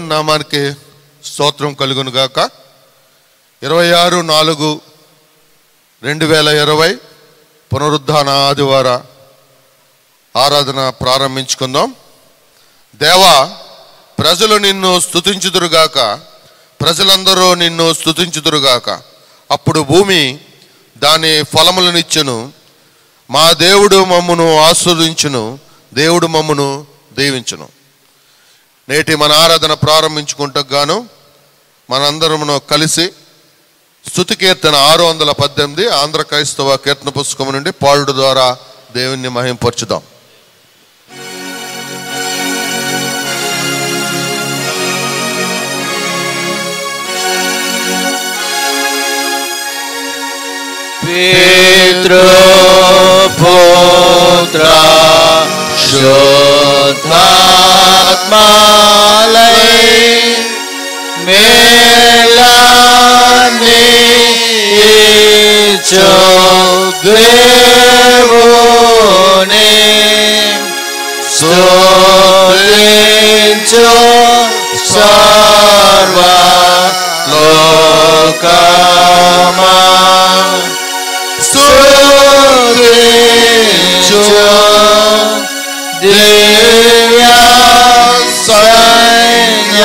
దేవుని నామానికి స్తోత్రం కలుగును గాక. 26/4/2020 పునరుద్ధాన ఆదివార ఆరాధన ప్రారంభించుకుందాం. దేవా, ప్రజలు నిన్ను స్తుతించుదురుగాక, ప్రజలందరూ నిన్ను స్తుతించుదురుగాక. అప్పుడు భూమి దాని ఫలములనిచ్చును. మా దేవుడు మమ్మును ఆశీర్వదించును, దేవుడు మమ్మును దీవించును. నేటి మన ఆరాధన ప్రారంభించుకుంటకు గాను మనందరమును కలిసి స్తుతి కీర్తన 618 ఆంధ్ర క్రైస్తవ కీర్తన పుస్తకం నుండి పాడుడు ద్వారా దేవుణ్ణి మహింపరచుదాం. పితృపుత్ర శుద్ధాత్మాలై మేళాని ఇచ్చు దేవుని స్తుతించు సర్వలోకమా స్తుతించు దివ్య సైన్యమా.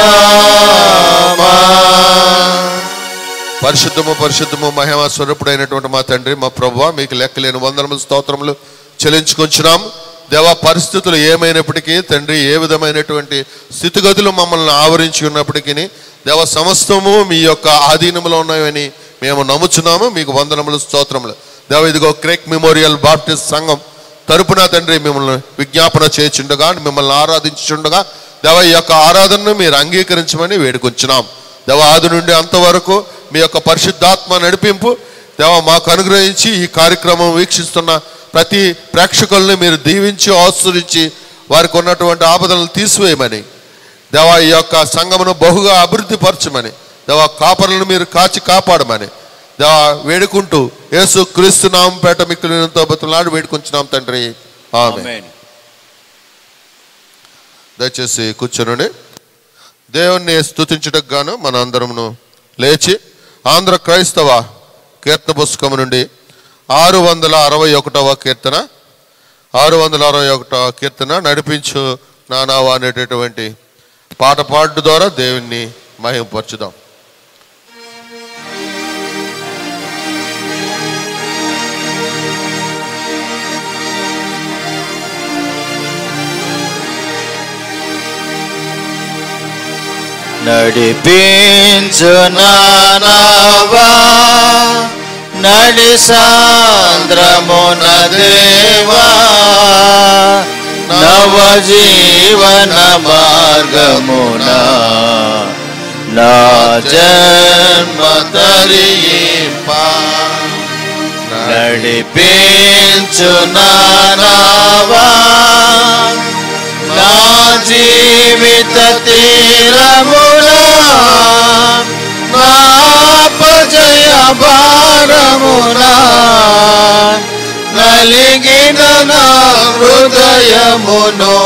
పరిశుద్ధము మహిమ స్వరూపుడైనటువంటి మా తండ్రి, మా ప్రభువా, మీకు లెక్కలేని వందనములు స్తోత్రములు చెల్లించుకొంచున్నాం. దేవా, పరిస్థితులు ఏమైనప్పటికీ తండ్రి, ఏ విధమైనటువంటి స్థితిగతులు మమ్మల్ని ఆవరించి ఉన్నప్పటికీ దేవ సమస్తము మీ యొక్క ఆధీనంలో ఉన్నాయని మేము నమ్ముచున్నాము. మీకు వందనములు స్తోత్రములు. దేవ, ఇదిగో క్రేక్ మెమోరియల్ బాప్టిస్ట్ సంఘం తరపున తండ్రి మిమ్మల్ని విజ్ఞాపన చేయుచుండగా, మిమ్మల్ని ఆరాధించుచుండగా దేవ ఈ యొక్క ఆరాధనను మీరు అంగీకరించమని వేడుకొంచున్నాం. దేవ, ఆది నుండి అంతవరకు మీ యొక్క పరిశుద్ధాత్మ నడిపింపు దేవ మాకు అనుగ్రహించి ఈ కార్యక్రమం వీక్షిస్తున్న ప్రతి ప్రేక్షకుల్ని మీరు దీవించి ఆశీర్వదించి వారికి ఉన్నటువంటి ఆపదలను తీసివేయమని దేవ ఈ యొక్క సంఘమును బహుగా అభివృద్ధి పరచమని దేవ కాపరులను మీరు కాచి కాపాడమని దేవ వేడుకుంటూ యేసు క్రీస్తు నామం పేట మిక్కులతో బతులాడి వేడుకుంటున్నాం తండ్రి, ఆమేన్. దయచేసి కూర్చోనండి. దేవుణ్ణి స్తుతించుటకు గాను మన అందరమును లేచి ఆంధ్ర క్రైస్తవ కీర్తన పుస్తకం నుండి 661వ కీర్తన 661వ కీర్తన నడిపించు నానావా అనేటటువంటి పాట పాడు ద్వారా దేవుణ్ణి మహిమపరచుదాం. నడిపించు నానావా నడి సాంద్రమున దేవా, నవజీవన మార్గమున నా జన్మ తరింప. నడిపించు నానావా నా జీవిత తీరమునా, నా పజయ భారమునా, నలిగిన నా హృదయమును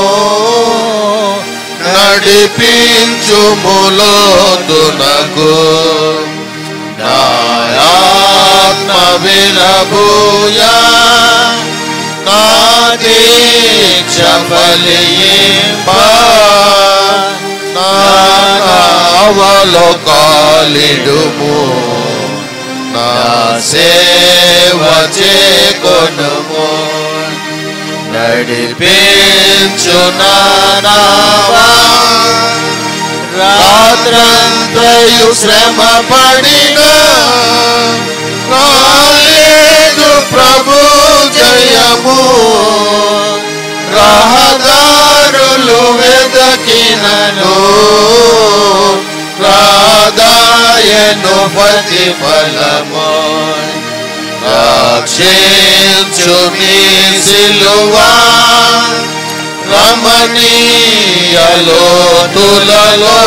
నడిపించుములోతునకు. నా ఆత్మ విరబూయా, నా దీక్ష ఫలింప, నా నావలో కాలిడుము, నా సేవ చేకొనుము. నడిపించు నానావా రాత్రంతయు శ్రమ పడినా, రాలేదు ప్రభు జయము. రహదారులు వెదకినను రాదాయను ప్రతిఫలము. రక్షించు నీ సిలువా రమణీయ లోతులలో,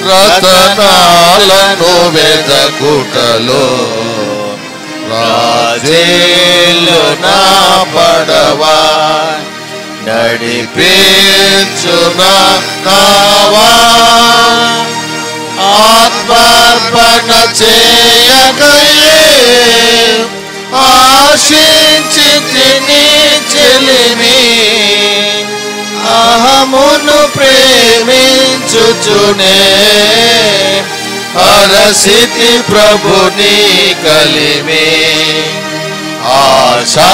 రతనాలను వెదకుటలో రాజేలు నా పడవా. నడిపించునా నావా ఆత్మార్పణ చేయకయే ఆశించి నీ చెలిమి అహమును ప్రేమించుచునే హరసితి ప్రభుని కలిమి ఆశా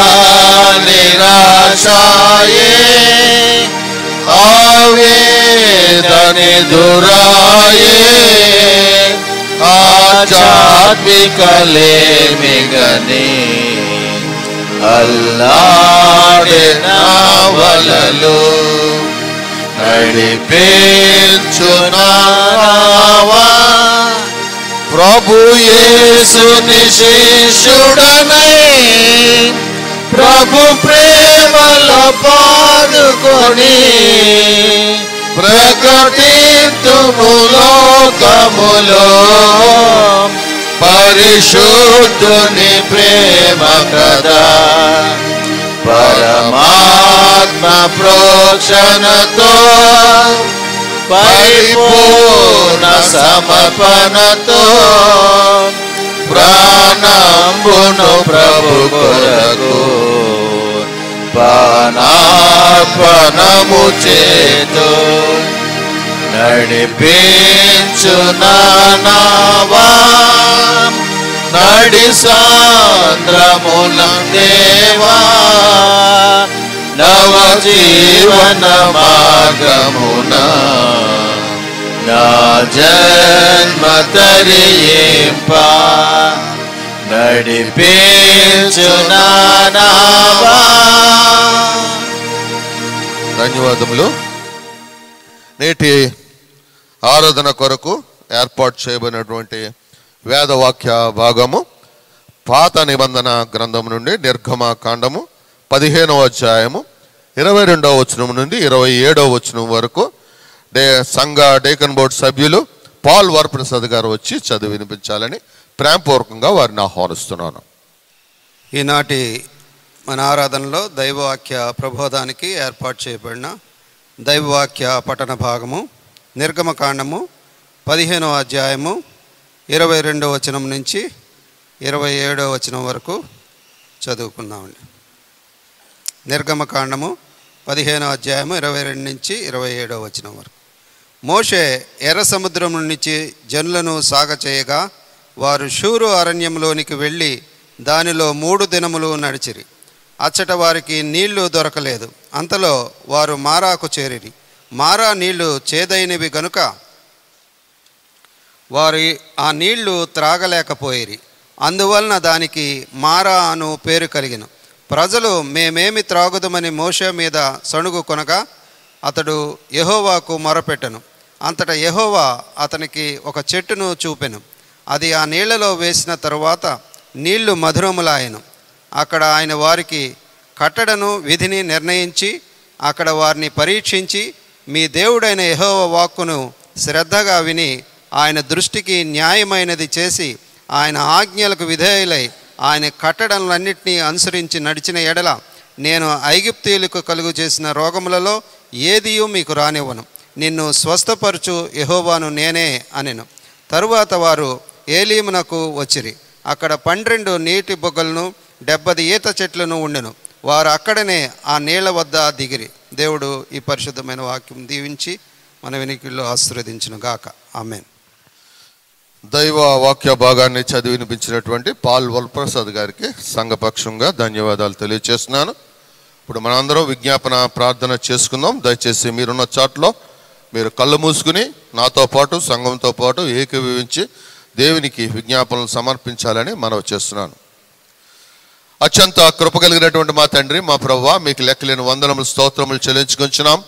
నిరాశాయే ఆవేదని దురాయే ఆధ్యాత్మికలేమిగని అల్లాడిన వలలు నడిపించునావా ప్రభు యేసుని శిష్యుడనై ప్రభు ప్రేమలో పాదుకొని ప్రకటింతుము లోకములో పరిశుద్ధుని ప్రేమ కదా పరమాత్మ ప్రోక్షణతో పరిపూర్ణ సమర్పణతో ప్రాణంబును ప్రభు కొరకు పానార్పణము చేతు నడిపించునావా నడి సాంద్రముల దేవా నవ జీవన మార్గమున నా జన్మ తరింప నడిపించునావా. ధన్యవాదములు. నేటి ఆరాధన కొరకు ఏర్పాటు చేయబడినటువంటి వేదవాక్య భాగము పాత నిబంధన గ్రంథం నుండి నిర్గమ కాండము 15వ అధ్యాయము 22వ వచనం నుండి 27వ వచనం వరకు సంఘ డేకన్ బోర్డు సభ్యులు పాల్ వరప్రసాద్ గారు వచ్చి చదివి వినిపించాలని ప్రేమపూర్వకంగా వారిని ఆహ్వానిస్తున్నాను. ఈనాటి మన ఆరాధనలో దైవవాక్య ప్రబోధానికి ఏర్పాటు చేయబడిన దైవవాక్య పఠన భాగము నిర్గమకాండము 15వ అధ్యాయము 22వ వచనం నుంచి 27వ వచనం వరకు చదువుకుందామండి. నిర్గమకాండము 15వ అధ్యాయము 22 నుంచి 27వ వచనం వరకు. మోషే ఎర్ర సముద్రం నుంచి జనులను సాగచేయగా వారు షూరు అరణ్యంలోనికి వెళ్ళి దానిలో 3 దినములు నడిచిరి. అచ్చట వారికి నీళ్లు దొరకలేదు. అంతలో వారు మారాకు చేరిరి. మారా నీళ్లు చేదైనవి గనుక వారు ఆ నీళ్లు త్రాగలేకపోయిరి. అందువలన దానికి మారా అను పేరు కలిగిన. ప్రజలు మేమేమి త్రాగుదమని మోషే మీద సణుగు కొనగా అతడు యెహోవాకు మొరపెట్టెను. అంతటా యెహోవా అతనికి ఒక చెట్టును చూపెను. అది ఆ నీళ్లలో వేసిన తరువాత నీళ్లు మధురములాయెను. అక్కడ ఆయన వారికి కట్టడను విధిని నిర్ణయించి అక్కడ వారిని పరీక్షించి మీ దేవుడైన యెహోవా వాక్కును శ్రద్ధగా విని ఆయన దృష్టికి న్యాయమైనది చేసి ఆయన ఆజ్ఞలకు విధేయులై ఆయన కట్టడలన్నింటినీ అనుసరించి నడిచిన ఎడల నేను ఐగుప్తీయులకు కలుగు చేసిన రోగములలో ఏదియూ మీకు రానివ్వను. నిన్ను స్వస్థపరచు యెహోవాను నేనే అనెను. తరువాత వారు ఏలీమునకు వచ్చిరి. అక్కడ 12 నీటి బొగ్గలను 70 ఈత చెట్లను ఉండెను. వారు అక్కడనే ఆ నీళ్ల వద్ద దిగిరి. దేవుడు ఈ పరిశుద్ధమైన వాక్యం దీవించి మన వినికిల్లో ఆశీర్వదించును గాక. ఆమేన్. దైవ వాక్య భాగాన్ని చదివి వినిపించినటువంటి పాల్ వరప్రసాద్ గారికి సంఘపక్షంగా ధన్యవాదాలు తెలియజేస్తున్నాను. ఇప్పుడు మనందరం విజ్ఞాపన ప్రార్థన చేసుకుందాం. దయచేసి మీరున్న చాట్లో మీరు కళ్ళు మూసుకుని నాతో పాటు సంఘంతో పాటు ఏకీభవించి దేవునికి విజ్ఞాపనలు సమర్పించాలని మనవి చేస్తున్నాను. అత్యంత కృప కలిగినటువంటి మా తండ్రి, మా ప్రభువా, మీకు లెక్కలేని వందనములు స్తోత్రములు చెల్లించుకొంచున్నాం.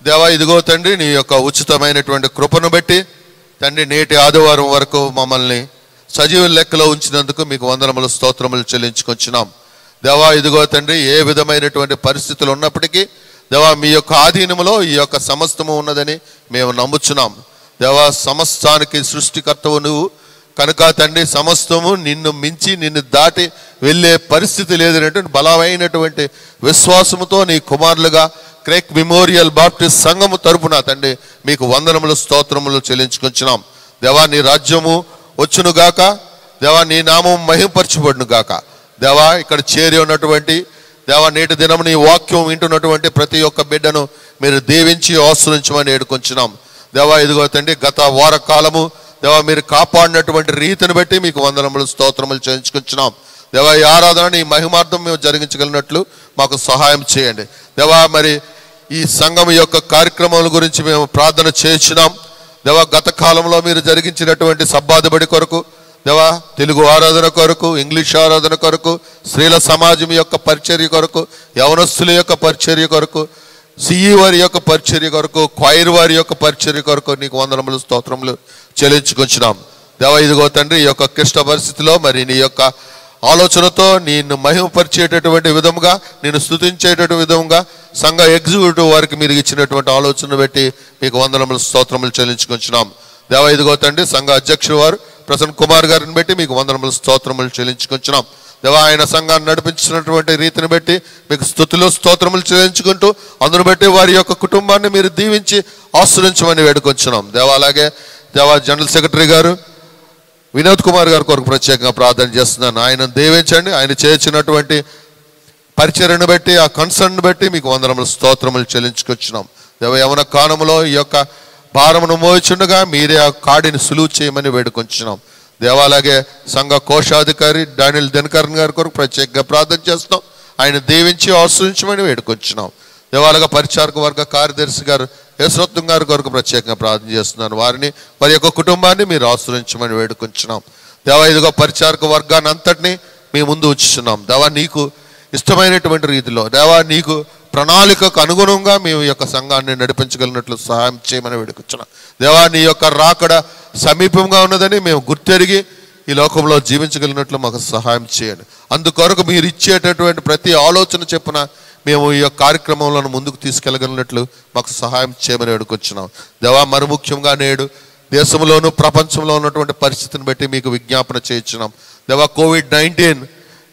దేవా, ఇదిగో తండ్రి, నీ యొక్క ఉచితమైనటువంటి కృపను బట్టి తండ్రి నేటి ఆదివారం వరకు మమ్మల్ని సజీవ లెక్కలో ఉంచినందుకు మీకు వందనములు స్తోత్రములు చెల్లించుకొంచున్నాం. దేవా, ఇదిగో తండ్రి, ఏ విధమైనటువంటి పరిస్థితులు ఉన్నప్పటికీ దేవా మీ యొక్క ఆధీనములో ఈ యొక్క సమస్తము ఉన్నదని మేము నమ్ముచున్నాం. దేవా, సమస్తానికి సృష్టికర్తవు నువ్వు కనుక తండ్రి సమస్తము నిన్ను మించి నిన్ను దాటి వెళ్ళే పరిస్థితి లేదనేటువంటి బలమైనటువంటి విశ్వాసముతో నీ కుమారులుగా క్రేక్ మెమోరియల్ బాప్టిస్ట్ సంఘము తరపున తండ్రి మీకు వందనములు స్తోత్రములు చెల్లించుకొంచున్నాం. దేవా నీ రాజ్యము వచ్చునుగాక, దేవా నీ నామం మహింపరచబడును గాక. దేవా ఇక్కడ చేరి ఉన్నటువంటి దేవా నేటి దినం నీ వాక్యం వింటున్నటువంటి ప్రతి ఒక్క బిడ్డను మీరు దీవించి ఆశ్రయించమని వేడుకొంచున్నాం. దేవా ఇదిగో తండ్రి గత వార కాలము దేవా మీరు కాపాడినటువంటి రీతిని బట్టి మీకు వందనములు స్తోత్రములు చేయించుకుంటున్నాం. దేవా ఈ ఆరాధన నీ మహిమార్థం మేము జరిగించగలిగినట్లు మాకు సహాయం చేయండి. దేవా మరి ఈ సంఘం యొక్క కార్యక్రమాల గురించి మేము ప్రార్థన చేయించున్నాం. దేవా గత కాలంలో మీరు జరిగించినటువంటి సబ్బాదుబడి కొరకు, దేవా తెలుగు ఆరాధన కొరకు, ఇంగ్లీష్ ఆరాధన కొరకు, స్త్రీల సమాజం యొక్క పరిచర్య కొరకు, యవనస్తుల యొక్క పరిచర్య కొరకు, సిఈ వారి యొక్క పరిచర్య కొరకు, క్వైర్ వారి యొక్క పరిచర్య కొరకు నీకు వందనములు స్తోత్రములు చెల్లించుకొంచున్నాం. దేవా ఇదిగో తండ్రి ఈ యొక్క క్లిష్ట పరిస్థితిలో మరి నీ యొక్క ఆలోచనతో నిన్ను మహిమపరిచేటటువంటి విధముగా, నేను స్తుతించేటటువంటి విధముగా సంఘ ఎగ్జిక్యూటివ్ వారికి మీరు ఇచ్చినటువంటి ఆలోచన బట్టి మీకు వందనములు స్తోత్రములు చెల్లించుకొంచున్నాం. దేవా ఇదిగో తండ్రి సంఘ అధ్యక్షుడు వారు ప్రసన్న కుమార్ గారిని బట్టి మీకు వందనములు స్తోత్రములు చెల్లించుకొంచున్నాం. దేవా ఆయన సంఘాన్ని నడిపించినటువంటి రీతిని బట్టి మీకు స్తుతులు స్తోత్రములు చెల్లించుకుంటూ అందును బట్టి వారి యొక్క కుటుంబాన్ని మీరు దీవించి ఆశ్రయించమని వేడుకొంచున్నాం. దేవా అలాగే దేవా జనరల్ సెక్రటరీ గారు వినోద్ కుమార్ గారి కొరకు ప్రత్యేకంగా ప్రార్థన చేస్తున్నాను. ఆయన దీవించండి. ఆయన చేసినటువంటి పరిచర్యను బట్టి ఆ కన్సర్న్ బట్టి మీకు వందనములు స్తోత్రములు చెల్లించుకొచ్చున్నాం. దేవ యవన కాలంలో ఈ యొక్క భారమును మోయిచుండగా మీరే ఆ కాడిని సులువు చేయమని వేడుకొంచున్నాం. దేవాలాగే సంఘ కోశాధికారి డానియల్ దినకరన్ గారి కొరకు ప్రత్యేకంగా ప్రార్థన చేస్తున్నాం. ఆయన దీవించి ఆశ్రయించమని వేడుకొంచున్నాం. దేవాలగా పరిచారక వర్గ కార్యదర్శి గారు యశ్వత్వం గారి కొరకు ప్రత్యేకంగా ప్రార్థన చేస్తున్నాను. వారిని వారి యొక్క కుటుంబాన్ని మీరు ఆశ్రయించమని వేడుకొంచున్నాం. దేవా ఇదిగో పరిచారక వర్గాన్ని అంతటినీ మీ ముందు ఉంచుతున్నాం. దేవా నీకు ఇష్టమైనటువంటి రీతిలో, దేవా నీకు ప్రణాళికకు అనుగుణంగా మేము ఈ యొక్క సంఘాన్ని నడిపించగలిగినట్లు సహాయం చేయమని వేడుకొచ్చున్నాం. దేవా నీ యొక్క రాకడ సమీపంగా ఉన్నదని మేము గుర్తెరిగి ఈ లోకంలో జీవించగలిగినట్లు మాకు సహాయం చేయండి. అందుకొరకు మీరు ఇచ్చేటటువంటి ప్రతి ఆలోచన చెప్పున మేము ఈ యొక్క కార్యక్రమంలో ముందుకు తీసుకెళ్ళగలిగినట్లు మాకు సహాయం చేయమని వేడుకొచ్చున్నాం. దేవా మరి ముఖ్యంగా నేడు దేశంలోనూ ప్రపంచంలో ఉన్నటువంటి పరిస్థితిని బట్టి మీకు విజ్ఞాపన చేయించున్నాం. దేవా కోవిడ్-19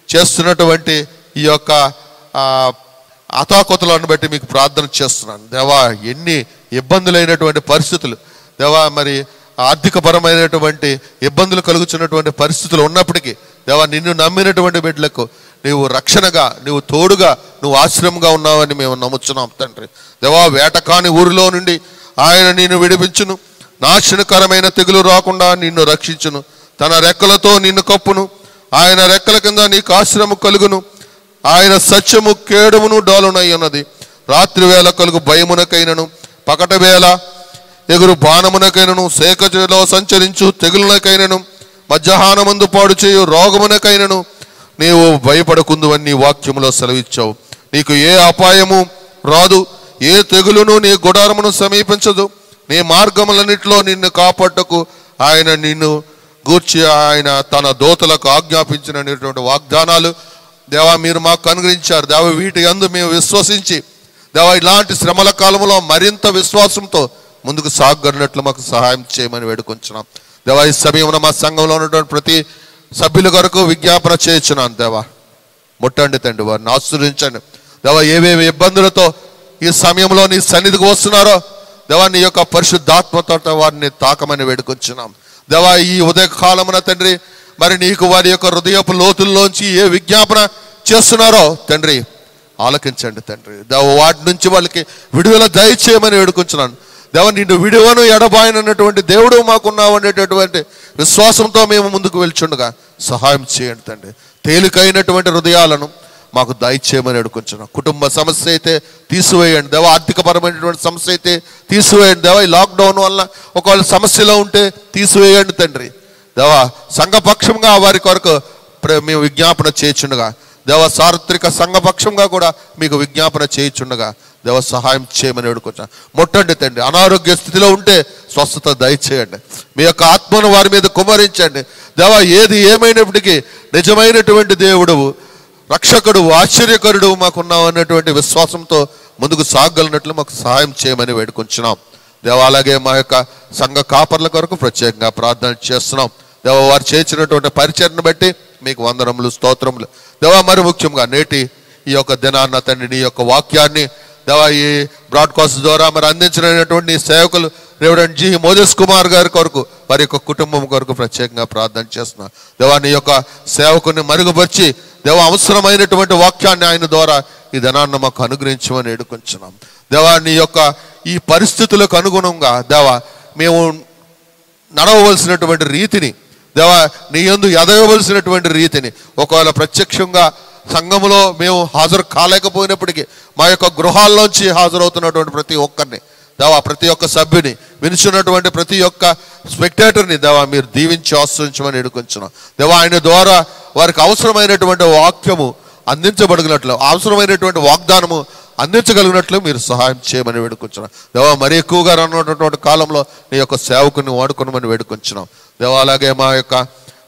చేస్తున్నటువంటి ఈ యొక్క అతాకుతలను బట్టి మీకు ప్రార్థన చేస్తున్నాను. దేవా ఎన్ని ఇబ్బందులైనటువంటి పరిస్థితులు, దేవా మరి ఆర్థికపరమైనటువంటి ఇబ్బందులు కలుగుతున్నటువంటి పరిస్థితులు ఉన్నప్పటికీ దేవా నిన్ను నమ్మినటువంటి బిడ్డలకు నీవు రక్షణగా, నీవు తోడుగా, నువ్వు ఆశ్రయంగా ఉన్నావని మేము నమ్ముచున్నాం తండ్రి. దేవా వేటకాని ఊరిలో నుండి ఆయన నిన్ను విడిపించును, నాశనకరమైన తెగులు రాకుండా నిన్ను రక్షించును, తన రెక్కలతో నిన్ను కప్పును, ఆయన రెక్కల కింద నీకు ఆశ్రయము కలుగును, ఆయన సత్యము కేడమును డాలునై ఉన్నది. రాత్రి వేళ కలుగు భయమునకైనను, పగటి వేళ ఎగురు బాణమునకైనను, సేకలో సంచరించు తెగులకైనను, మధ్యాహ్నమందు పాడు చేయు రోగమునకైనను నీవు భయపడకుందువని నీ వాక్యములో సెలవిచ్చావు. నీకు ఏ అపాయము రాదు, ఏ తెగులును నీ గుడారమును సమీపించదు. నీ మార్గములన్నిటిలో నిన్ను కాపాడటకు ఆయన నిన్ను గూర్చి ఆయన తన దూతలకు ఆజ్ఞాపించినటువంటి వాగ్దానాలు దేవా మీరు మాకు అనుగ్రహించారు. దేవా వీటి యందు మేము విశ్వసించి దేవా ఇలాంటి శ్రమల కాలంలో మరింత విశ్వాసంతో ముందుకు సాగలిగినట్లు మాకు సహాయం చేయమని వేడుకొంచున్నాం. దేవా ఈ సమయంలో మా సంఘంలో ఉన్నటువంటి ప్రతి సభ్యుల కొరకు విజ్ఞాపన చేయించున్నాను. దేవా ముట్టండి తండ్రి, వారిని ఆశ్రయించండి. దేవా ఏవేవి ఇబ్బందులతో ఈ సమయంలో నీ సన్నిధికి వస్తున్నారో దేవా నీ యొక్క పరిశుద్ధాత్మతో వారిని తాకమని వేడుకొంచున్నాం. దేవా ఈ ఉదయకాలమున తండ్రి మరి నీకు వారి యొక్క హృదయపు లోతుల్లోంచి ఏ విజ్ఞాపన చేస్తున్నారో తండ్రి ఆలకించండి తండ్రి. దేవ వాటి నుంచి వాళ్ళకి విడుదల దయచేయమని వేడుకొంచున్నాను. దేవ నిన్ను విడువను ఎడబాయనటువంటి దేవుడు మాకున్నావు అనేటటువంటి విశ్వాసంతో మేము ముందుకు వెళ్చుండగా సహాయం చేయండి తండ్రి. తేలికైనటువంటి హృదయాలను మాకు దయచేయమని వేడుకొంచున్నాం. కుటుంబ సమస్య అయితే తీసివేయండి దేవ, ఆర్థికపరమైనటువంటి సమస్య అయితే తీసివేయండి దేవ. ఈ లాక్డౌన్ వల్ల ఒకవేళ సమస్యలో ఉంటే తీసివేయండి తండ్రి. దేవా సంఘపక్షంగా వారి కొరకు మేము విజ్ఞాపన చేయుచుండగా, దేవ సార్వత్రిక సంఘపక్షంగా కూడా మీకు విజ్ఞాపన చేయుచుండగా దేవ సహాయం చేయమని వేడుకొచ్చాను. ముట్టండి తండ్రి. అనారోగ్య స్థితిలో ఉంటే స్వస్థత దయచేయండి. మీ యొక్క ఆత్మను వారి మీద కుమ్మరించండి దేవా. ఏది ఏమైనప్పటికీ నిజమైనటువంటి దేవుడు, రక్షకుడు, ఆశ్చర్యకరుడు మాకున్నావు అన్నటువంటి విశ్వాసంతో ముందుకు సాగలిగినట్లు మాకు సహాయం చేయమని వేడుకొంచున్నాం దేవా. అలాగే మా యొక్క సంఘ కాపర్ల కొరకు ప్రత్యేకంగా ప్రార్థన చేస్తున్నాం దేవ. వారు చేసినటువంటి పరిచర్ను బట్టి మీకు వందనములు, స్తోత్రములు దేవా. మరి ముఖ్యంగా నేటి ఈ యొక్క దినాన్న తండ్రి నీ యొక్క వాక్యాన్ని దేవా ఈ బ్రాడ్కాస్ట్ ద్వారా మరి అందించినటువంటి నీ సేవకులు రెవరెండ్ జి మోజెస్ కుమార్ గారి కొరకు, వారి యొక్క కుటుంబం కొరకు ప్రత్యేకంగా ప్రార్థన చేస్తున్నా దేవా. నీ యొక్క సేవకుని మరుగుపరిచి దేవా అవసరమైనటువంటి వాక్యాన్ని ఆయన ద్వారా ఈ దినాన్న మాకు అనుగ్రహించమని వేడుకొంచున్నాం దేవా. నీ యొక్క ఈ పరిస్థితులకు అనుగుణంగా దేవా మేము నడవవలసినటువంటి రీతిని దేవా, నీ యందు ఎదగవలసినటువంటి రీతిని ఒకవేళ ప్రత్యక్షంగా సంఘములో మేము హాజరు కాలేకపోయినప్పటికీ మా యొక్క గృహాల్లోంచి హాజరవుతున్నటువంటి ప్రతి ఒక్కరిని దేవా, ప్రతి ఒక్క సభ్యుని, వినుచున్నటువంటి ప్రతి ఒక్క స్పెక్టేటర్ని దేవా మీరు దీవించి ఆశ్రయించమని వేడుకొంచున్నాం దేవా. ఆయన ద్వారా వారికి అవసరమైనటువంటి వాక్యము అందించబడినట్లు, అవసరమైనటువంటి వాగ్దానము అందించగలిగినట్లు మీరు సహాయం చేయమని వేడుకొంచున్నాం దేవా. మరి ఎక్కువగా రానున్నటువంటి కాలంలో నీ యొక్క సేవకుని వాడుకోమని వేడుకొంచున్నాం దేవా. అలాగే మా యొక్క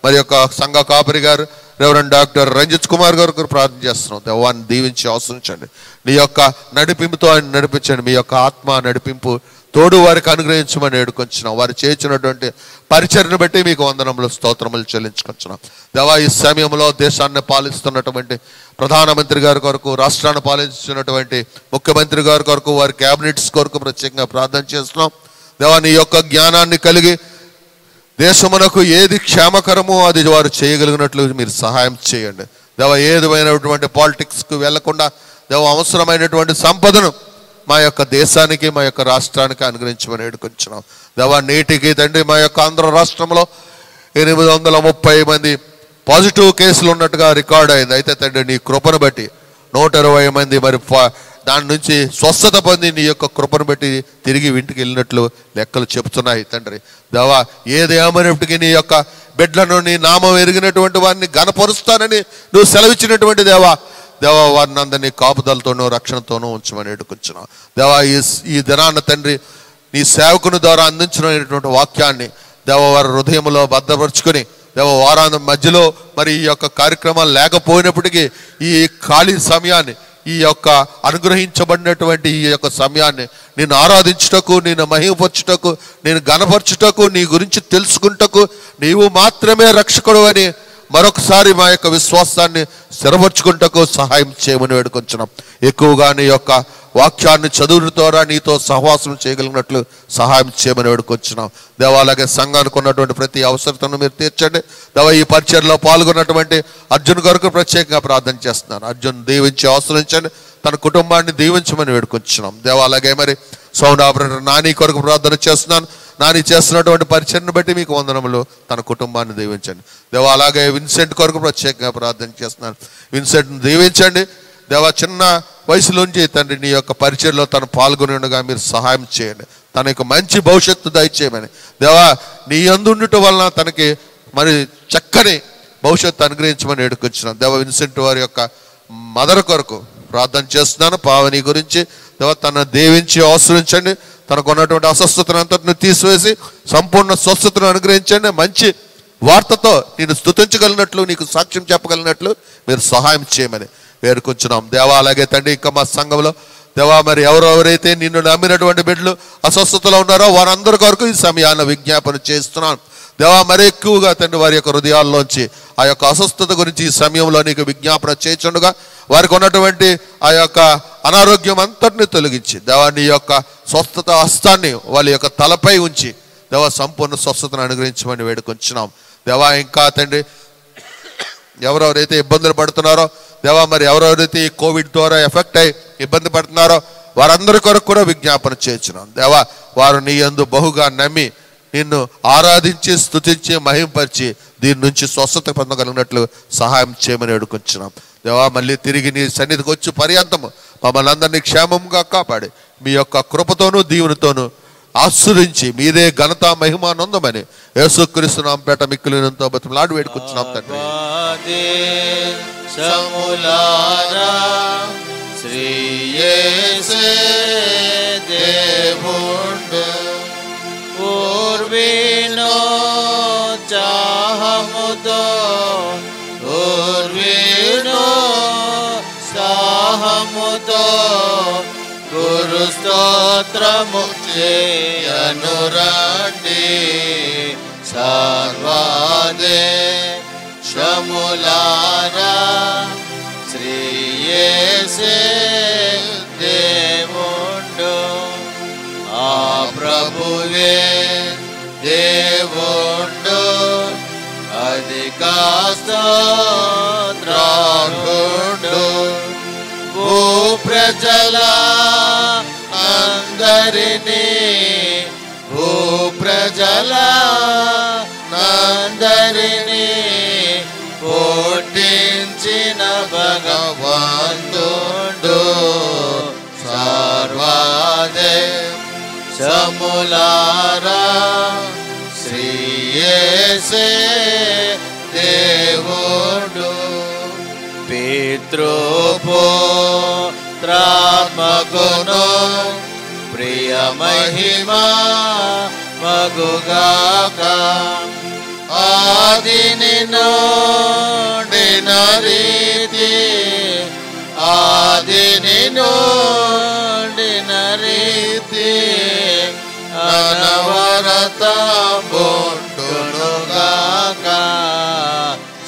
మరి యొక్క సంఘ కాపరి గారు రెవరెండ్ డాక్టర్ రంజిత్ కుమార్ గారు ప్రార్థన చేస్తున్నాం దేవాన్ని దీవించి ఆశ్రయించండి. నీ యొక్క నడిపింపుతో ఆయన నడిపించండి. మీ యొక్క ఆత్మ నడిపింపు తోడు వారికి అనుగ్రహించమని వేడుకొంచున్నాం. వారు చేయించినటువంటి పరిచర్ను బట్టి మీకు వందనములు, స్తోత్రములు చెల్లించుకొంచున్నాం దేవా. ఈ సమయంలో దేశాన్ని పాలిస్తున్నటువంటి ప్రధానమంత్రి గారి కొరకు, రాష్ట్రాన్ని పాలిస్తున్నటువంటి ముఖ్యమంత్రి గారి కొరకు, వారి క్యాబినెట్స్ కొరకు ప్రత్యేకంగా ప్రార్థన చేస్తున్నాం దేవా. నీ యొక్క జ్ఞానాన్ని కలిగి దేశమునకు ఏది క్షేమకరమో అది వారు చేయగలిగినట్లు మీరు సహాయం చేయండి దేవా. ఏదైనటువంటి పాలిటిక్స్కు వెళ్లకుండా దేవా అవసరమైనటువంటి సంపదను మా యొక్క దేశానికి, మా యొక్క రాష్ట్రానికి అనుగ్రహించమని వేడుకొంచున్నాం దేవా. నేటికి తండ్రి మా యొక్క ఆంధ్ర రాష్ట్రంలో 830 మంది పాజిటివ్ కేసులు ఉన్నట్టుగా రికార్డ్ అయింది. అయితే తండ్రి నీ కృపను బట్టి 120 మంది మరి దాని నుంచి స్వస్థత పొంది నీ యొక్క కృపను బట్టి తిరిగి ఇంటికి వెళ్ళినట్లు లెక్కలు చెబుతున్నాయి తండ్రి దేవా. ఏదేమైనప్పటికీ నీ యొక్క బిడ్డలను నీ నామం ఎరిగినటువంటి వారిని ఘనపరుస్తానని నువ్వు సెలవిచ్చినటువంటి దేవా వారిని అందరినీ కాపుదలతోనూ రక్షణతోనూ ఉంచమని వేడుకొంచున్నాం దేవా. ఈ దినాన్న తండ్రి నీ సేవకుని ద్వారా అందించినటువంటి వాక్యాన్ని దేవా వారి హృదయంలో భద్రపరుచుకొని దేవ వారాంతం మధ్యలో మరి ఈ యొక్క కార్యక్రమాలు లేకపోయినప్పటికీ ఈ ఖాళీ సమయాన్ని, ఈ యొక్క అనుగ్రహించబడినటువంటి ఈ యొక్క సమయాన్ని నేను ఆరాధించుటకు, నేను మహిమపరచుటకు, నేను ఘనపరచుటకు, నీ గురించి తెలుసుకుంటకు నీవు మాత్రమే రక్షకుడు అని మరొకసారి మా యొక్క విశ్వాసాన్ని స్థిరపరచుకుంటకు సహాయం చేయమని వేడుకొంచున్నాం. ఎక్కువగా నీ యొక్క వాక్యాన్ని చదువుల ద్వారా నీతో సహవాసం చేయగలిగినట్లు సహాయం చేయమని వేడుకొంచున్నాం దేవా. అలాగే సంఘానికి ఉన్నటువంటి ప్రతి అవసరతను మీరు తీర్చండి దేవా. ఈ పరిచర్లో పాల్గొన్నటువంటి అర్జున్ గారికి ప్రత్యేకంగా ప్రార్థన చేస్తున్నాను. అర్జున్ దీవించి ఆశ్రయించండి, తన కుటుంబాన్ని దీవించమని వేడుకొంచున్నాం దేవా. అలాగే మరి సౌండ్ ఆపరేటర్ నాని కొరకు ప్రార్థన చేస్తున్నాను. నాని చేస్తున్నటువంటి పరిచయను బట్టి మీకు వందనములు, తన కుటుంబాన్ని దీవించండి దేవా. అలాగే విన్సెంట్ కొరకు ప్రత్యేకంగా ప్రార్థన చేస్తున్నాను. విన్సెంట్ని దీవించండి దేవా. చిన్న వయసులోంచి తండ్రి నీ యొక్క పరిచయలో తను పాల్గొనేగా మీరు సహాయం చేయండి. తన యొక్క మంచి భవిష్యత్తు దయచేయమని దేవా. నీ యందుండటం వలన తనకి మరి చక్కని భవిష్యత్తు అనుగ్రహించమని వేడుకొచ్చున్నాను దేవా. విన్సెంట్ వారి యొక్క మదర్ కొరకు ప్రార్థన చేస్తున్నాను. పావని గురించి దేవా తను దీవించి ఆశ్రయించండి. తనకు ఉన్నటువంటి అస్వస్థతను అంతటిని తీసివేసి సంపూర్ణ స్వస్థతను అనుగ్రహించండి. మంచి వార్తతో నేను స్తుతించగలిగినట్లు, నీకు సాక్ష్యం చెప్పగలిగినట్లు మీరు సహాయం చేయమని వేడుకొంచున్నాం దేవా. అలాగే తండ్రి ఇంకా మా సంఘంలో దేవా మరి ఎవరెవరైతే నిన్ను నమ్మినటువంటి బిడ్డలు అస్వస్థతలో ఉన్నారో వారందరి కొరకు ఈ సమయాన్ని విజ్ఞాపన చేస్తున్నాను దేవా. మరి ఎక్కువగా తండ్రి వారి యొక్క హృదయాల్లోంచి ఆ యొక్క అస్వస్థత గురించి ఈ సమయంలో నీకు విజ్ఞాపన చేయుచుండగా వారికి ఉన్నటువంటి ఆ యొక్క అనారోగ్యం అంతటిని తొలగించి దేవా నీ యొక్క స్వస్థత హస్తాన్ని వాళ్ళ యొక్క తలపై ఉంచి దేవా సంపూర్ణ స్వస్థతను అనుగ్రహించమని వేడుకొంచున్నాం దేవా. ఇంకా తండ్రి ఎవరెవరైతే ఇబ్బందులు పడుతున్నారో దేవా, మరి ఎవరెవరైతే ఈ కోవిడ్ ద్వారా ఎఫెక్ట్ అయి ఇబ్బంది పడుతున్నారో వారందరి కొరకు కూడా విజ్ఞాపన చేయించున్నాం దేవా. వారు నీ యందు బహుగా నమ్మి నిన్ను ఆరాధించి స్తుతించి మహింపరిచి దీని నుంచి స్వస్థత పొందగలిగినట్లు సహాయం చేయమని వేడుకొంచున్నాం దేవా. మళ్ళీ తిరిగి నీ సన్నిధికి వచ్చి పర్యంతము మమ్మల్ని అందరినీ క్షేమంగా కాపాడి మీ యొక్క కృపతోనూ దీవునితోనూ ఆశ్రయించి మీదే ఘనత మహిమానందమని యేసుక్రీస్తు నామముపేట మిక్కిలినంతో బతిమలాడి వేడుకొంచున్నాం తండ్రి. శ్రీ యేసే దేవుండు పూర్వీనో చాహముతో పూర్వీనో సాహముతో గురు స్తోత్రము చేయనురండి సర్వాదే శమ సములారా శ్రీ యేసే దేవుండు ఆ ప్రభువే దేవుండు అధిక స్తోత్రార్హుడు భూ ప్రజల అందరినీ భూ ప్రజల అందరినీ పుట్టించిన భగవంతుడు సర్వాదే సములారా శ్రీ యేసే దేవుడు పితృపుత్రాత్మకును ప్రియ మహిమా మగుగాక ఆదిని నుండిన రీతి ఆదిని నుండిన రీతి అనవరతంబుండుగాక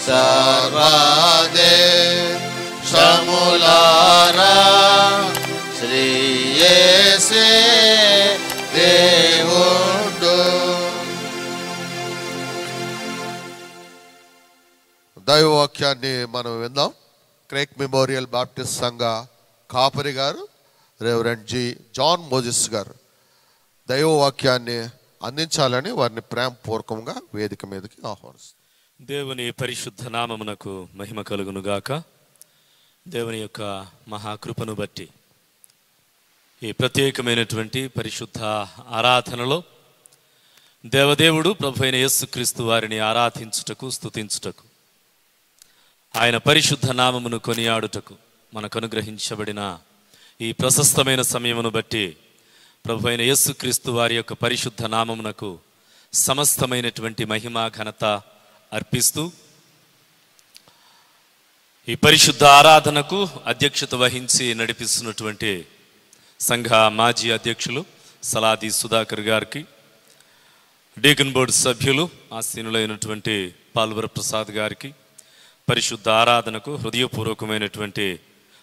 సర్వాదే సములారా శ్రీ యేసే దేవుడు. దైవవాక్యాన్ని మనం విందాం. క్రేక్ మెమోరియల్ బాప్టిస్ట్ సంఘ కాపరి గారు రెవరెండ్ జి జాన్ మోజెస్ గారు దైవవాక్యాన్ని అందించాలని వారిని ప్రేమపూర్వకంగా వేదిక మీదకి ఆహ్వానిస్తారు. దేవుని పరిశుద్ధ నామమునకు మహిమ కలుగునుగాక. దేవుని యొక్క మహాకృపను బట్టి ఈ ప్రత్యేకమైనటువంటి పరిశుద్ధ ఆరాధనలో దేవదేవుడు ప్రభు అయిన యేసుక్రీస్తు వారిని ఆరాధించుటకు స్తుతించుటకు ఆయన పరిశుద్ధ నామమును కొనియాడుటకు మనకు అనుగ్రహించబడిన ఈ ప్రశస్తమైన సమయమును బట్టి ప్రభు అయిన యేసుక్రీస్తు వారి యొక్క పరిశుద్ధ నామమునకు సమస్తమైనటువంటి మహిమ ఘనత అర్పిస్తూ ఈ పరిశుద్ధ ఆరాధనకు అధ్యక్షత వహించి నడిపిస్తున్నటువంటి సంఘ మాజీ అధ్యక్షులు సలాది సుధాకర్ గారికి, డీకన్ బోర్డు సభ్యులు ఆసీనులైనటువంటి పాల్వర ప్రసాద్ గారికి పరిశుద్ధ ఆరాధనకు హృదయపూర్వకమైనటువంటి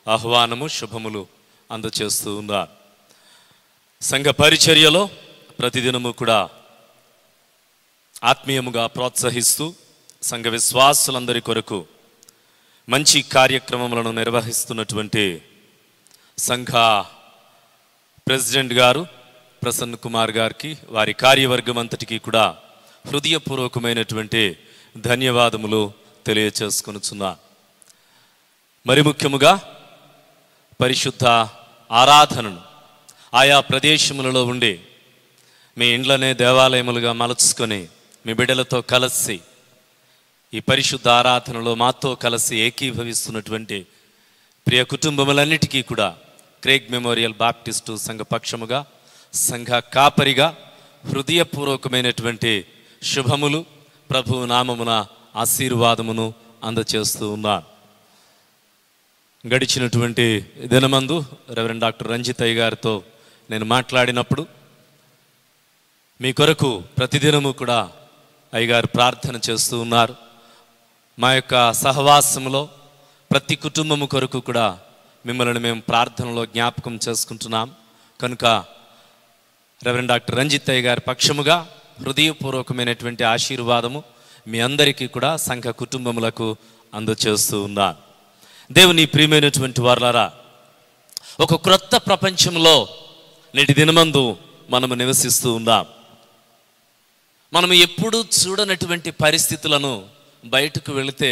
ఆహ్వానము శుభములు అందచేస్తూ ఉన్నారు. సంఘ పరిచర్యలో ప్రతిదినము కూడా ఆత్మీయముగా ప్రోత్సహిస్తూ సంఘ విశ్వాసులందరి కొరకు మంచి కార్యక్రమములను నిర్వహిస్తున్నటువంటి సంఘ ప్రెసిడెంట్ గారు ప్రసన్న కుమార్ గారికి, వారి కార్యవర్గం అంతటికీ కూడా హృదయపూర్వకమైనటువంటి ధన్యవాదములు తెలియచేసుకొనుచున్నా. మరి ముఖ్యముగా పరిశుద్ధ ఆరాధనను ఆయా ప్రదేశములలో ఉండి మీ ఇండ్లనే దేవాలయములుగా మలుచుకొని మీ బిడ్డలతో కలిసి ఈ పరిశుద్ధ ఆరాధనలో మాతో కలిసి ఏకీభవిస్తున్నటువంటి ప్రియ కుటుంబములన్నిటికీ కూడా క్రేగ్ మెమోరియల్ బాప్టిస్టు సంఘ పక్షముగా సంఘ కాపరిగా హృదయపూర్వకమైనటువంటి శుభములు ప్రభు నామమున ఆశీర్వాదమును అందచేస్తూ ఉన్నాను. గడిచినటువంటి దినమందు రెవరెండ్ డాక్టర్ రంజితయ్య గారితో నేను మాట్లాడినప్పుడు మీ కొరకు ప్రతిదినము కూడా అయ్యగారు ప్రార్థన చేస్తూ ఉన్నారు. మా యొక్క సహవాసములో ప్రతి కుటుంబము కొరకు కూడా మిమ్మల్ని మేము ప్రార్థనలో జ్ఞాపకం చేసుకుంటున్నాం. కనుక రెవరెండ్ డాక్టర్ రంజితయ్య గారి పక్షముగా హృదయపూర్వకమైనటువంటి ఆశీర్వాదము మీ అందరికీ కూడా సంఘ కుటుంబములకు అందచేస్తూ ఉన్నాను. దేవుని ప్రియమైనటువంటి వారలారా, ఒక క్రొత్త ప్రపంచంలో నేటి దినమందు మనము నివసిస్తూ ఉన్నాం. మనము ఎప్పుడూ చూడనటువంటి పరిస్థితులను బయటకు వెళితే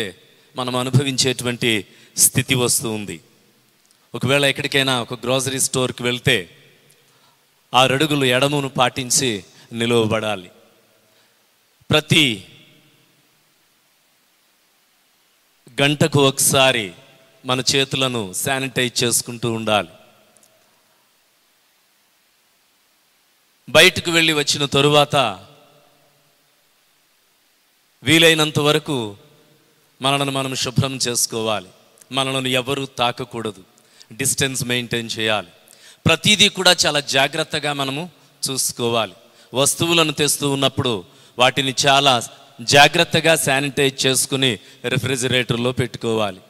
మనం అనుభవించేటువంటి స్థితి వస్తూ ఉంది. ఒకవేళ ఎక్కడికైనా ఒక గ్రోసరీ స్టోర్కి వెళ్తే 6 అడుగులు ఎడమును పాటించి నిలువబడాలి. ప్రతి గంటకు ఒకసారి మన చేతులను శానిటైజ్ చేసుకుంటూ ఉండాలి. బయటకు వెళ్ళి వచ్చిన తరువాత వీలైనంత వరకు మనలను మనం శుభ్రం చేసుకోవాలి. మనలను ఎవరు తాకకూడదు. డిస్టెన్స్ మెయింటైన్ చేయాలి. ప్రతిదీ కూడా చాలా జాగ్రత్తగా మనము చూసుకోవాలి. వస్తువులను తెస్తూ ఉన్నప్పుడు వాటిని చాలా జాగ్రత్తగా శానిటైజ్ చేసుకుని రిఫ్రిజిరేటర్లో పెట్టుకోవాలి.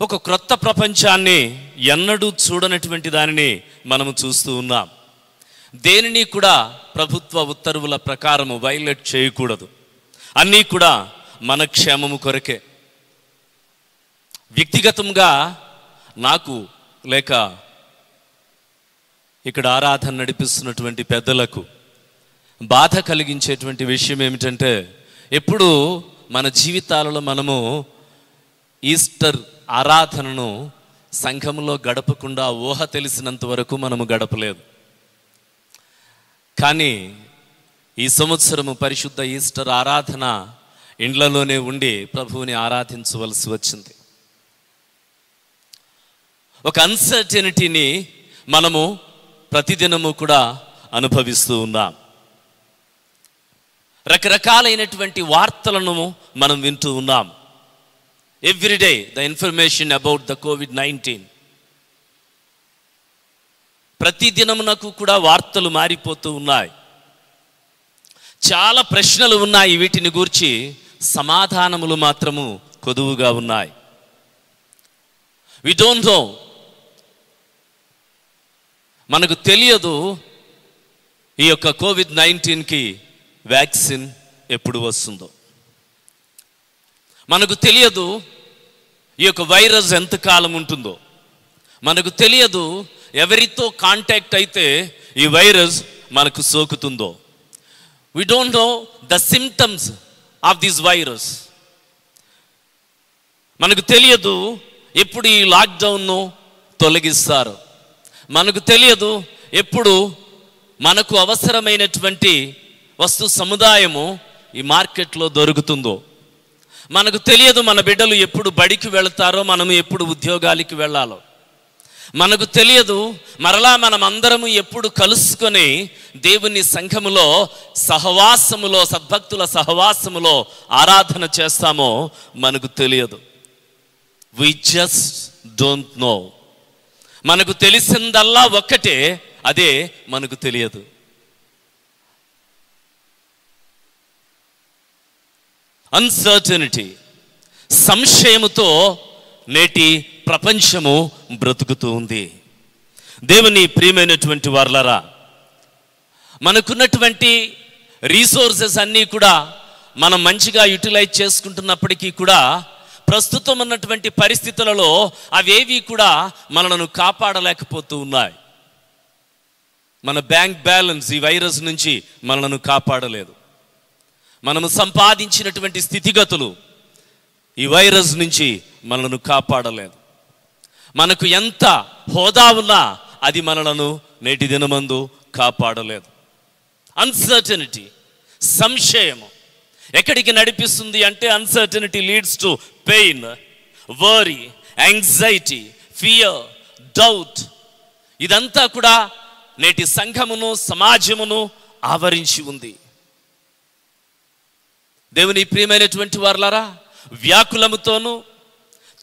ఒక క్రొత్త ప్రపంచాన్ని ఎన్నడూ చూడనటువంటి దానిని మనము చూస్తూ ఉన్నాం. దేనిని కూడా ప్రభుత్వ ఉత్తర్వుల ప్రకారము వైలేట్ చేయకూడదు. అన్నీ కూడా మన క్షేమము కొరకే. వ్యక్తిగతంగా నాకు లేక ఇక్కడ ఆరాధన నడిపిస్తున్నటువంటి పెద్దలకు బాధ కలిగించేటువంటి విషయం ఏమిటంటే, ఎప్పుడు మన జీవితాలలో మనము ఈస్టర్ ఆరాధనను సంఘంలో గడపకుండా ఊహ తెలిసినంత వరకు మనము గడపలేదు. కానీ ఈ సంవత్సరము పరిశుద్ధ ఈస్టర్ ఆరాధన ఇండ్లలోనే ఉండి ప్రభువుని ఆరాధించవలసి వచ్చింది. ఒక అన్సర్టెనిటీని మనము ప్రతిదినము కూడా అనుభవిస్తూ ఉన్నాం. రకరకాలైనటువంటి వార్తలను మనం వింటూ ఉన్నాం. Everyday the information about the COVID-19. ప్రతిదినమునకు కూడా వార్తలు మారిపోతూ ఉన్నాయి. చాలా ప్రశ్నలు ఉన్నాయి. వీటిని గూర్చి సమాధానములు మాత్రము కొదువుగా ఉన్నాయి. వి డోంట్ నో, మనకు తెలియదు ఈ యొక్క COVID-19కి వ్యాక్సిన్ ఎప్పుడు వస్తుందో. మనకు తెలియదు ఈ యొక్క వైరస్ ఎంతకాలం ఉంటుందో. మనకు తెలియదు ఎవరితో కాంటాక్ట్ అయితే ఈ వైరస్ మనకు సోకుతుందో. We don't know the symptoms of this virus. మనకు తెలియదు ఎప్పుడు ఈ లాక్డౌన్ను తొలగిస్తారు. మనకు తెలియదు ఎప్పుడు మనకు అవసరమైనటువంటి వస్తు సముదాయము ఈ మార్కెట్లో దొరుకుతుందో. మనకు తెలియదు మన బిడ్డలు ఎప్పుడు బడికి వెళతారో, మనము ఎప్పుడు ఉద్యోగాలకి వెళ్ళాలో. మనకు తెలియదు మరలా మనం అందరము ఎప్పుడు కలుసుకొని దేవుని సంఘములో సహవాసములో, సద్భక్తుల సహవాసములో ఆరాధన చేస్తామో మనకు తెలియదు. We just don't know. మనకు తెలిసిందల్లా ఒక్కటే, అదే మనకు తెలియదు. అన్సర్టనిటీ, సంశయముతో నేటి ప్రపంచము బ్రతుకుతూ ఉంది. దేవుని ప్రియమైనటువంటి వారలారా, మనకున్నటువంటి రీసోర్సెస్ అన్నీ కూడా మనం మంచిగా యూటిలైజ్ చేసుకుంటున్నప్పటికీ కూడా ప్రస్తుతం ఉన్నటువంటి పరిస్థితులలో అవేవి కూడా మనలను కాపాడలేకపోతూ ఉన్నాయి. మన బ్యాంక్ బ్యాలెన్స్ ఈ వైరస్ నుంచి మనలను కాపాడలేదు. మనము సంపాదించినటువంటి స్థితిగతులు ఈ వైరస్ నుంచి మనలను కాపాడలేదు. మనకు ఎంత హోదా ఉన్నా అది మనలను నేటి దినమందు కాపాడలేదు. అన్సర్టనిటీ, సంశయము ఎక్కడికి నడిపిస్తుంది అంటే, uncertainty leads to pain, worry, anxiety, fear, doubt. ఇదంతా కూడా నేటి సంఘమును, సమాజమును ఆవరించి ఉంది. దేవుని ప్రియమైనటువంటి వారలారా, వ్యాకులముతోనూ,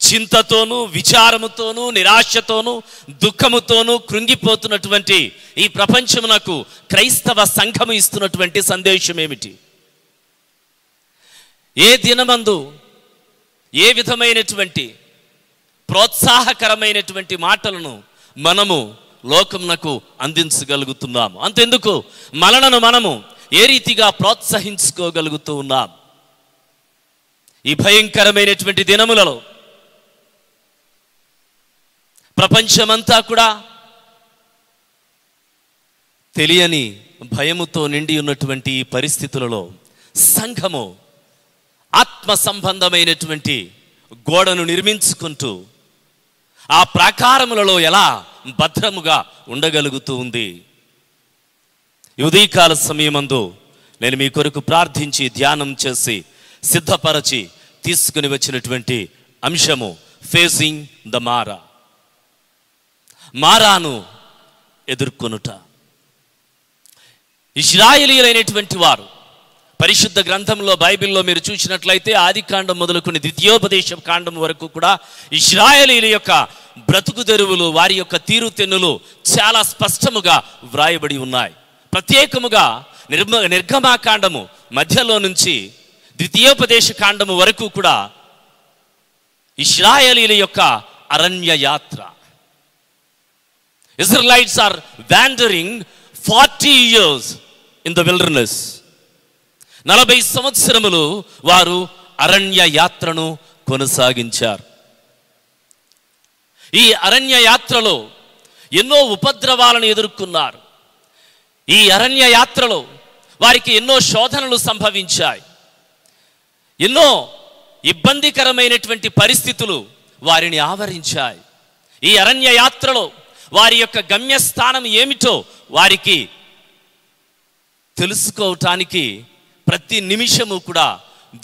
చింతతోనూ, విచారముతోనూ, నిరాశతోనూ, దుఃఖముతోనూ కృంగిపోతున్నటువంటి ఈ ప్రపంచమునకు క్రైస్తవ సంఘము ఇస్తున్నటువంటి సందేశం ఏమిటి? ఏ దినమందు ఏ విధమైనటువంటి ప్రోత్సాహకరమైనటువంటి మాటలను మనము లోకమునకు అందించగలుగుతున్నాము? అంతెందుకు, మనలను మనము ఏ రీతిగా ప్రోత్సహించుకోగలుగుతూ ఉన్నాం? ఈ భయంకరమైనటువంటి దినములలో ప్రపంచమంతా కూడా తెలియని భయముతో నిండి ఉన్నటువంటి ఈ పరిస్థితులలో సంఘము ఆత్మ సంబంధమైనటువంటి గోడను నిర్మించుకుంటూ ఆ ప్రాకారములలో ఎలా భద్రముగా ఉండగలుగుతూ ఉంది? ఉదయకాల సమయమందు నేను మీ కొరకు ప్రార్థించి ధ్యానం చేసి సిద్ధపరచి తీసుకుని వచ్చినటువంటి అంశము ఫేసింగ్ ద మారా, మారాను ఎదుర్కొనుట. ఇశ్రాయేలీయులైనటువంటి వారు పరిశుద్ధ గ్రంథంలో, బైబిల్లో మీరు చూసినట్లయితే ఆది కాండం మొదలుకొని ద్వితీయోపదేశ కాండం వరకు కూడా ఇశ్రాయేలీయుల యొక్క బ్రతుకు తెరువులు, వారి యొక్క తీరుతెన్నులు చాలా స్పష్టముగా వ్రాయబడి ఉన్నాయి. ప్రత్యేకముగా నిర్గమాకాండము మధ్యలో నుంచి ద్వితీయోపదేశ కాండము వరకు కూడా ఇశ్రాయేలీల యొక్క అరణ్య యాత్ర. Israelites are wandering 40 years in the wilderness. 40 సంవత్సరములు వారు అరణ్య యాత్రను కొనసాగించారు. ఈ అరణ్య యాత్రలో ఎన్నో ఉపద్రవాలను ఎదుర్కొన్నారు. ఈ అరణ్య యాత్రలో వారికి ఎన్నో శోధనలు సంభవించాయి. ఎన్నో ఇబ్బందికరమైనటువంటి పరిస్థితులు వారిని ఆవరించాయి. ఈ అరణ్య యాత్రలో వారి యొక్క గమ్యస్థానం ఏమిటో వారికి తెలుసుకోవటానికి ప్రతి నిమిషము కూడా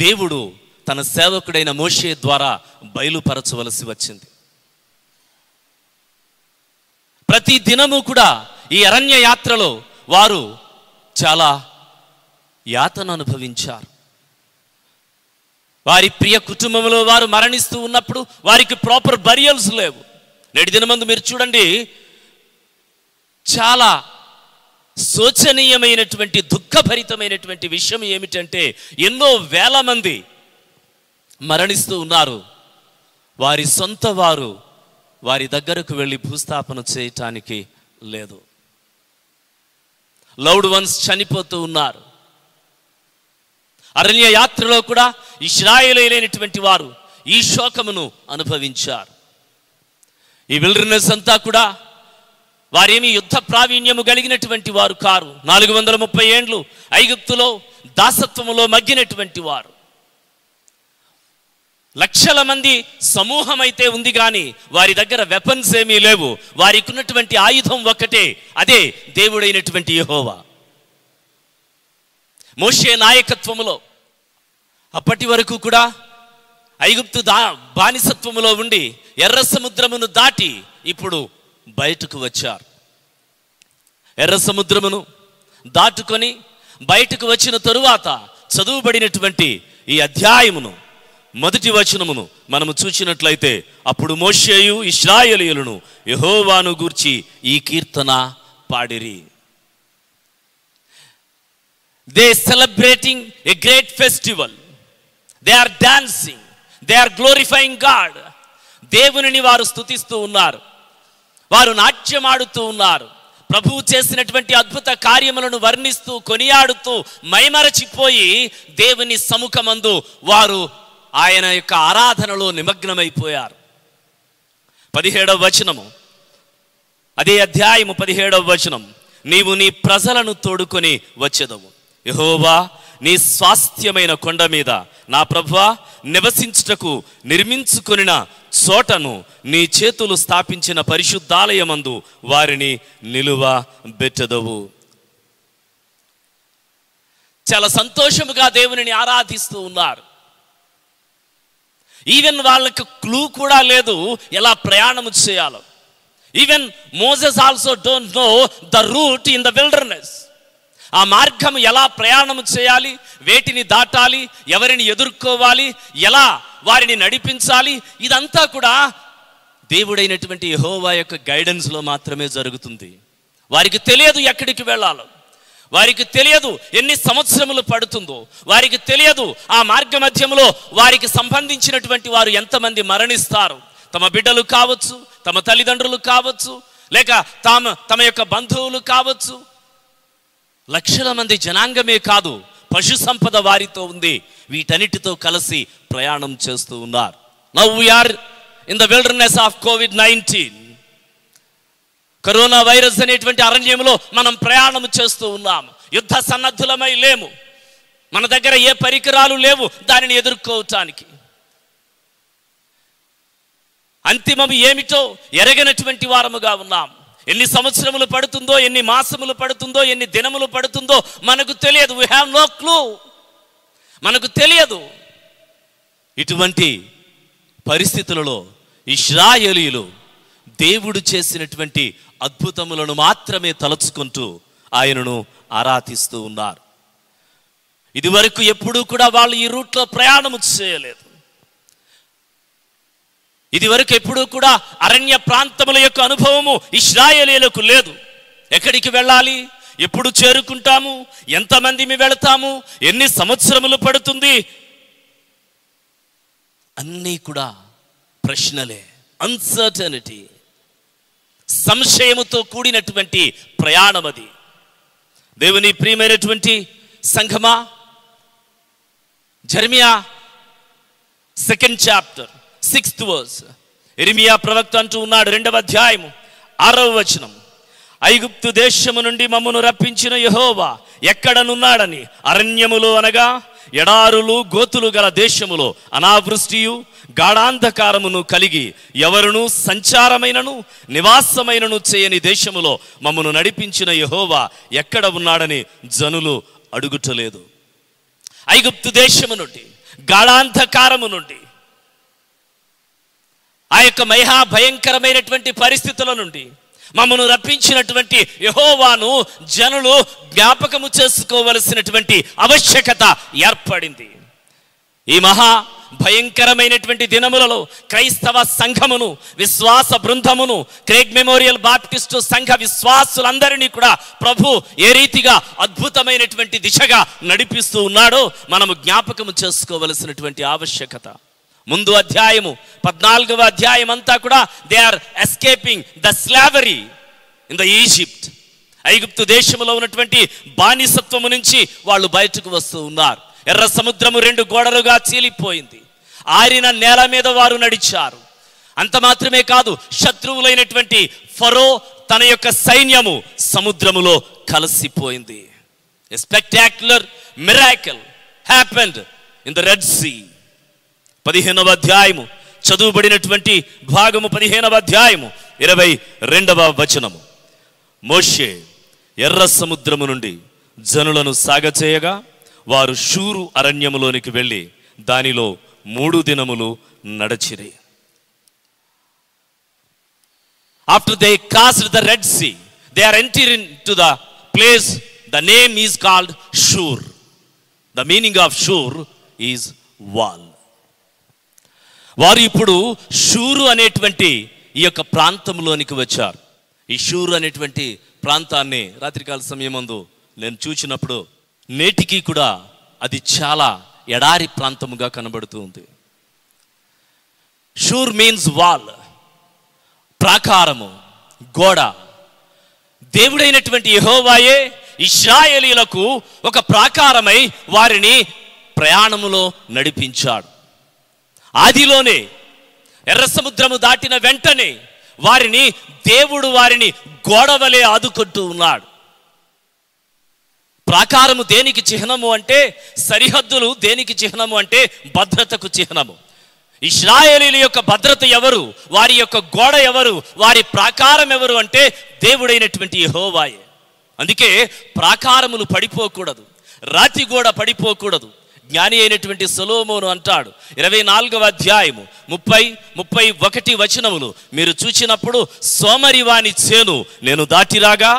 దేవుడు తన సేవకుడైన మోషే ద్వారా బయలుపరచవలసి వచ్చింది. ప్రతి దినము కూడా ఈ అరణ్య యాత్రలో వారు చాలా యాతన అనుభవించారు. వారి ప్రియ కుటుంబంలో వారు మరణిస్తూ ఉన్నప్పుడు వారికి ప్రాపర్ బరియల్స్ లేవు. నేటి దినమందు మీరు చూడండి, చాలా శోచనీయమైనటువంటి దుఃఖభరితమైనటువంటి విషయం ఏమిటంటే ఎన్నో వేల మంది మరణిస్తూ ఉన్నారు. వారి సొంత వారు వారి దగ్గరకు వెళ్ళి భూస్థాపన చేయటానికి లేదు. లవ్డ్ వన్స్ చనిపోతూ ఉన్నారు. అరణ్య యాత్రలో కూడా ఇశ్రాయేలీయులైనటువంటి వారు ఈ శోకమును అనుభవించారు. ఈ విల్డర్నెస్ అంతా కూడా వారేమి యుద్ధ ప్రావీణ్యము కలిగినటువంటి వారు కారు. 430 ఏండ్లు ఐగుప్తులో దాసత్వములో మగ్గినటువంటి వారు. లక్షల మంది సమూహం అయితే ఉంది కానీ వారి దగ్గర వెపన్స్ ఏమీ లేవు. వారికి ఉన్నటువంటి ఆయుధం ఒక్కటే, అదే దేవుడైనటువంటి యెహోవా. మోషే నాయకత్వములో అప్పటి వరకు కూడా ఐగుప్తు బానిసత్వములో ఉండి ఎర్ర సముద్రమును దాటి ఇప్పుడు బయటకు వచ్చారు. ఎర్ర సముద్రమును దాటుకొని బయటకు వచ్చిన తరువాత చదువుబడినటువంటి ఈ అధ్యాయమును మొదటి వచనమును మనము చూసినట్లయితే, అప్పుడు మోషేయు ఇశ్రాయేలీయులను యెహోవాను గూర్చి ఈ కీర్తన పాడిరి. They celebrating a great festival. They are dancing. They are glorifying God. దేవునిని వారు స్తుతిస్తూ ఉన్నారు. వారు నాట్యమాడుతూ ఉన్నారు. ప్రభువు చేసినటువంటి అద్భుత కార్యములను వర్ణిస్తూ కొనియాడుతూ మైమరచిపోయి దేవుని సముఖమందు వారు ఆయన యొక్క ఆరాధనలో నిమగ్నమైపోయారు. 17వ వచనము, అదే అధ్యాయము 17వ వచనం, నీవు నీ ప్రజలను తోడుకొని వచ్చెదవు. యెహోవా నీ స్వాస్థ్యమైన కొండ మీద నా ప్రభువా నివసించుటకు నిర్మించుకొనిన చోటను నీ చేతులు స్థాపించిన పరిశుద్ధాలయమందు వారిని నిలువ బెట్టెదవు. చాలా సంతోషముగా దేవునిని ఆరాధిస్తూ ఉన్నారు. ఈవెన్ వాళ్ళకి క్లూ కూడా లేదు ఎలా ప్రయాణము చేయాలో. Even Moses also don't know the route in the wilderness. ఆ మార్గం ఎలా ప్రయాణము చేయాలి, వేటిని దాటాలి, ఎవరిని ఎదుర్కోవాలి, ఎలా వారిని నడిపించాలి, ఇదంతా కూడా దేవుడైనటువంటి యెహోవా యొక్క గైడెన్స్లో మాత్రమే జరుగుతుంది. వారికి తెలియదు ఎక్కడికి వెళ్ళాలో, వారికి తెలియదు ఎన్ని సంవత్సరములు పడుతుందో, వారికి తెలియదు ఆ మార్గ మధ్యంలో వారికి సంబంధించినటువంటి వారు ఎంతమంది మరణిస్తారు. తమ బిడ్డలు కావచ్చు, తమ తల్లిదండ్రులు కావచ్చు, లేక తమ యొక్క బంధువులు కావచ్చు. లక్షల మంది జనాంగమే కాదు, పశు సంపద వారితో ఉంది. వీటన్నిటితో కలిసి ప్రయాణం చేస్తూ ఉన్నారు. Now we are in the wilderness of COVID-19. Corona virus అనేటువంటి అరణ్యంలో మనం ప్రయాణం చేస్తూ ఉన్నాము. యుద్ధ సన్నద్ధులమై లేము. మన దగ్గర ఏ పరికరాలు లేవు దానిని ఎదుర్కోవటానికి. అంతిమం ఏమిటో ఎరగనటువంటి వారముగా ఉన్నాం. ఎన్ని సంవత్సరములు పడుతుందో, ఎన్ని మాసములు పడుతుందో, ఎన్ని దినములు పడుతుందో మనకు తెలియదు. We have no clue. మనకు తెలియదు. ఇటువంటి పరిస్థితులలో ఇశ్రాయేలీయులు దేవుడు చేసినటువంటి అద్భుతములను మాత్రమే తలుచుకుంటూ ఆయనను ఆరాధిస్తూ ఉన్నారు. ఇదివరకు ఎప్పుడూ కూడా వాళ్ళు ఈ రూట్లో ప్రయాణము చేయలేదు. ఇదివరకు ఎప్పుడూ కూడా అరణ్య ప్రాంతముల యొక్క అనుభవము ఇశ్రాయేలీయులకు లేదు. ఎక్కడికి వెళ్ళాలి, ఎప్పుడు చేరుకుంటాము, ఎంతమంది వెళతాము, ఎన్ని సంవత్సరములు పడుతుంది, అన్నీ కూడా ప్రశ్నలే. అన్సర్టనిటీ, సంశయముతో కూడినటువంటి ప్రయాణం అది. దేవుని ప్రియమైనటువంటి సంఘమా, Jeremiah 2nd chapter 6th verse, ఇర్మియా ప్రవక్త అంటూ ఉన్నాడు 2వ అధ్యాయము 6వ వచనం, ఐగుప్తు దేశము నుండి మమ్మను రప్పించిన యెహోవా ఎక్కడనున్నాడని, అరణ్యములో అనగా ఎడారులు గోతులు గల దేశములో అనావృష్టియు గాఢాంధకారమును కలిగి ఎవరును సంచారమైనను నివాసమైనను చేయని దేశములో మమ్మను నడిపించిన యెహోవా ఎక్కడ ఉన్నాడని జనులు అడుగుటలేదు. ఐగుప్తు దేశము నుండి, గాఢాంధకారము నుండి, ఆ యొక్క మహా భయంకరమైనటువంటి పరిస్థితుల నుండి మమ్మను రప్పించినటువంటి యెహోవాను జనులు జ్ఞాపకము చేసుకోవలసినటువంటి ఆవశ్యకత ఏర్పడింది. ఈ మహా భయంకరమైనటువంటి దినములలో క్రైస్తవ సంఘమును, విశ్వాస బృందమును, క్రేగ్ మెమోరియల్ బాప్టిస్టు సంఘ విశ్వాసులందరినీ కూడా ప్రభు ఏ రీతిగా అద్భుతమైనటువంటి దిశగా నడిపిస్తూ ఉన్నాడో మనము జ్ఞాపకము చేసుకోవలసినటువంటి ఆవశ్యకత. ముందు అధ్యాయము 14వ అధ్యాయం అంతా కూడా they are escaping the slavery in the Egypt. ఐగుప్తు దేశంలో ఉన్నటువంటి బానిసత్వము నుంచి వాళ్ళు బయటకు వస్తూ ఉన్నారు. ఎర్ర సముద్రము 2 గోడలుగా చీలిపోయింది. ఆరిన నేల మీద వారు నడిచారు. అంత మాత్రమే కాదు, శత్రువులైనటువంటి ఫరో తన యొక్క సైన్యము సముద్రములో కలిసిపోయింది. A spectacular miracle happened in the red sea. 15వ అధ్యాయము చదువుబడినటువంటి భాగము 15వ అధ్యాయము 22వ వచనము, మోషే ఎర్ర సముద్రము నుండి జనులను సాగచేయగా వారు షూరు అరణ్యములోనికి వెళ్ళి దానిలో 3 దినములు నడచిరి. After they crossed the Red Sea, they are entered into the place, the name is called Shur. The meaning of Shur is wall. వారు ఇప్పుడు షూరు అనేటువంటి ఈ యొక్క ప్రాంతంలోనికి వచ్చారు. ఈ షూరు అనేటువంటి ప్రాంతాన్ని రాత్రికాల సమయమందు నేను చూసినప్పుడు నేటికి కూడా అది చాలా ఎడారి ప్రాంతముగా కనబడుతూ ఉంది. షూర్ మీన్స్ వాల్, ప్రాకారము, గోడ. దేవుడైనటువంటి యెహోవాయే ఇశ్రాయేలీయులకు ఒక ప్రాకారమై వారిని ప్రయాణములో నడిపించాడు. ఆదిలోనే ఎర్ర సముద్రము దాటిన వెంటనే దేవుడు వారిని గోడవలే ఆదుకుంటూ ఉన్నాడు. ప్రాకారము దేనికి చిహ్నము అంటే, సరిహద్దులు దేనికి చిహ్నము అంటే భద్రతకు చిహ్నము. ఇశ్రాయేలీయుల యొక్క భద్రత ఎవరు, వారి యొక్క గోడ ఎవరు, వారి ప్రాకారం ఎవరు అంటే దేవుడైనటువంటి యెహోవాయే. అందుకే ప్రాకారములు పడిపోకూడదు, రాతి గోడ పడిపోకూడదు. జ్ఞాని అయినటువంటి సొలొమోను అంటాడు 24వ అధ్యాయము 30-31 వచనములు మీరు చూచినప్పుడు, సోమరి వాని చేను నేను దాటిరాగా,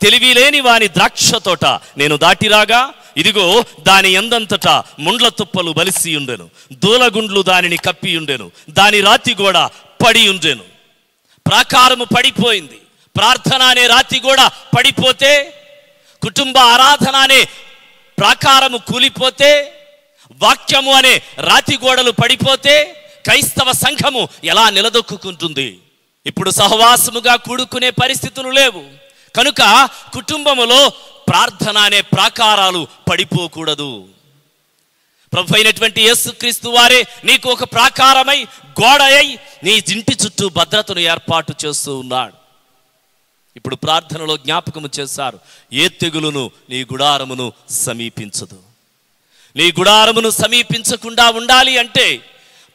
తెలివి లేని వాని ద్రాక్ష తోట నేను దాటిరాగా, ఇదిగో దాని ఎందంతటా ముండ్ల తుప్పలు బలిసి ఉండెను, దూలగుండ్లు దానిని కప్పి ఉండెను, దాని రాతి గోడ పడి ఉండెను. ప్రాకారము పడిపోయింది. ప్రార్థన అనే రాతి గోడ పడిపోతే, కుటుంబ ఆరాధన అనే ప్రాకారము కూలిపోతే, వాక్యము అనే రాతి గోడలు పడిపోతే క్రైస్తవ సంఘము ఎలా నిలదొక్కుంటుంది? ఇప్పుడు సహవాసముగా కూడుకునే పరిస్థితులు లేవు కనుక కుటుంబములో ప్రార్థన అనే ప్రాకారాలు పడిపోకూడదు. ప్రభు అయినటువంటి యేసుక్రీస్తు వారే నీకు ఒక ప్రాకారమై, గోడ అయి నీ ఇంటి చుట్టూ భద్రతను ఏర్పాటు చేస్తూ ఉన్నాడు. ఇప్పుడు ప్రార్థనలో జ్ఞాపకము చేశారు, ఏ తెగులును నీ గుడారమును సమీపించదు. నీ గుడారమును సమీపించకుండా ఉండాలి అంటే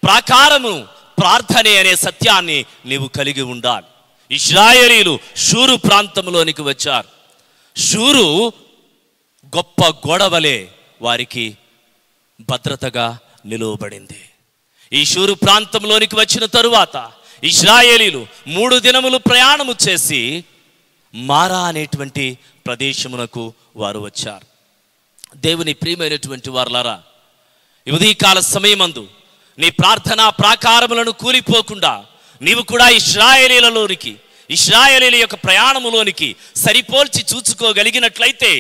ప్రాకారము ప్రార్థనే అనే సత్యాన్ని నీవు కలిగి ఉండాలి. ఇశ్రాయేలీయులు షూరు ప్రాంతంలోనికి వచ్చారు. షూరు గొప్ప గోడవలే వారికి భద్రతగా నిలువబడింది. ఈ షూరు ప్రాంతంలోనికి వచ్చిన తరువాత ఇశ్రాయేలీయులు 3 దినములు ప్రయాణము చేసి మారా అనేటువంటి ప్రదేశమునకు వారు వచ్చారు. దేవుని ప్రియమైనటువంటి వారలారా, ఉదయకాల సమయమందు నీ ప్రార్థనా ప్రాకారములను కూలిపోకుండా నీవు కూడా ఇశ్రాయేలీయులలోనికి, ఇశ్రాయేలీయుల యొక్క ప్రయాణములోనికి సరిపోల్చి చూసుకోగలిగినట్లయితే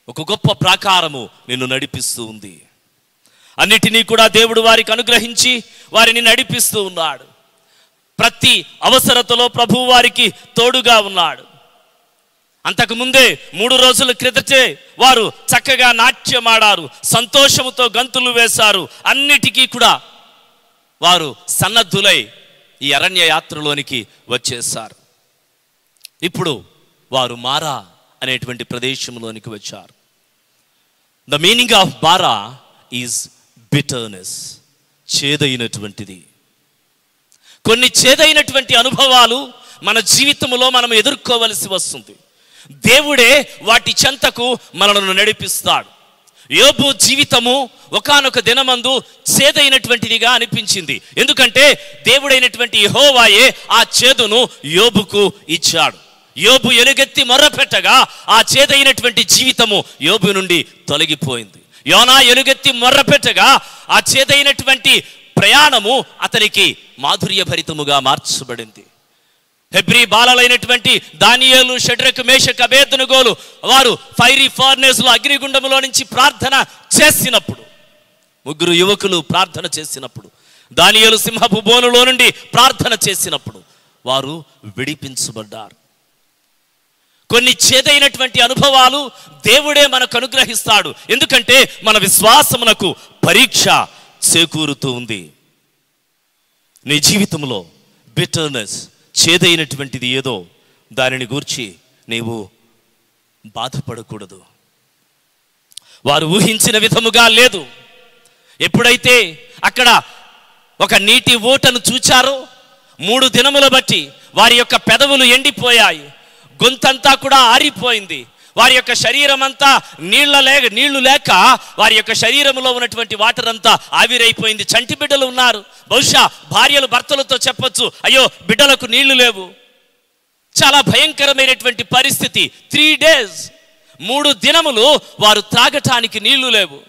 ఒక గొప్ప ప్రాకారము నిన్ను నడిపిస్తూ ఉంది. అన్నిటినీ కూడా దేవుడు వారికి అనుగ్రహించి వారిని నడిపిస్తూ ఉన్నాడు. ప్రతి అవసరతలో ప్రభువు వారికి తోడుగా ఉన్నాడు. అంతకుముందే 3 రోజుల క్రితటే వారు చక్కగా నాట్యమాడారు, సంతోషముతో గంతులు వేశారు. అన్నిటికీ కూడా వారు సన్నద్ధులై ఈ అరణ్య యాత్రలోనికి వచ్చేశారు. ఇప్పుడు వారు మారా అనేటువంటి ప్రదేశంలోనికి వచ్చారు. The meaning of Marah is bitterness, చేదైనటువంటిది. కొన్ని చేదైనటువంటి అనుభవాలు మన జీవితంలో మనం ఎదుర్కోవలసి వస్తుంది. దేవుడే వాటి చెంతకు మనలను నడిపిస్తాడు. యోబు జీవితము ఒకానొక దినమందు చేదైనటువంటిదిగా అనిపించింది. ఎందుకంటే దేవుడైనటువంటి యెహోవాయే ఆ చేదును యోబుకు ఇచ్చాడు. యోబు ఎలుగెత్తి మొర్రపెట్టగా ఆ చేదైనటువంటి జీవితము యోబు నుండి తొలగిపోయింది. యోనా ఎలుగెత్తి మొర్రపెట్టగా ఆ చేదైనటువంటి ప్రయాణము అతనికి మాధుర్యభరితముగా మార్చబడింది. హెబ్రీ బాలలైనటువంటి దానియేలు, షడ్రకు, మేషకు, అబేద్నెగోలు వారు ఫైరీ ఫర్నేస్ లో అగ్నిగుండములో నుంచి ప్రార్థన చేసినప్పుడు, 3 యువకులు ప్రార్థన చేసినప్పుడు, దానియేలు సింహపు బోనులో నుండి ప్రార్థన చేసినప్పుడు వారు విడిపించబడ్డారు. కొన్ని చేదైనటువంటి అనుభవాలు దేవుడే మనకు అనుగ్రహిస్తాడు. ఎందుకంటే మన విశ్వాసమునకు పరీక్ష చేకూరుతూ ఉంది. నీ జీవితంలో బిటర్నెస్, చేదైనటువంటిది ఏదో దానిని గూర్చి నీవు బాధపడకూడదు. వారు ఊహించిన విధముగా లేదు. ఎప్పుడైతే అక్కడ ఒక నీటి ఊటను చూచారో 3 దినముల బట్టి వారి యొక్క పెదవులు ఎండిపోయాయి, గొంతంతా కూడా ఆరిపోయింది, వారి యొక్క శరీరం అంతా నీళ్లు లేక వారి యొక్క శరీరంలో ఉన్నటువంటి వాటర్ అంతా ఆవిరైపోయింది. చంటి బిడ్డలు ఉన్నారు. బహుశా భార్యలు భర్తలతో చెప్పొచ్చు, అయ్యో బిడ్డలకు నీళ్లు లేవు. చాలా భయంకరమైనటువంటి పరిస్థితి. 3 days, 3 దినములు వారు త్రాగటానికి నీళ్లు లేవు.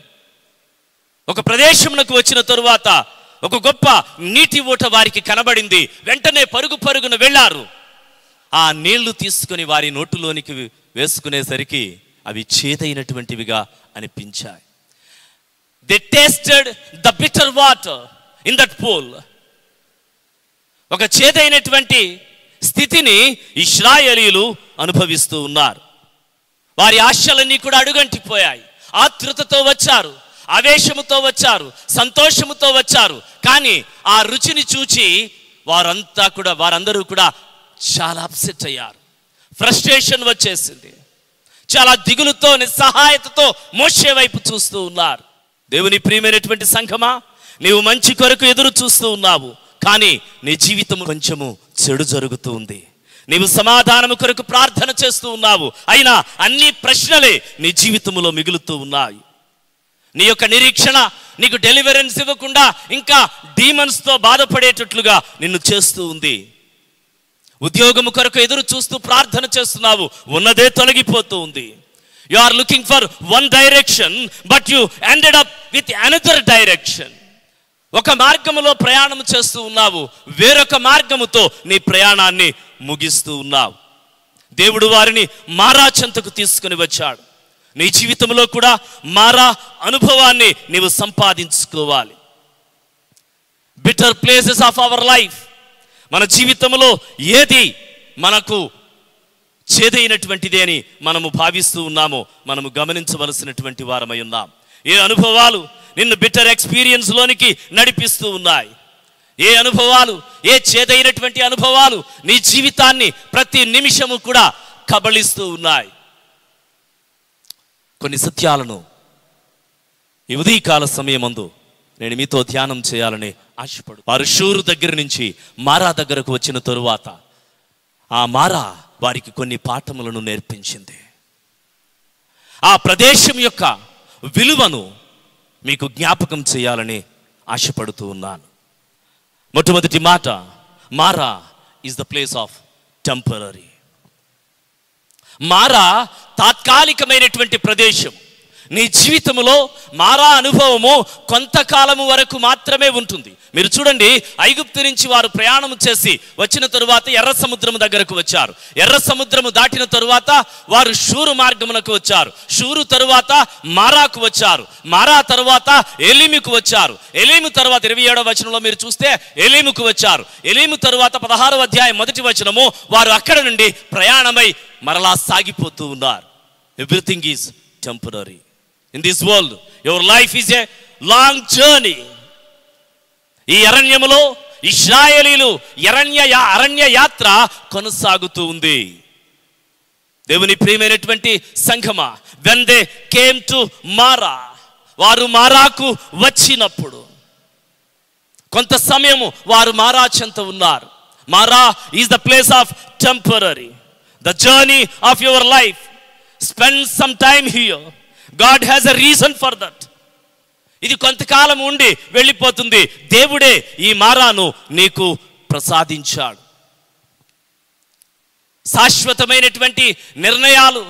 ఒక ప్రదేశమునకు వచ్చిన తరువాత ఒక గొప్ప నీటి ఊట వారికి కనబడింది. వెంటనే పరుగున వెళ్ళారు. ఆ నీళ్లు తీసుకుని వారి నోటులోనికి వేసుకునేసరికి అవి చేదైనటువంటివిగా అనిపించాయి. They tasted the bitter water in that pool. ఒక చేదైనటువంటి స్థితిని ఇశ్రాయేలీయులు అనుభవిస్తూ ఉన్నారు. వారి ఆశలన్నీ కూడా అడుగంటిపోయాయి. ఆతృతతో వచ్చారు, ఆవేశముతో వచ్చారు, సంతోషముతో వచ్చారు. కానీ ఆ రుచిని చూచి వారందరూ కూడా చాలా అప్సెట్ అయ్యారు. ఫ్రస్ట్రేషన్ వచ్చేసింది. చాలా దిగులుతో, నిస్సహాయతతో మోషే వైపు చూస్తూ ఉన్నారు. దేవుని ప్రియమైనటువంటి సంఘమా, నీవు మంచి కొరకు ఎదురు చూస్తూ ఉన్నావు, కానీ నీ జీవితం కొంచెము చెడు జరుగుతూ ఉంది. నీవు సమాధానము కొరకు ప్రార్థన చేస్తూ ఉన్నావు, అయినా అన్ని ప్రశ్నలే నీ జీవితంలో మిగులుతూ ఉన్నాయి. నీ యొక్క నిరీక్షణ నీకు డెలివరెన్స్ ఇవ్వకుండా ఇంకా డీమన్స్తో బాధపడేటట్లుగా నిన్ను చేస్తూ ఉంది. ఉద్యోగము కొరకు ఎదురు చూస్తూ ప్రార్థన చేస్తున్నావు, ఉన్నదే తొలగిపోతూ ఉంది. You are looking for one direction but you ended up with another direction. ఒక మార్గములో ప్రయాణం చేస్తూ ఉన్నావు, వేరొక మార్గముతో నీ ప్రయాణాన్ని ముగిస్తూ ఉన్నావు. దేవుడు వారిని మారా చెంతకు తీసుకుని వచ్చాడు. నీ జీవితంలో కూడా మారా అనుభవాన్ని నీవు సంపాదించుకోవాలి. Bitter places of our life, మన జీవితంలో ఏది మనకు చేదైనటువంటిది అని మనము భావిస్తూ ఉన్నామో మనము గమనించవలసినటువంటి వారమై ఉన్నాం. ఏ అనుభవాలు నిన్ను బిటర్ ఎక్స్పీరియన్స్ లోనికి నడిపిస్తూ ఉన్నాయి? ఏ అనుభవాలు, ఏ చేదైనటువంటి అనుభవాలు నీ జీవితాన్ని ప్రతి నిమిషము కూడా కబళిస్తూ ఉన్నాయి? కొన్ని సత్యాలను ఈ ఉదయకాల సమయమందు నేను మీతో ధ్యానం చేయాలని ఆశపడు. వారు షూరు దగ్గర నుంచి మారా దగ్గరకు వచ్చిన తరువాత ఆ మారా వారికి కొన్ని పాఠములను నేర్పించింది. ఆ ప్రదేశం యొక్క విలువను మీకు జ్ఞాపకం చేయాలని ఆశపడుతూ ఉన్నాను. మొట్టమొదటి మాట, Marah is the place of temporary. Marah తాత్కాలికమైనటువంటి ప్రదేశం. నీ జీవితంలో మారా అనుభవము కొంతకాలము వరకు మాత్రమే ఉంటుంది. మీరు చూడండి, ఐగుప్తు నుంచి వారు ప్రయాణం చేసి వచ్చిన తరువాత ఎర్ర సముద్రము దగ్గరకు వచ్చారు. ఎర్ర సముద్రము దాటిన తరువాత వారు షూరు మార్గమునకు వచ్చారు. షూరు తరువాత మారాకు వచ్చారు. మారా తరువాత ఎలీముకు వచ్చారు. ఎలీము తరువాత 27వ వచనంలో మీరు చూస్తే ఎలీముకు వచ్చారు. ఎలీము తరువాత 16వ అధ్యాయం 1వ వచనము వారు అక్కడ నుండి ప్రయాణమై మరలా సాగిపోతూ ఉన్నారు. Everything is temporary. In this world, your life is a long journey. ఈ అరణ్యములో ఇశ్రాయేలీలు అరణ్య యాత్ర కొనసాగుతూ ఉంది. దేవుని ప్రియమైనటువంటి సంఘమా, when they came to Mara, వారు మారాకు వచ్చినప్పుడు కొంత సమయము వారు మారా చెంత ఉన్నారు. మారా is the place of temporary, the journey of your life. Spend some time here. God has a reason for that. ఇది కొంతకాలం ఉండి వెళ్ళిపోతుంది. దేవుడే ఈ మారాను నీకు ప్రసాదించాడు. శాశ్వతమైనటువంటి నిర్ణయాలు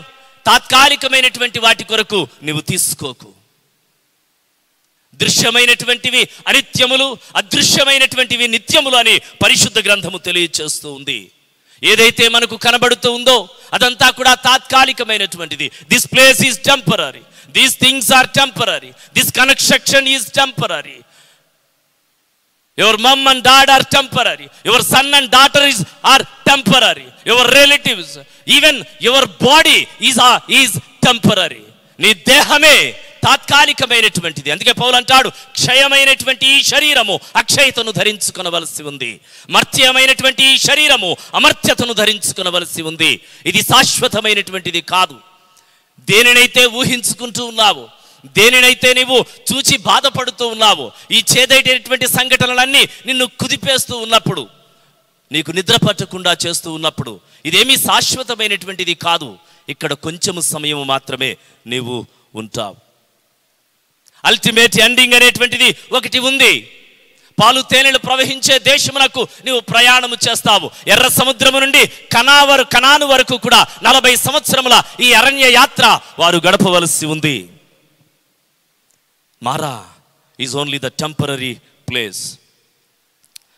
తాత్కాలికమైనటువంటి వాటి కొరకు నీవు తీసుకోకు. దృశ్యమైనటువంటివి అనిత్యములు, అదృశ్యమైనటువంటివి నిత్యములు అని పరిశుద్ధ గ్రంథము తెలియచేస్తూ ఉంది. ఏదైతే మనకు కనబడుతూ ఉందో అదంతా కూడా తాత్కాలికమైనటువంటిది. This place is temporary. These things are temporary. This construction is temporary. Your mom and dad are temporary. Your son and daughter are temporary. Your relatives, even your body is temporary. నీ దేహమే తాత్కాలికమైనటువంటిది. అందుకే పౌలు అంటాడు, క్షయమైనటువంటి ఈ శరీరము అక్షయతను ధరించుకొనవలసి ఉంది, మర్త్యమైనటువంటి ఈ శరీరము అమర్త్యతను ధరించుకొనవలసి ఉంది. ఇది శాశ్వతమైనటువంటిది కాదు. దేనినైతే ఊహించుకుంటూ ఉన్నావో, దేనినైతే నీవు చూచి బాధపడుతూ ఉన్నావో, ఈ చేదైనటువంటి సంఘటనలన్నీ నిన్ను కుదిపేస్తూ ఉన్నప్పుడు, నీకు నిద్ర పట్టకుండా చేస్తూ ఉన్నప్పుడు, ఇదేమీ శాశ్వతమైనటువంటిది కాదు. ఇక్కడ కొంచెము సమయం మాత్రమే నీవు ఉంటావు. అల్టిమేట్ ఎండింగ్ అనేటువంటిది ఒకటి ఉంది. పాలు తేనెలు ప్రవహించే దేశమునకు నీవు ప్రయాణము చేస్తావు. ఎర్ర సముద్రము నుండి కనాను వరకు కూడా 40 సంవత్సరముల ఈ అరణ్య యాత్ర వారు గడపవలసి ఉంది. Marah is only the temporary place.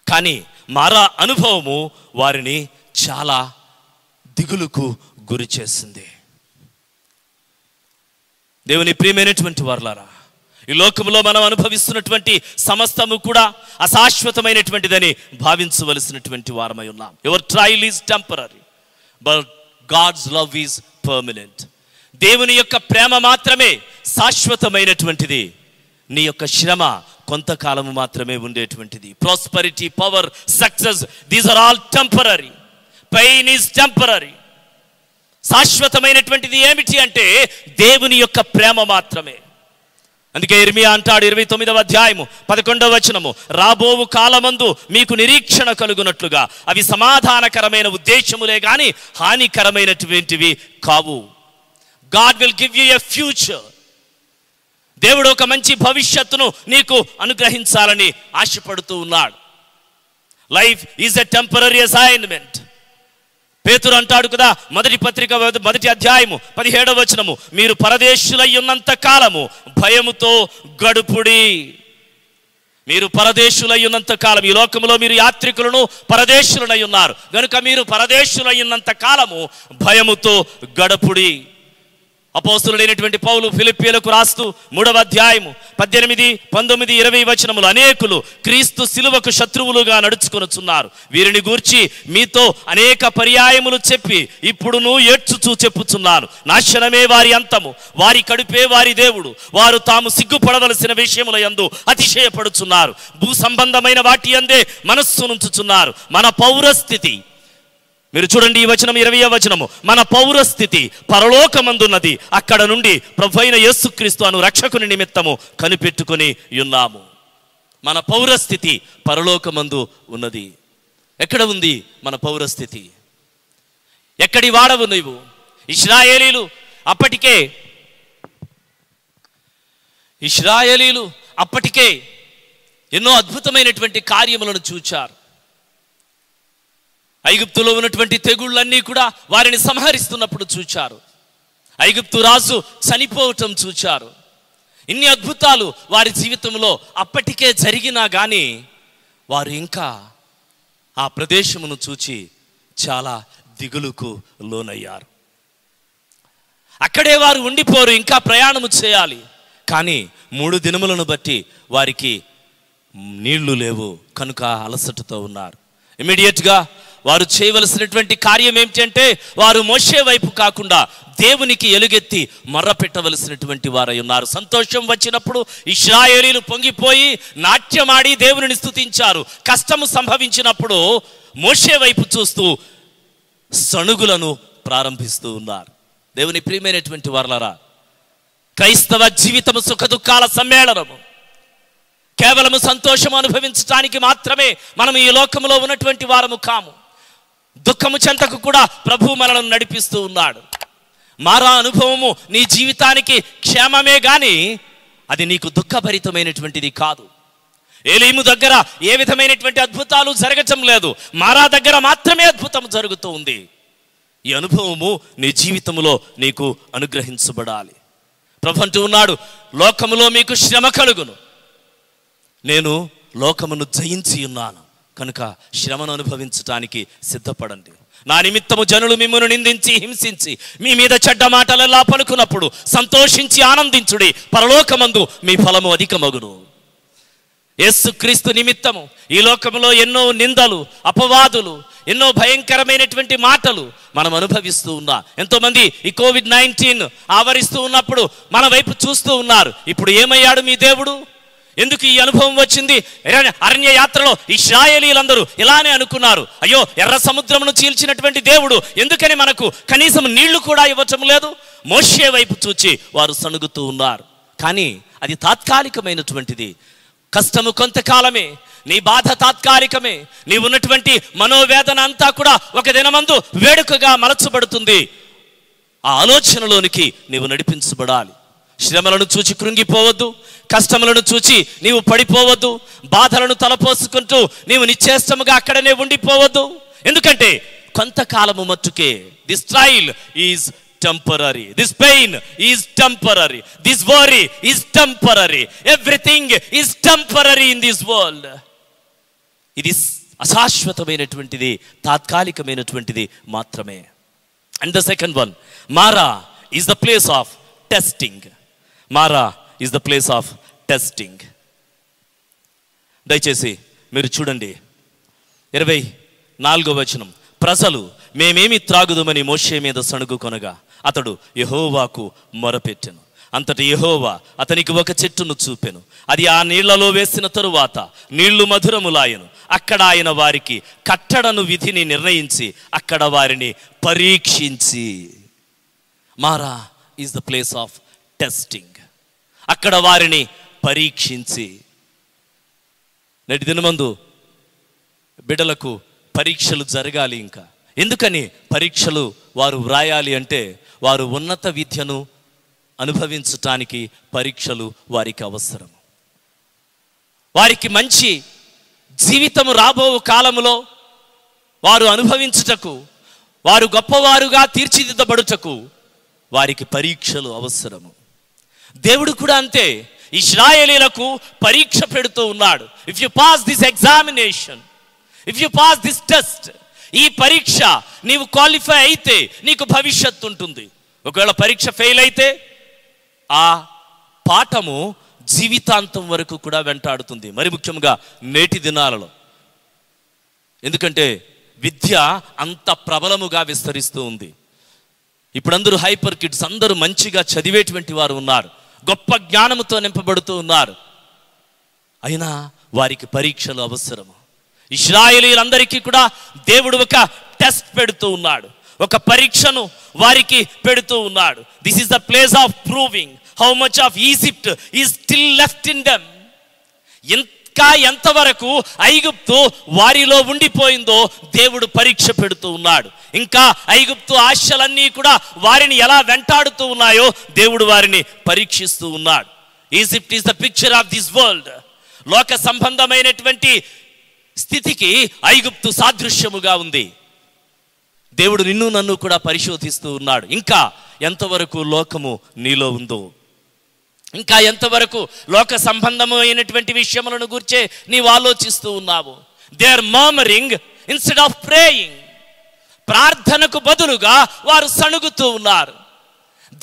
కానీ మారా అనుభవము వారిని చాలా దిగులుకు గురి చేసింది. దేవుని ప్రియమైనటువంటి వారలారా, ఈ లోకంలో మనం అనుభవిస్తున్నటువంటి సమస్తము కూడా అశాశ్వతమైనటువంటిదని భావించవలసినటువంటి వారమై ఉన్నాం. Your trial is temporary, but God's love is permanent. దేవుని యొక్క ప్రేమ మాత్రమే శాశ్వతమైనటువంటిది. నీ యొక్క శ్రమ కొంతకాలము మాత్రమే ఉండేటువంటిది. Prosperity, power, success, these are all temporary. Pain is temporary. శాశ్వతమైనటువంటిది ఏమిటి అంటే దేవుని యొక్క ప్రేమ మాత్రమే. అందుకే ఇర్మియా అంటాడు 29వ అధ్యాయము 11వ వచనము, రాబోవు కాలమందు మీకు నిరీక్షణ కలుగునట్లుగా అవి సమాధానకరమైన ఉద్దేశములే గాని హానికరమైనటువంటివి కావు. God will give you a future. దేవుడు ఒక మంచి భవిష్యత్తును నీకు అనుగ్రహించాలని ఆశపడుతూ ఉన్నాడు. Life is a temporary assignment. పేతురు అంటాడు కదా, మొదటి పత్రిక 1వ అధ్యాయము 17వ వచనము, మీరు పరదేశులై ఉన్నంత కాలము భయముతో గడుపుడి. మీరు పరదేశులై ఉన్నంత కాలం, ఈ లోకంలో మీరు యాత్రికులను పరదేశులై ఉన్నారు కనుక మీరు పరదేశులై ఉన్నంత కాలము భయముతో గడుపుడి. అపోస్తలుడైనటువంటి పౌలు ఫిలిప్పీయులకు రాస్తూ 3వ అధ్యాయము 18, 19, 20 వచనములు, అనేకులు క్రీస్తు శిలువకు శత్రువులుగా నడుచుకొనుచున్నారు. వీరిని గూర్చి మీతో అనేక పర్యాయములు చెప్పి ఇప్పుడును ఏడ్చుచూ చెప్పుచున్నాను, నాశనమే వారి అంతము, వారి కడుపే వారి దేవుడు, వారు తాము సిగ్గుపడవలసిన విషయముల యందు అతిశయపడుచున్నారు, భూ సంబంధమైన వాటి యందే మనస్సు నుంచుచున్నారు. మన పౌరస్థితి, మీరు చూడండి ఈ వచనం 20వ వచనము, మన పౌరస్థితి పరలోకమందున్నది, అక్కడ నుండి ప్రభువైన యేసుక్రీస్తు అను రక్షకుని నిమిత్తము కనిపెట్టుకొని ఉన్నాము. మన పౌరస్థితి పరలోకమందు ఉన్నది. ఎక్కడ ఉంది మన పౌరస్థితి? ఎక్కడి వాడవు నీవు? ఇశ్రాయేలీలు అప్పటికే ఎన్నో అద్భుతమైనటువంటి కార్యములను చూచారు. ఐగుప్తులో ఉన్నటువంటి తెగుళ్ళన్నీ కూడా వారిని సంహరిస్తున్నప్పుడు చూచారు. ఐగుప్తు రాజు చనిపోవటం చూచారు. ఇన్ని అద్భుతాలు వారి జీవితంలో అప్పటికే జరిగినా కానీ వారు ఇంకా ఆ ప్రదేశమును చూచి చాలా దిగులుకు లోనయ్యారు. అక్కడే వారు ఉండిపోరు, ఇంకా ప్రయాణము చేయాలి. కానీ 3 దినములను బట్టి వారికి నీళ్లు లేవు కనుక అలసటతో ఉన్నారు. ఇమీడియట్గా వారు చేయవలసినటువంటి కార్యం ఏమిటంటే వారు మోషే వైపు కాకుండా దేవునికి ఎలుగెత్తి మొర్ర పెట్టవలసినటువంటి వారై ఉన్నారు. సంతోషం వచ్చినప్పుడు ఇశ్రాయేలీలు పొంగిపోయి నాట్యమాడి దేవుని స్తుతించారు. కష్టము సంభవించినప్పుడు మోషే వైపు చూస్తూ సణుగులను ప్రారంభిస్తూ ఉన్నారు. దేవుని ప్రియమైనటువంటి వారలారా, క్రైస్తవ జీవితము సుఖ దుఃఖాల సమ్మేళనము. కేవలము సంతోషం అనుభవించడానికి మాత్రమే మనం ఈ లోకంలో ఉన్నటువంటి వారము కాము. దుఃఖము చెంతకు కూడా ప్రభువు మనల్ని నడిపిస్తూ ఉన్నాడు. మారా అనుభవము నీ జీవితానికి క్షేమమే గాని అది నీకు దుఃఖభరితమైనటువంటిది కాదు. ఏలీము దగ్గర ఏ విధమైనటువంటి అద్భుతాలు జరగటం లేదు, మారా దగ్గర మాత్రమే అద్భుతం జరుగుతూ ఉంది. ఈ అనుభవము నీ జీవితంలో నీకు అనుగ్రహించబడాలి. ప్రభు అంటూ ఉన్నాడు, లోకములో మీకు శ్రమ కలుగును, నేను లోకమును జయించి ఉన్నాను కనుక శ్రమను అనుభవించటానికి సిద్ధపడండి. నా నిమిత్తము జనులు మిమ్మును నిందించి హింసించి మీ మీద చెడ్డ మాటలెల్లా పలుకున్నప్పుడు సంతోషించి ఆనందించుడి, పరలోకమందు మీ ఫలము అధికమగును. యేసుక్రీస్తు నిమిత్తము ఈ లోకంలో ఎన్నో నిందలు, అపవాదులు, ఎన్నో భయంకరమైనటువంటి మాటలు మనం అనుభవిస్తూ ఉన్నాం. ఎంతోమంది ఈ కోవిడ్-19 ఆవరిస్తూ ఉన్నప్పుడు మన వైపు చూస్తూ ఉన్నారు. ఇప్పుడు ఏమయ్యాడు మీ దేవుడు? ఎందుకు ఈ అనుభవం వచ్చింది? అరణ్య యాత్రలో ఇశ్రాయేలీలందరూ ఇలానే అనుకున్నారు, అయ్యో ఎర్ర సముద్రమును చీల్చినటువంటి దేవుడు ఎందుకని మనకు కనీసం నీళ్లు కూడా ఇవ్వటం లేదు? మోషే వైపు చూచి వారు సణుగుతూ ఉన్నారు. కానీ అది తాత్కాలికమైనటువంటిది. కష్టము కొంతకాలమే, నీ బాధ తాత్కాలికమే, నీ ఉన్నటువంటి మనోవేదన అంతా కూడా ఒక దినమందు వేడుకగా మలచబడుతుంది. ఆ ఆలోచనలోనికి నీవు నడిపించబడాలి. శ్రమలను చూచి కృంగిపోవద్దు, కష్టములను చూచి నీవు పడిపోవద్దు, బాధలను తలపోసుకుంటూ నీవు నిశ్చేష్టముగా అక్కడనే ఉండిపోవద్దు. ఎందుకంటే కొంతకాలము మట్టుకే. This trial is temporary, this pain is temporary, this worry is temporary, everything is temporary in this world. ఇది అశాశ్వతమైనటువంటిది, తాత్కాలికమైనటువంటిది మాత్రమే. And the second one, Mara is the place of testing. Mara is the place of testing. దయచేసి మీరు చూడండి 24వ వచనం. ప్రజలు మేమేమి త్రాగుదమని మోషే మీద సణుగు కొనగా అతడు యెహోవాకు మొరపెట్టెను. అంతటి యెహోవా అతనికి ఒక చెట్టును చూపెను. అది ఆ నీళ్లలో వేసిన తరువాత నీళ్లు మధురములాయను. అక్కడ ఆయన వారికి కట్టడను విధిని నిర్ణయించి అక్కడ వారిని పరీక్షించి. Marah is the place of testing. అక్కడ వారిని పరీక్షించి. నేటి దినమందు బిడ్డలకు పరీక్షలు జరగాలి. ఇంకా ఎందుకని పరీక్షలు వారు వ్రాయాలి అంటే వారు ఉన్నత విద్యను అనుభవించటానికి పరీక్షలు వారికి అవసరం. వారికి మంచి జీవితము రాబో కాలములో వారు అనుభవించుటకు, వారు గొప్పవారుగా తీర్చిదిద్దబడుటకు వారికి పరీక్షలు అవసరము. దేవుడు కూడా అంతే, ఇశ్రాయేలీలకు పరీక్ష పెడుతూ ఉన్నాడు. If you pass this examination, if you pass this test, ఈ పరీక్ష నీవు క్వాలిఫై అయితే నీకు భవిష్యత్తు ఉంటుంది. ఒకవేళ పరీక్ష ఫెయిల్ అయితే ఆ పాఠము జీవితాంతం వరకు కూడా వెంటాడుతుంది. మరి ముఖ్యంగా నేటి దినాలలో, ఎందుకంటే విద్య అంత ప్రబలముగా విస్తరిస్తూ ఉంది. ఇప్పుడు అందరూ హైపర్ కిడ్స్, అందరూ మంచిగా చదివేటువంటి వారు ఉన్నారు, గొప్ప జ్ఞానముతో నింపబడుతూ ఉన్నారు. అయినా వారికి పరీక్షలు అవసరము. ఇశ్రాయేలీలందరికీ కూడా దేవుడు ఒక టెస్ట్ పెడుతూ ఉన్నాడు, ఒక పరీక్షను వారికి పెడుతూ ఉన్నాడు. This is the place of proving how much of Egypt is still left in them. ఇంకా ఎంతవరకు ఐగుప్తు వారిలో ఉండిపోయిందో దేవుడు పరీక్ష పెడుతూ ఉన్నాడు. ఇంకా ఐగుప్తు ఆశలన్నీ కూడా వారిని ఎలా వెంటాడుతూ ఉన్నాయో దేవుడు వారిని పరీక్షిస్తూ ఉన్నాడు. Egypt is the picture of this world. లోక సంబంధమైనటువంటి స్థితికి ఐగుప్తు సాదృశ్యముగా ఉంది. దేవుడు నిన్ను నన్ను కూడా పరిశోధిస్తూ ఉన్నాడు. ఇంకా ఎంతవరకు లోకము నీలో ఉందో, ఇంకా ఎంతవరకు లోక సంబంధమైనటువంటి విషయములను గురించే నీవు ఆలోచిస్తూ ఉన్నావు. They are murmuring instead of praying. ప్రార్థనకు బదులుగా వారు సణుగుతూ ఉన్నారు.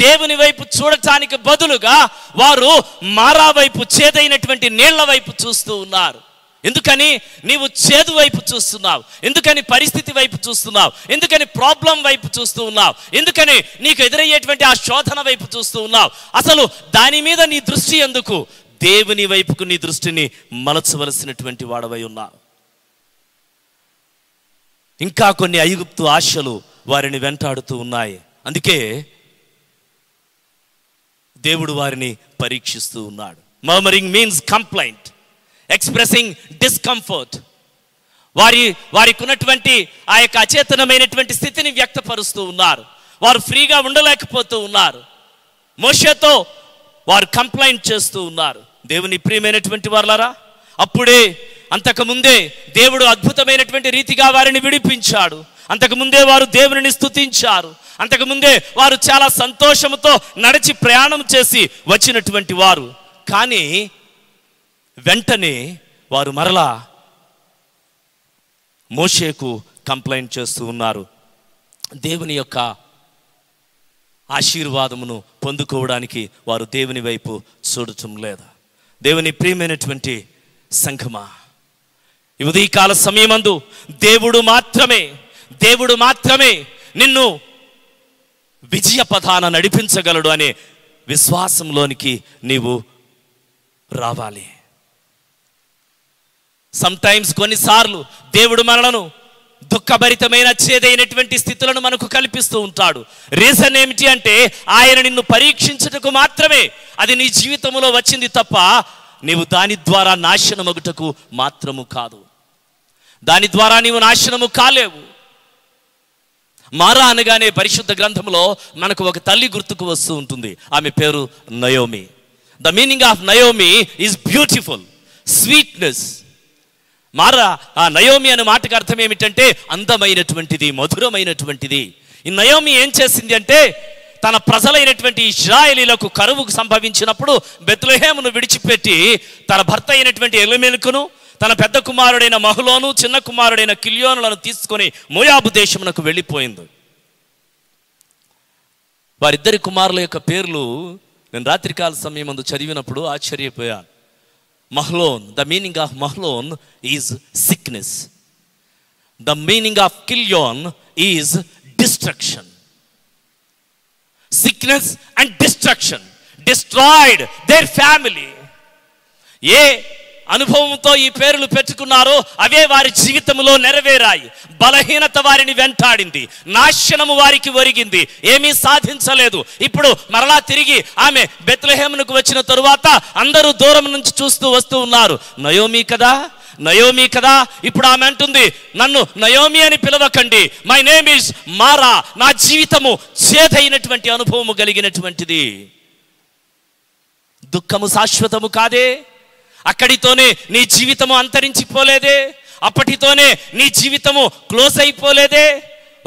దేవుని వైపు చూడటానికి బదులుగా వారు మారా వైపు, చేదైనటువంటి నీళ్ల వైపు చూస్తూ ఉన్నారు. ఎందుకని? నీవు చేదు వైపు చూస్తున్నావు. ఎందుకని? పరిస్థితి వైపు చూస్తున్నావు. ఎందుకని? ప్రాబ్లం వైపు చూస్తూ ఉన్నావు. ఎందుకని? నీకు ఎదురయ్యేటువంటి ఆ శోధన వైపు చూస్తూ ఉన్నావు. అసలు దాని మీద నీ దృష్టి ఎందుకు? దేవుని వైపుకు నీ దృష్టిని మలచవలసినటువంటి వాడవై ఉన్నావు. ఇంకా కొన్ని ఐగుప్తు ఆశలు వారిని వెంటాడుతూ ఉన్నాయి. అందుకే దేవుడు వారిని పరీక్షిస్తూ ఉన్నాడు. Murmuring means complaint, expressing discomfort. వారికి ఉన్నటువంటి ఆ యొక్క అచేతనమైనటువంటి స్థితిని వ్యక్తపరుస్తూ ఉన్నారు. వారు ఫ్రీగా ఉండలేకపోతూ ఉన్నారు. మోషేతో వారు కంప్లైంట్ చేస్తూ ఉన్నారు. దేవుని ప్రియమైనటువంటి వారలారా, అప్పుడే అంతకుముందే దేవుడు అద్భుతమైనటువంటి రీతిగా వారిని విడిపించాడు. అంతకుముందే వారు దేవుని స్తుతించారు. అంతకుముందే వారు చాలా సంతోషంతో నడిచి ప్రయాణం చేసి వచ్చినటువంటి వారు. కానీ వెంటనే వారు మరలా మోషేకు కంప్లైంట్ చేస్తూ ఉన్నారు. దేవుని యొక్క ఆశీర్వాదమును పొందుకోవడానికి వారు దేవుని వైపు చూడటం లేదా? దేవుని ప్రియమైనటువంటి సంఘమా, ఈ ఉదయకాల సమయమందు దేవుడు మాత్రమే నిన్ను విజయ పథాన నడిపించగలడు అనే విశ్వాసంలోనికి నీవు రావాలి. సమ్టైమ్స్, కొన్నిసార్లు దేవుడు మనలను దుఃఖభరితమైన చేదైనటువంటి స్థితులను మనకు కల్పిస్తూ ఉంటాడు. రీజన్ ఏమిటి అంటే ఆయన నిన్ను పరీక్షించుటకు మాత్రమే అది నీ జీవితంలో వచ్చింది తప్ప నీవు దాని ద్వారా నాశనమగుటకు మాత్రము కాదు. దాని ద్వారా నీవు నాశనము కాలేవు. మారా అనగానే పరిశుద్ధ గ్రంథంలో మనకు ఒక తల్లి గుర్తుకు వస్తూ ఉంటుంది. ఆమె పేరు Naomi. The meaning of Naomi is beautiful, sweetness. Marah, ఆ నయోమి అనే మాటకు అర్థం ఏమిటంటే అందమైనటువంటిది, మధురమైనటువంటిది. ఈ నయోమి ఏం చేసింది అంటే తన ప్రజలైనటువంటి ఇశ్రాయేలీలకు కరువుకు సంభవించినప్పుడు బెత్లెహేమును విడిచిపెట్టి తన భర్త అయినటువంటి ఎలీమెలకును, తన పెద్ద కుమారుడైన మహలోను, చిన్న కుమారుడైన కిల్యోనులను తీసుకొని మోయాబు దేశమునకు వెళ్ళిపోయింది. వారిద్దరి కుమారుల యొక్క పేర్లు నేను రాత్రికాల సమయం ముందు చదివినప్పుడు ఆశ్చర్యపోయాను. Mahlon, the meaning of Mahlon is sickness. The meaning of Chilion is destruction. Sickness and destruction destroyed their family. ఏ అనుభవంతో ఈ పేర్లు పెట్టుకున్నారో అవే వారి జీవితంలో నెరవేరాయి. బలహీనత వారిని వెంటాడింది, నాశనము వారికి ఒరిగింది, ఏమీ సాధించలేదు. ఇప్పుడు మరలా తిరిగి ఆమె బెత్లెహేమునకు వచ్చిన తరువాత అందరూ దూరం నుంచి చూస్తూ వస్తూ ఉన్నారు. నయోమి కదా. ఇప్పుడు ఆమె అంటుంది, నన్ను నయోమి అని పిలవకండి, మై నేమ్ ఈజ్ మారా. నా జీవితము చేదైనటువంటి అనుభవము కలిగినటువంటిది. దుఃఖము శాశ్వతము కాదే. అక్కడితోనే నీ జీవితము అంతరించిపోలేదే. అప్పటితోనే నీ జీవితము క్లోజ్ అయిపోలేదే.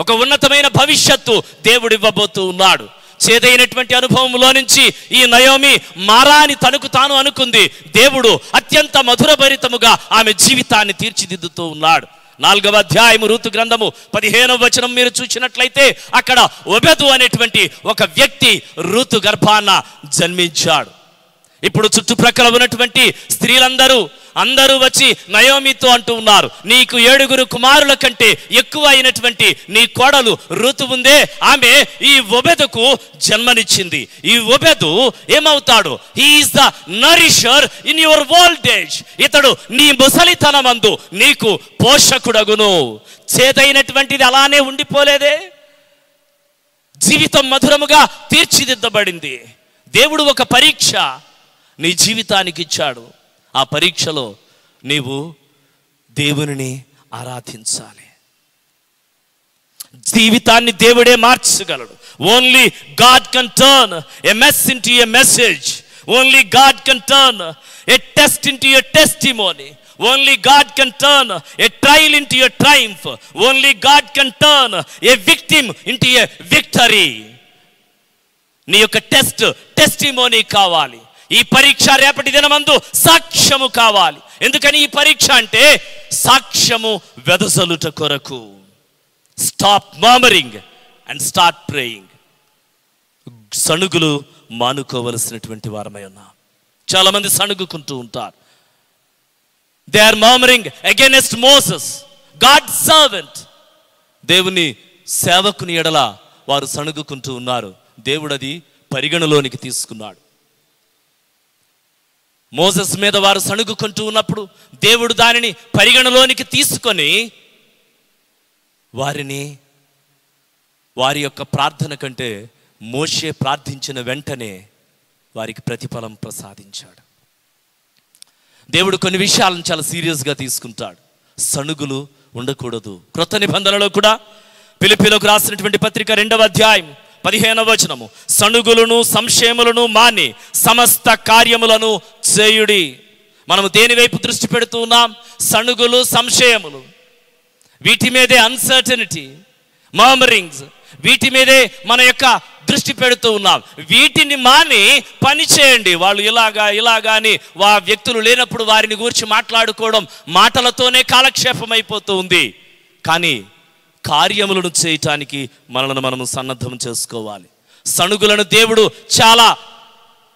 ఒక ఉన్నతమైన భవిష్యత్తు దేవుడు ఇవ్వబోతూ ఉన్నాడు. చేదైనటువంటి అనుభవంలో నుంచి ఈ నయోమి మారా అని తనకు తాను అనుకుంది. దేవుడు అత్యంత మధురభరితముగా ఆమె జీవితాన్ని తీర్చిదిద్దుతూ ఉన్నాడు. 4వ అధ్యాయము రూతు గ్రంథము 15వ వచనం మీరు చూసినట్లయితే అక్కడ ఒబెదు అనేటువంటి ఒక వ్యక్తి రూతు గర్భాన జన్మించాడు. ఇప్పుడు చుట్టుప్రక్కల ఉన్నటువంటి అందరూ వచ్చి నయోమితో అంటూ ఉన్నారు, నీకు 7 కుమారుల కంటే ఎక్కువ అయినటువంటి నీ కోడలు ఋతు ఉందే, ఆమె ఈ ఒబెదుకు జన్మనిచ్చింది. ఈ ఒబెదు ఏమవుతాడు? He is the nourisher in your old age. ఇతడు నీ ముసలితనమందు నీకు పోషకుడగును. చేదైనటువంటిది అలానే ఉండిపోలేదే. జీవితం మధురముగా తీర్చిదిద్దబడింది. దేవుడు ఒక పరీక్ష నీ జీవితానికి ఇచ్చాడు. ఆ పరీక్షలో నీవు దేవునిని ఆరాధించాలి. జీవితాన్ని దేవుడే మార్చగలడు. Only God can turn a mess into a message. Only God can turn a test into a testimony. Only God can turn a trial into a triumph. Only God can turn a victim into a victory. నీ యొక్క testimony కావాలి. ఈ పరీక్ష రేపటి దినమందు సాక్ష్యము కావాలి. ఎందుకని ఈ పరీక్ష అంటే సాక్ష్యము వెదజలుట కొరకు. Stop murmuring and start praying. సణుగులు మానుకోవలసినటువంటి వారమై ఉన్నాం. చాలా మంది సణుగుకుంటూ ఉంటారు. They are murmuring against Moses, God servant. దేవుని సేవకుని ఎడల వారు సణుగుకుంటూ ఉన్నారు. దేవుడు అది పరిగణలోనికి తీసుకున్నాడు. మోసెస్ మీద వారు సణుగుకుంటూ ఉన్నప్పుడు దేవుడు దానిని పరిగణలోనికి తీసుకొని వారి యొక్క ప్రార్థన కంటే మోషే ప్రార్థించిన వెంటనే వారికి ప్రతిఫలం ప్రసాదించాడు. దేవుడు కొన్ని విషయాలను చాలా సీరియస్గా తీసుకుంటాడు. సణుగులు ఉండకూడదు. క్రొత్త నిబంధనలో కూడా ఫిలిప్పీలకు రాసినటువంటి పత్రిక 2వ అధ్యాయం 15వ వచనము, సణుగులను సంశయములను మాని సమస్త కార్యములను చేయుడి. మనము దేని వైపు దృష్టి పెడుతూ ఉన్నాం? సణుగులు, సంశయములు, వీటి మీదే అన్సర్టనిటీ, మర్మరింగ్స్, వీటి మీదే మన యొక్క దృష్టి పెడుతూ ఉన్నాం. వీటిని మాని పని చేయండి. వాళ్ళు ఇలాగా అని వ్యక్తులు లేనప్పుడు వారిని గురించి మాట్లాడుకోవడం మాటలతోనే కాలక్షేపం అయిపోతూ ఉంది. కానీ కార్యములను చేయటానికి మనల్ని మనము సన్నద్ధం చేసుకోవాలి. సణుగులను దేవుడు చాలా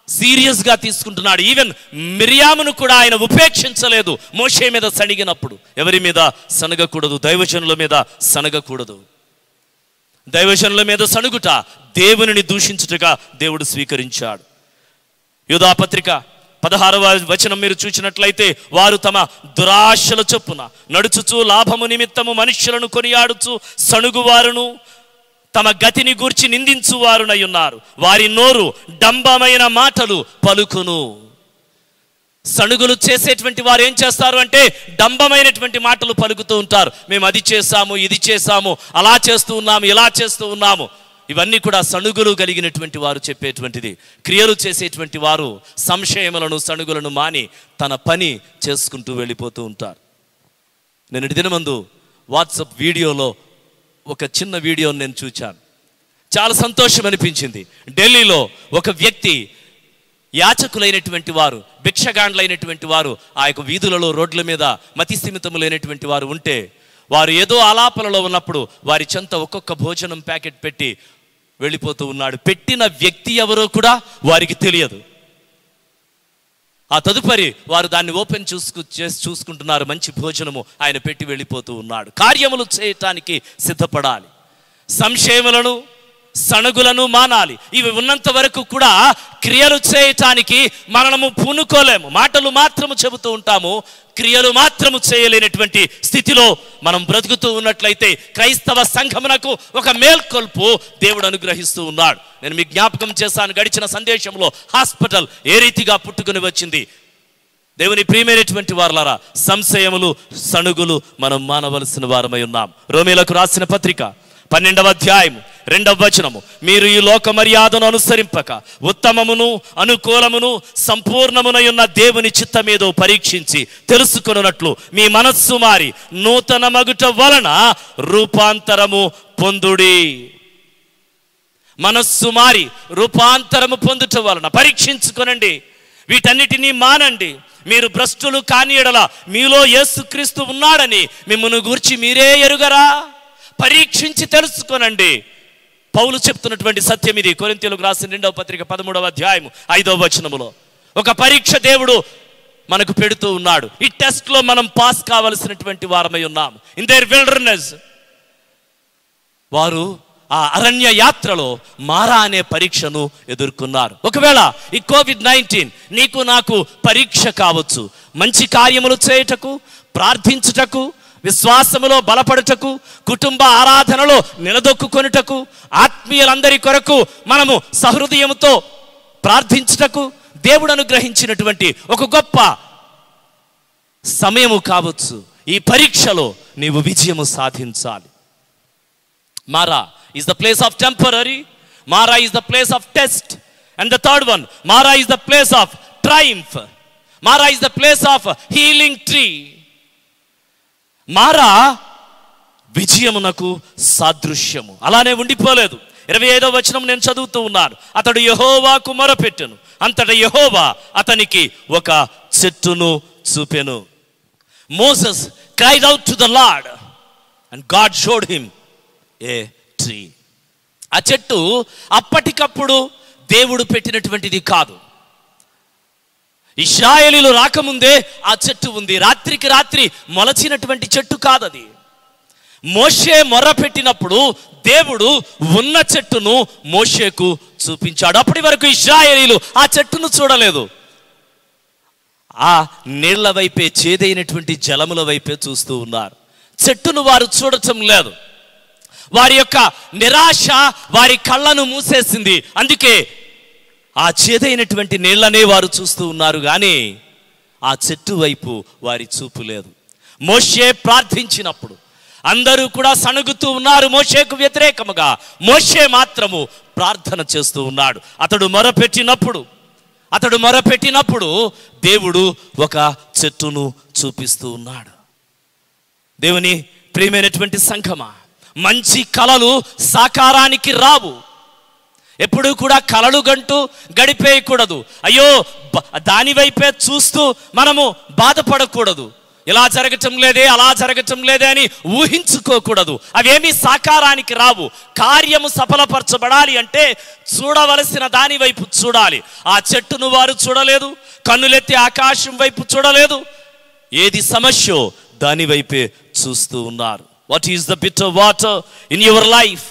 సీరియస్గా తీసుకుంటున్నాడు. ఈవెన్ మిరియామును కూడా ఆయన ఉపేక్షించలేదు. మోషే మీద సణిగినప్పుడు ఎవరి మీద సనగకూడదు? దైవజనుల మీద సనగకూడదు. దైవజనుల మీద సణుగుట దేవునిని దూషించుటగా దేవుడు స్వీకరించాడు. యూదాపత్రిక 16వ వచనం మీరు చూసినట్లయితే, వారు తమ దురాశల చొప్పున నడుచుచు లాభము నిమిత్తము మనుష్యులను కొనియాడుచు సణుగువారును తమ గతిని గూర్చి నిందించువారునై ఉన్నారు. వారి నోరు డంబమైన మాటలు పలుకును. సణుగులు చేసేటువంటి వారు ఏం చేస్తారు అంటే డంబమైనటువంటి మాటలు పలుకుతూ ఉంటారు. మేము అది చేశాము, ఇది చేశాము, అలా చేస్తూ ఉన్నాము, ఇలా చేస్తూ ఉన్నాము. ఇవన్నీ కూడా సణుగులు కలిగినటువంటి వారు చెప్పేటువంటిది. క్రియలు చేసేటువంటి వారు సంశయములను, సణుగులను మాని తన పని చేసుకుంటూ వెళ్ళిపోతూ ఉంటారు. నేను దినమందు వాట్సాప్ వీడియోలో ఒక చిన్న వీడియోని నేను చూచాను. చాలా సంతోషం అనిపించింది. ఢిల్లీలో ఒక వ్యక్తి, యాచకులైనటువంటి వారు, భిక్షగాండ్లైనటువంటి వారు ఆ యొక్క వీధులలో, రోడ్ల మీద మతిస్థిమితము లేనటువంటి వారు ఉంటే, వారు ఏదో ఆలాపనలో ఉన్నప్పుడు వారి చెంత ఒక్కొక్క భోజనం ప్యాకెట్ పెట్టి వెళ్ళిపోతూ ఉన్నాడు. పెట్టిన వ్యక్తి ఎవరో కూడా వారికి తెలియదు. ఆ తదుపరి వారు దాన్ని ఓపెన్ చూసుకుంటున్నారు. మంచి భోజనము ఆయన పెట్టి వెళ్ళిపోతూ ఉన్నాడు. కార్యములు చేయటానికి సిద్ధపడాలి. సంశయములను, సణుగులను మానాలి. ఇవి ఉన్నంత వరకు కూడా క్రియలు చేయటానికి మనము పూనుకోలేము. మాటలు మాత్రము చెబుతూ ఉంటాము, క్రియలు మాత్రము చేయలేనటువంటి స్థితిలో మనం బ్రతుకుతూ ఉన్నట్లయితే క్రైస్తవ సంఘమునకు ఒక మేల్కొల్పు దేవుడు అనుగ్రహిస్తూ ఉన్నాడు. నేను మీకు జ్ఞాపకం చేశాను, గడిచిన సందేశంలో హాస్పిటల్ ఏ రీతిగా పుట్టుకుని వచ్చింది. దేవుని ప్రియమైనటువంటి వారలారా, సంశయములు, సణుగులు మనం మానవలసిన వారమై ఉన్నాం. రోమీలకు రాసిన పత్రిక 12వ అధ్యాయం 2వ వచనము, మీరు ఈ లోక మర్యాదను అనుసరింపక ఉత్తమమును అనుకూలమును సంపూర్ణమునై ఉన్న దేవుని చిత్తమేదో పరీక్షించి తెలుసుకొనున్నట్లు మీ మనస్సు మారి నూతన మగుట వలన రూపాంతరము పొందుడి. మనస్సు మారి రూపాంతరము పొందుట వలన పరీక్షించుకొనండి. వీటన్నిటినీ మానండి. మీరు భ్రష్టులు కాని ఎడల మీలో యేసుక్రీస్తు ఉన్నాడని మిమ్మును గూర్చి మీరే ఎరుగరా? పరీక్షించి తెలుసుకొనండి. పౌలు చెప్తున్నటువంటి సత్యం ఇది. కొరింథీయులకు రాసిన 2వ పత్రిక 13వ అధ్యాయం 5వ వచనములో ఒక పరీక్ష దేవుడు మనకు పెడుతూ ఉన్నాడు. ఈ టెస్ట్లో మనం పాస్ కావలసినటువంటి వారమై ఉన్నాం. ఇన్ దేర్ విల్డర్నెస్, వారు ఆ అరణ్య యాత్రలో మారా అనే పరీక్షను ఎదుర్కొన్నారు. ఒకవేళ ఈ కోవిడ్-19 నీకు నాకు పరీక్ష కావచ్చు. మంచి కార్యములు చేయుటకు, ప్రార్థించుటకు, విశ్వాసములో బలపడుటకు, కుటుంబ ఆరాధనలో నిలదొక్కుకొనుటకు, ఆత్మీయులందరి కొరకు మనము సహృదయముతో ప్రార్థించుటకు దేవుడు అనుగ్రహించినటువంటి ఒక గొప్ప సమయము కావచ్చు. ఈ పరీక్షలో నీవు విజయము సాధించాలి. మారా is the place of temporary, Mara is the place of test, and the third one, Mara is the place of triumph, Mara is the place of healing tree. మారా విజయమునకు సాదృశ్యము. అలానే ఉండిపోలేదు. 25వ వచనం నేను చదువుతూ ఉన్నాను. అతడు యెహోవాకు మొరపెట్టెను, అంతటా యెహోవా అతనికి ఒక చెట్టును చూపెను. Moses cried out to the Lord and God showed him a tree. ఆ చెట్టు అప్పటికప్పుడు దేవుడు పెట్టినటువంటిది కాదు. ఇశ్రాయేలీయులు రాకముందే ఆ చెట్టు ఉంది. రాత్రికి రాత్రి మొలచినటువంటి చెట్టు కాదది. మోషే మొర్ర పెట్టినప్పుడు దేవుడు ఉన్న చెట్టును మోషేకు చూపించాడు. అప్పటి వరకు ఇశ్రాయేలీయులు ఆ చెట్టును చూడలేదు. ఆ నీళ్ల వైపే, చేదైనటువంటి జలముల వైపే చూస్తూ ఉన్నారు. చెట్టును వారు చూడటం లేదు. వారి యొక్క నిరాశ వారి కళ్ళను మూసేసింది. అందుకే ఆ చేదైనటువంటి నీళ్లనే వారు చూస్తూ ఉన్నారు, కానీ ఆ చెట్టు వైపు వారి చూపు లేదు. మోషే ప్రార్థించినప్పుడు అందరూ కూడా సణుగుతూ ఉన్నారు మోషేకు వ్యతిరేకముగా. మోషే మాత్రము ప్రార్థన చేస్తూ ఉన్నాడు. అతడు మొరపెట్టినప్పుడు దేవుడు ఒక చెట్టును చూపిస్తూ ఉన్నాడు. దేవుని ప్రియమైనటువంటి సంఘమా, మంచి కలలు సాకారానికి రావు. ఎప్పుడు కూడా కలలు గంటూ గడిపేయకూడదు. అయ్యో దాని వైపే చూస్తూ మనము బాధపడకూడదు. ఇలా జరగటం లేదే, అలా జరగటం లేదే అని ఊహించుకోకూడదు. అవేమీ సాకారానికి రావు. కార్యము సఫలపరచబడాలి అంటే చూడవలసిన దాని వైపు చూడాలి. ఆ చెట్టును వారు చూడలేదు, కన్నులెత్తి ఆకాశం వైపు చూడలేదు. ఏది సమస్యో దాని వైపే చూస్తూ ఉన్నారు. What is the bitter water in your life?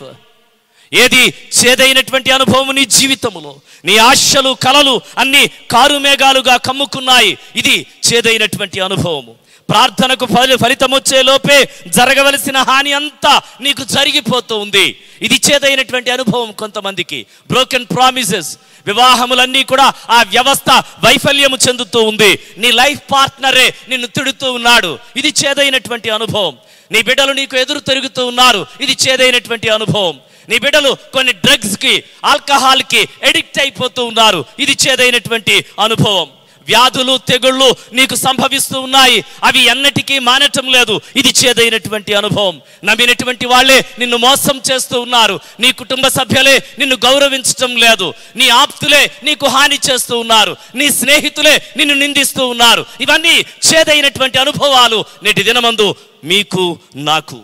ఏది చేదైనటువంటి అనుభవం నీ జీవితంలో? నీ ఆశలు కలలు అన్ని కారు మేఘాలుగా కమ్ముకున్నాయి. ఇది చేదైనటువంటి అనుభవము. ప్రార్థనకు ఫలితం వచ్చే లోపే జరగవలసిన హాని అంతా నీకు జరిగిపోతూ ఉంది. ఇది చేదైనటువంటి అనుభవం కొంతమందికి. బ్రోకెన్ ప్రామిసెస్, వివాహములన్నీ కూడా ఆ వ్యవస్థ వైఫల్యము చెందుతూ ఉంది. నీ లైఫ్ పార్ట్నరే నిన్ను తిడుతూ ఉన్నాడు. ఇది చేదైనటువంటి అనుభవం. నీ బిడ్డలు నీకు ఎదురు తిరుగుతూ ఉన్నారు. ఇది చేదైనటువంటి అనుభవం. నీ బిడ్డలు కొన్ని డ్రగ్స్కి, ఆల్కహాల్కి ఎడిక్ట్ అయిపోతూ ఉన్నారు. ఇది చేదైనటువంటి అనుభవం. వ్యాధులు తెగుళ్ళు నీకు సంభవిస్తూ ఉన్నాయి. అవి ఎన్నటికీ మానటం లేదు. ఇది చేదైనటువంటి అనుభవం. నమ్మినటువంటి వాళ్ళే నిన్ను మోసం చేస్తూ ఉన్నారు. నీ కుటుంబ సభ్యులే నిన్ను గౌరవించటం లేదు. నీ ఆప్తులే నీకు హాని చేస్తూ ఉన్నారు. నీ స్నేహితులే నిన్ను నిందిస్తూ ఉన్నారు. ఇవన్నీ చేదైనటువంటి అనుభవాలు. నేటి దినమందు మీకు నాకు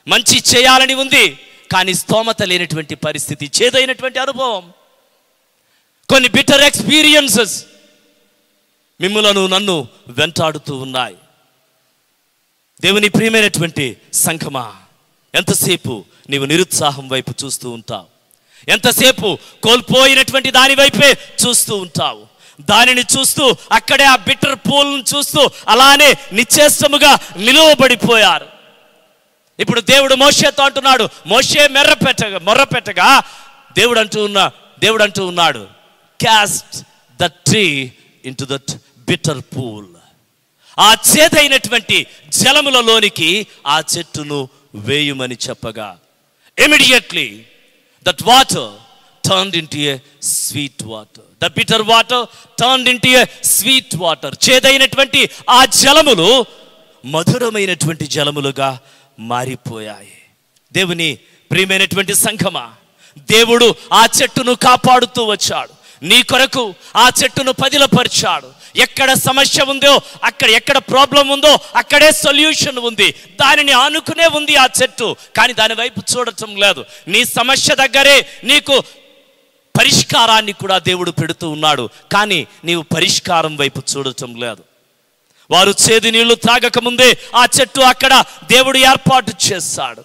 మంచి చేయాలని ఉంది, కానీ స్తోమత లేనటువంటి పరిస్థితి. చేదైనటువంటి అనుభవం. కొన్ని బిటర్ ఎక్స్పీరియన్సెస్ మిమ్ములను నన్ను వెంటాడుతూ ఉన్నాయి. దేవుని ప్రియమైనటువంటి సంఘమా, ఎంతసేపు నీవు నిరుత్సాహం వైపు చూస్తూ ఉంటావు? ఎంతసేపు కోల్పోయినటువంటి దాని వైపే చూస్తూ ఉంటావు? దానిని చూస్తూ అక్కడే ఆ బిటర్ పూల్ను చూస్తూ అలానే నిశ్చేష్టముగా నిలువబడిపోయారు. ఇప్పుడు దేవుడు మోషేతో అంటున్నాడు. మోషే మొర్రపెట్టగా దేవుడు అంటూ ఉన్నాడు, caste the tree into that bitter pool. ఆ చేదైనటువంటి జలములలోనికి ఆ చెట్టును వేయుమని చెప్పగా, immediately that water turned into a sweet water. The bitter water turned into a sweet water. చేదైనటువంటి ఆ జలములు మధురమైనటువంటి జలములుగా మారిపోయాయి. దేవుని ప్రియమైనటువంటి సంఘమా, దేవుడు ఆ చెట్టును కాపాడుతూ వచ్చాడు. నీ కొరకు ఆ చెట్టును పదిలపరిచాడు. ఎక్కడ సమస్య ఉందో అక్కడ, ఎక్కడ ప్రాబ్లం ఉందో అక్కడే సొల్యూషన్ ఉంది. దానిని ఆనుకునే ఉంది ఆ చెట్టు, కానీ దాని వైపు చూడటం లేదు. నీ సమస్య దగ్గరే నీకు పరిష్కారాన్ని కూడా దేవుడు పెడుతూ ఉన్నాడు, కానీ నీవు పరిష్కారం వైపు చూడటం లేదు. వారు చేదు నీళ్లు త్రాగకముందే ఆ చెట్టు అక్కడ దేవుడు ఏర్పాటు చేశాడు.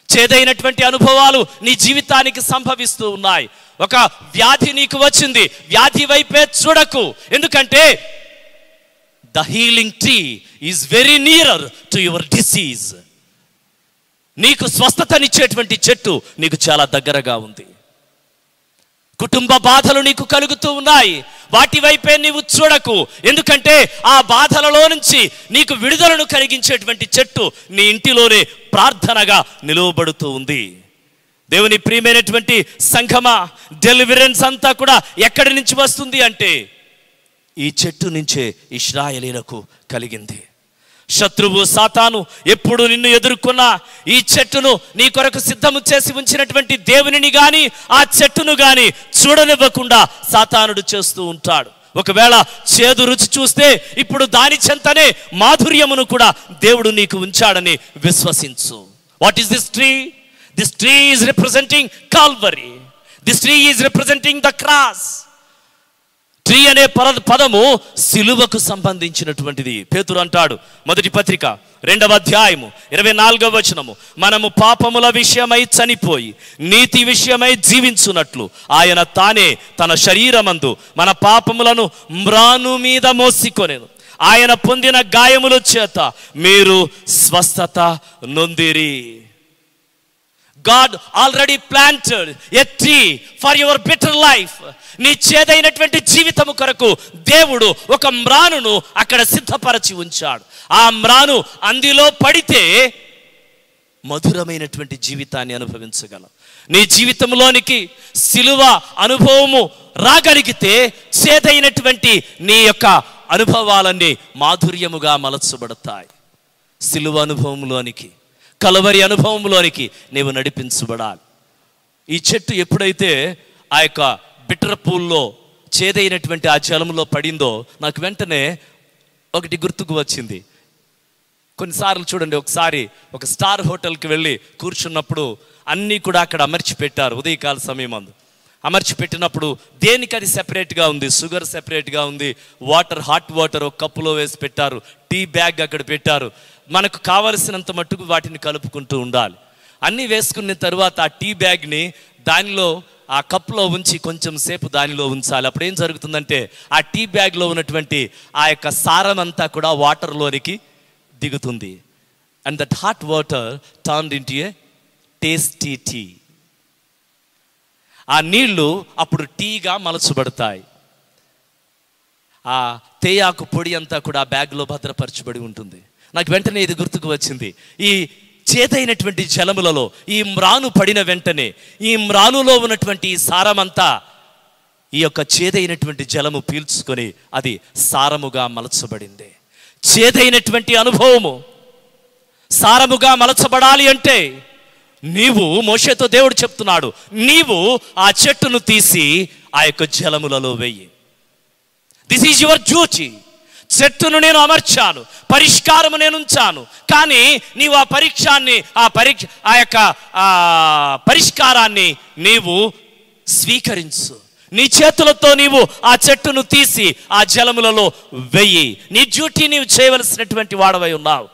చేదైనటువంటి అనుభవాలు నీ జీవితానికి సంభవిస్తూ ఉన్నాయి. ఒక వ్యాధి నీకు వచ్చింది, వ్యాధి వైపే చూడకు. ఎందుకంటే the healing tree is very nearer to your disease. నీకు స్వస్థతనిచ్చేటువంటి చెట్టు నీకు చాలా దగ్గరగా ఉంది. కుటుంబ బాధలు నీకు కలుగుతూ ఉన్నాయి, వాటి వైపే నీవు చూడకు. ఎందుకంటే ఆ బాధలలో నుంచి నీకు విడుదలను కలిగించేటువంటి చెట్టు నీ ఇంటిలోనే ప్రార్థనగా నిలువబడుతూ ఉంది. దేవుని ప్రియమైనటువంటి సంఘమా, డెలివరెన్స్ అంతా కూడా ఎక్కడి నుంచి వస్తుంది అంటే ఈ చెట్టు నుంచే ఇశ్రాయేలీయులకు కలిగింది. శత్రువు సాతాను ఎప్పుడు నిన్ను ఎదుర్కొన్నా ఈ చెట్టును నీ కొరకు సిద్ధము చేసి ఉంచినటువంటి దేవునిని గాని ఆ చెట్టును గాని చూడనివ్వకుండా సాతానుడు చేస్తూ ఉంటాడు. ఒకవేళ చేదు రుచి చూస్తే ఇప్పుడు దాని చెంతనే మాధుర్యమును కూడా దేవుడు నీకు ఉంచాడని విశ్వసించు. What is this tree? This tree is representing Calvary. This tree is representing the cross. Tree అనే పదము సిలువకు సంబంధించినటువంటిది. పేతురు అంటాడు మొదటి పత్రిక 2వ అధ్యాయము 24వ వచనము, మనము పాపముల విషయమై చనిపోయి నీతి విషయమై జీవించున్నట్లు ఆయన తానే తన శరీరమందు మన పాపములను మ్రాను మీద మోసికొనెను. ఆయన పొందిన గాయముల చేత మీరు స్వస్థత నొందిరి. God already planted a tree for your better life. నీ చేదైనటువంటి జీవితము కొరకు దేవుడు ఒక మ్రానును అక్కడ సిద్ధపరచి ఉంచాడు. ఆ మ్రాను అందులో పడితే మధురమైనటువంటి జీవితాన్ని అనుభవించగలం. నీ జీవితంలోనికి సిలువ అనుభవము రాగలిగితే చేదైనటువంటి నీ యొక్క అనుభవాలన్నీ మాధుర్యముగా మలచబడతాయి. సిలువ అనుభవంలోనికి, కలవరి అనుభవంలోనికి నీవు నడిపించబడాలి. ఈ చెట్టు ఎప్పుడైతే ఆ యొక్క బిటర్ పూల్లో చేదైనటువంటి ఆ జలంలో పడిందో నాకు వెంటనే ఒకటి గుర్తుకు వచ్చింది. కొన్నిసార్లు చూడండి, ఒకసారి ఒక స్టార్ హోటల్కి వెళ్ళి కూర్చున్నప్పుడు అన్నీ కూడా అక్కడ అమర్చి పెట్టారు. ఉదయకాల సమయం అందు అమర్చి పెట్టినప్పుడు దేనికి అది సెపరేట్గా ఉంది, షుగర్ సెపరేట్గా ఉంది, వాటర్, హాట్ వాటర్ ఒక కప్పులో వేసి పెట్టారు, టీ బ్యాగ్ అక్కడ పెట్టారు. మనకు కావలసినంత మట్టుకు వాటిని కలుపుకుంటూ ఉండాలి. అన్నీ వేసుకున్న తర్వాత ఆ టీ బ్యాగ్ని దానిలో ఆ కప్లో ఉంచి కొంచెం సేపు దానిలో ఉంచాలి. అప్పుడు ఏం జరుగుతుందంటే ఆ టీ బ్యాగ్లో ఉన్నటువంటి ఆ యొక్క సారం అంతా కూడా వాటర్లోనికి దిగుతుంది. And that hot water turned into a tasty tea. ఆ నీళ్లు అప్పుడు టీగా మలచబడతాయి. ఆ తేయాకు పొడి అంతా కూడా బ్యాగ్లో భద్రపరచబడి ఉంటుంది. నాకు వెంటనే ఇది గుర్తుకు వచ్చింది. ఈ చేదైనటువంటి జలములలో ఈ మ్రాను పడిన వెంటనే ఈ మ్రానులో ఉన్నటువంటి సారమంతా ఈ యొక్క చేదైనటువంటి జలము పీల్చుకొని అది సారముగా మలచబడింది. చేదైనటువంటి అనుభవము సారముగా మలచబడాలి అంటే నీవు, మోషేతో దేవుడు చెప్తున్నాడు, నీవు ఆ చెట్టును తీసి ఆ యొక్క జలములలో వెయ్యి. This is your duty. చెట్టును నేను అమర్చాను, పరిష్కారము నేను ఉంచాను, కానీ నీవు ఆ యొక్క పరిష్కారాన్ని నీవు స్వీకరించు. నీ చేతులతో నీవు ఆ చెట్టును తీసి ఆ జలములలో వెయ్యి. నీ డ్యూటీ నీవు చేయవలసినటువంటి వాడవై ఉన్నావు.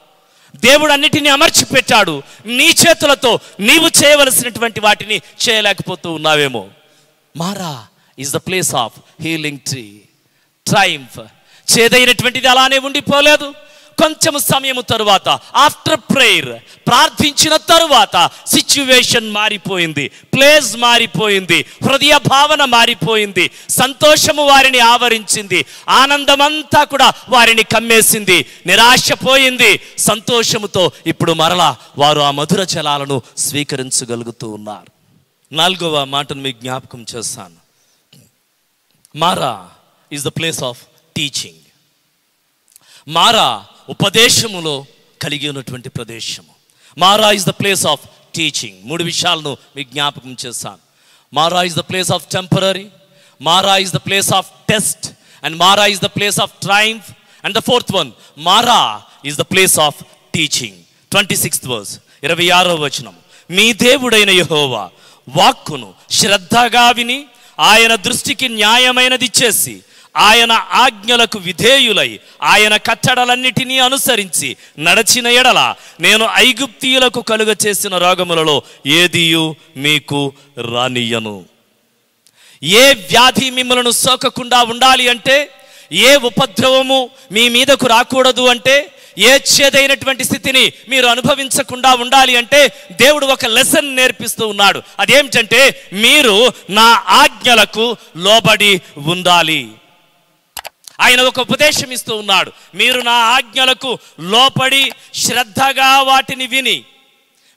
దేవుడు అన్నిటినీ అమర్చి పెట్టాడు. నీ చేతులతో నీవు చేయవలసినటువంటి వాటిని చేయలేకపోతూ ఉన్నావేమో. Marah is the place of healing tree. Triumph, చేదైనటువంటిది అలానే ఉండిపోలేదు. కొంచెం సమయం తరువాత, ఆఫ్టర్ ప్రేయర్, ప్రార్థించిన తరువాత సిచ్యువేషన్ మారిపోయింది, ప్లేస్ మారిపోయింది, హృదయ భావన మారిపోయింది, సంతోషము వారిని ఆవరించింది, ఆనందమంతా కూడా వారిని కమ్మేసింది, నిరాశ పోయింది. సంతోషముతో ఇప్పుడు మరలా వారు ఆ మధుర జలాలను స్వీకరించగలుగుతూ ఉన్నారు. 4వ మాటను మీకు జ్ఞాపకం చేస్తాను. Marah is the place of teaching. Marah ఉపదేశములో కలిగి ఉన్నటువంటి ప్రదేశము. Marah is the place of teaching. 3 విషయాలను మీకు జ్ఞాపకం చేస్తాను. Marah is the place of temporary, Marah is the place of test, and Marah is the place of triumph, and the 4th one, Marah is the place of teaching. 26th verse, 26వ వచనం, మీ దేవుడైన యెహోవా వాక్కును శ్రద్ధగా విని ఆయన దృష్టికి న్యాయమైనది చేసి ఆయన ఆజ్ఞలకు విధేయులై ఆయన కట్టడలన్నిటినీ అనుసరించి నడచిన ఎడల నేను ఐగుప్తీయులకు కలుగ చేసిన రోగములలో ఏదియు మీకు రానియ్యను. ఏ వ్యాధి మిమ్మలను సోకకుండా ఉండాలి అంటే, ఏ ఉపద్రవము మీ మీదకు రాకూడదు అంటే, ఏ చేదైనటువంటి స్థితిని మీరు అనుభవించకుండా ఉండాలి అంటే దేవుడు ఒక లెసన్ నేర్పిస్తూ ఉన్నాడు. అదేమిటంటే, మీరు నా ఆజ్ఞలకు లోబడి ఉండాలి. ఆయన ఒక ఉపదేశం ఇస్తూ ఉన్నాడు. మీరు నా ఆజ్ఞలకు లోపడి శ్రద్ధగా వాటిని విని,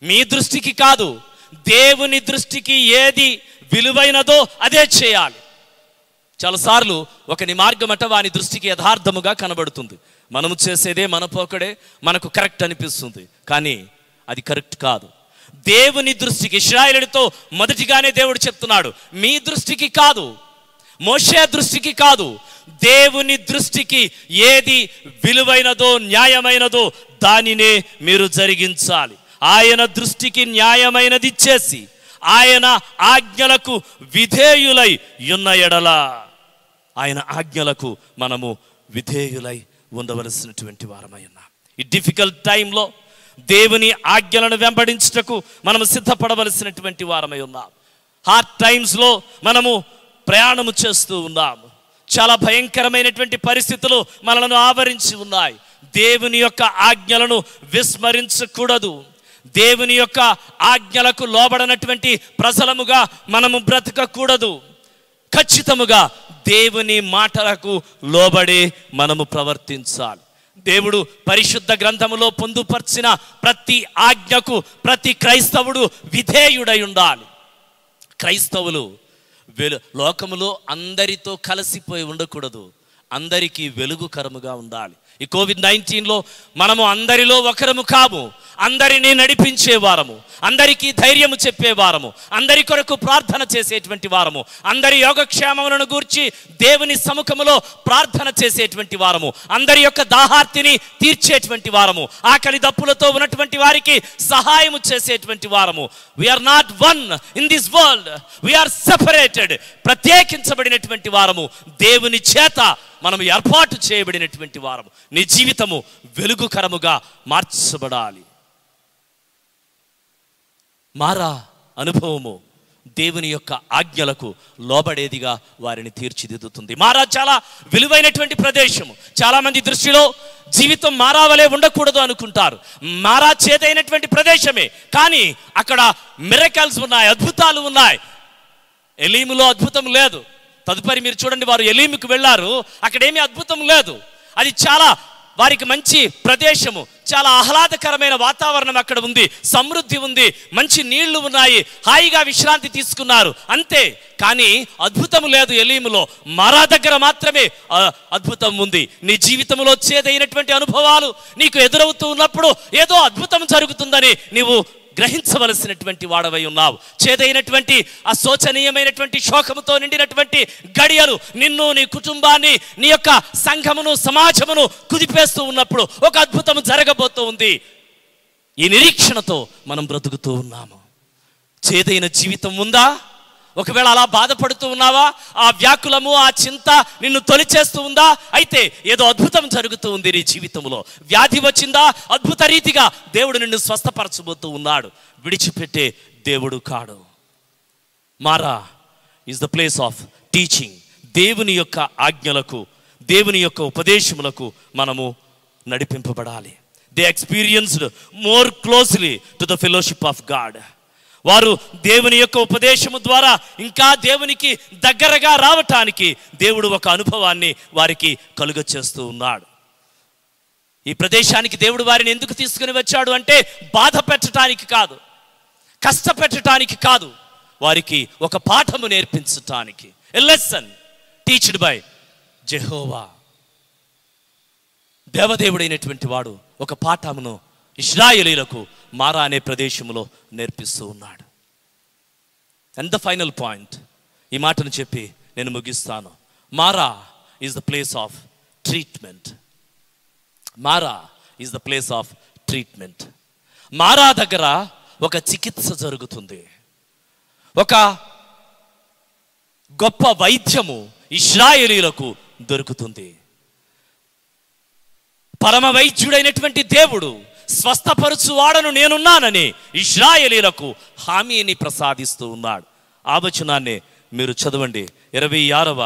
మీ దృష్టికి కాదు, దేవుని దృష్టికి ఏది విలువైనదో అదే చేయాలి. చాలాసార్లు ఒకని మార్గం అట వాని దృష్టికి యథార్థముగా కనబడుతుంది, మనము చేసేదే మన పోకడే మనకు కరెక్ట్ అనిపిస్తుంది, కానీ అది కరెక్ట్ కాదు. దేవుని దృష్టికి, ఇశ్రాయేలుతో మొదటిగానే దేవుడు చెప్తున్నాడు, మీ దృష్టికి కాదు, మోషే దృష్టికి కాదు, దేవుని దృష్టికి ఏది విలువైనదో న్యాయమైనదో దానినే మీరు జరిగించాలి. ఆయన దృష్టికి న్యాయమైనది ఇచ్చేసి ఆయన ఆజ్ఞలకు విధేయులై ఉన్న ఎడల, ఆయన ఆజ్ఞలకు మనము విధేయులై ఉండవలసినటువంటి వారమై ఉన్నాం. ఈ డిఫికల్ట్ టైంలో దేవుని ఆజ్ఞలను వెంబడించుటకు మనము సిద్ధపడవలసినటువంటి వారమై ఉన్నాం. హార్డ్ టైమ్స్లో మనము ప్రయాణము చేస్తూ ఉన్నాము. చాలా భయంకరమైనటువంటి పరిస్థితులు మనలను ఆవరించి ఉన్నాయి. దేవుని యొక్క ఆజ్ఞలను విస్మరించకూడదు. దేవుని యొక్క ఆజ్ఞలకు లోబడనటువంటి ప్రజలముగా మనము బ్రతకకూడదు. ఖచ్చితముగా దేవుని మాటలకు లోబడి మనము ప్రవర్తించాలి. దేవుడు పరిశుద్ధ గ్రంథములో పొందుపర్చిన ప్రతి ఆజ్ఞకు ప్రతి క్రైస్తవుడు విధేయుడై ఉండాలి. క్రైస్తవులు లోకములో అందరితో కలిసిపోయి ఉండకూడదు, అందరికీ వెలుగుకరముగా ఉండాలి. ఈ కోవిడ్-19లో మనము అందరిలో ఒకరము కాము, అందరినీ నడిపించే వారము, అందరికీ ధైర్యము చెప్పే వారము, అందరి కొరకు ప్రార్థన చేసేటువంటి వారము, అందరి యోగక్షేమములను గూర్చి దేవుని సముఖములో ప్రార్థన చేసేటువంటి వారము, అందరి యొక్క దాహార్తిని తీర్చేటువంటి వారము, ఆకలి దప్పులతో ఉన్నటువంటి వారికి సహాయము చేసేటువంటి వారము. We are not one in this world, we are separated. ప్రత్యేకించబడినటువంటి వారము, దేవుని చేత మనము ఏర్పాటు చేయబడినటువంటి వారము. నీ జీవితము వెలుగుకరముగా మార్చబడాలి. మారా అనుభవము దేవుని యొక్క ఆజ్ఞలకు లోబడేదిగా వారిని తీర్చిదిద్దుతుంది. మారా చాలా విలువైనటువంటి ప్రదేశము. చాలామంది దృష్టిలో జీవితం మారా వలె ఉండకూడదు అనుకుంటారు. మారా చేదైనటువంటి ప్రదేశమే, కానీ అక్కడ మిరకల్స్ ఉన్నాయి, అద్భుతాలు ఉన్నాయి. ఎలీములో అద్భుతం లేదు. తదుపరి మీరు చూడండి, వారు ఎలీముకు వెళ్ళారు, అక్కడేమీ అద్భుతం లేదు. అది చాలా వారికి మంచి ప్రదేశము, చాలా ఆహ్లాదకరమైన వాతావరణం అక్కడ ఉంది, సమృద్ధి ఉంది, మంచి నీళ్లు ఉన్నాయి, హాయిగా విశ్రాంతి తీసుకున్నారు, అంతే. కానీ అద్భుతం లేదు ఎలీములో. మారా దగ్గర మాత్రమే అద్భుతం ఉంది. నీ జీవితంలో చేదైనటువంటి అనుభవాలు నీకు ఎదురవుతూ ఉన్నప్పుడు ఏదో అద్భుతం జరుగుతుందని నీవు గ్రహించవలసినటువంటి వాడవై ఉన్నావు. చేదైనటువంటి అశోచనీయమైనటువంటి శోకముతో నిండినటువంటి గడియలు నిన్ను, నీ కుటుంబాన్ని, నీ యొక్క సంఘమును, సమాజమును కుదిపేస్తూ ఉన్నప్పుడు ఒక అద్భుతం జరగబోతూ ఉంది. ఈ నిరీక్షణతో మనం బ్రతుకుతూ ఉన్నాము. చేదైన జీవితం ఉందా? ఒకవేళ అలా బాధపడుతూ ఉన్నావా? ఆ వ్యాకులము, ఆ చింత నిన్ను తొలిచేస్తూ ఉందా? అయితే ఏదో అద్భుతం జరుగుతూ ఉంది నీ జీవితంలో. వ్యాధి వచ్చిందా? అద్భుత రీతిగా దేవుడు నిన్ను స్వస్థపరచబోతూ ఉన్నాడు. విడిచిపెట్టే దేవుడు కాడు. Marah is the place of teaching. దేవుని యొక్క ఆజ్ఞలకు, దేవుని యొక్క ఉపదేశములకు మనము నడిపింపబడాలి. They experienced more closely to the fellowship of God. వారు దేవుని యొక్క ఉపదేశము ద్వారా ఇంకా దేవునికి దగ్గరగా రావటానికి దేవుడు ఒక అనుభవాన్ని వారికి కలుగచేస్తూ ఉన్నాడు. ఈ ప్రదేశానికి దేవుడు వారిని ఎందుకు తీసుకుని వచ్చాడు అంటే బాధ పెట్టడానికి కాదు, కష్టపెట్టడానికి కాదు, వారికి ఒక పాఠము నేర్పించటానికి. ఎ లెసన్ టీచ్డ్ బై జెహోవా. దేవదేవుడైనటువంటి వాడు ఒక పాఠమును ఇశ్రాయేలీలకు మారా అనే ప్రదేశంలో నేర్పిస్తూ ఉన్నాడు. అండ్ ద ఫైనల్ పాయింట్, ఈ మాటను చెప్పి నేను ముగిస్తాను. Marah is the place of treatment. Marah is the place of treatment. Marah దగ్గర ఒక చికిత్స జరుగుతుంది. ఒక గొప్ప వైద్యము ఇశ్రాయేలీలకు దొరుకుతుంది. పరమ వైద్యుడైనటువంటి దేవుడు, స్వస్థపరచువాడను నేనున్నానని ఇశ్రాయేలీలకు హామీని ప్రసాదిస్తూ ఉన్నాడు. ఆ వచనాన్ని మీరు చదవండి. 26వ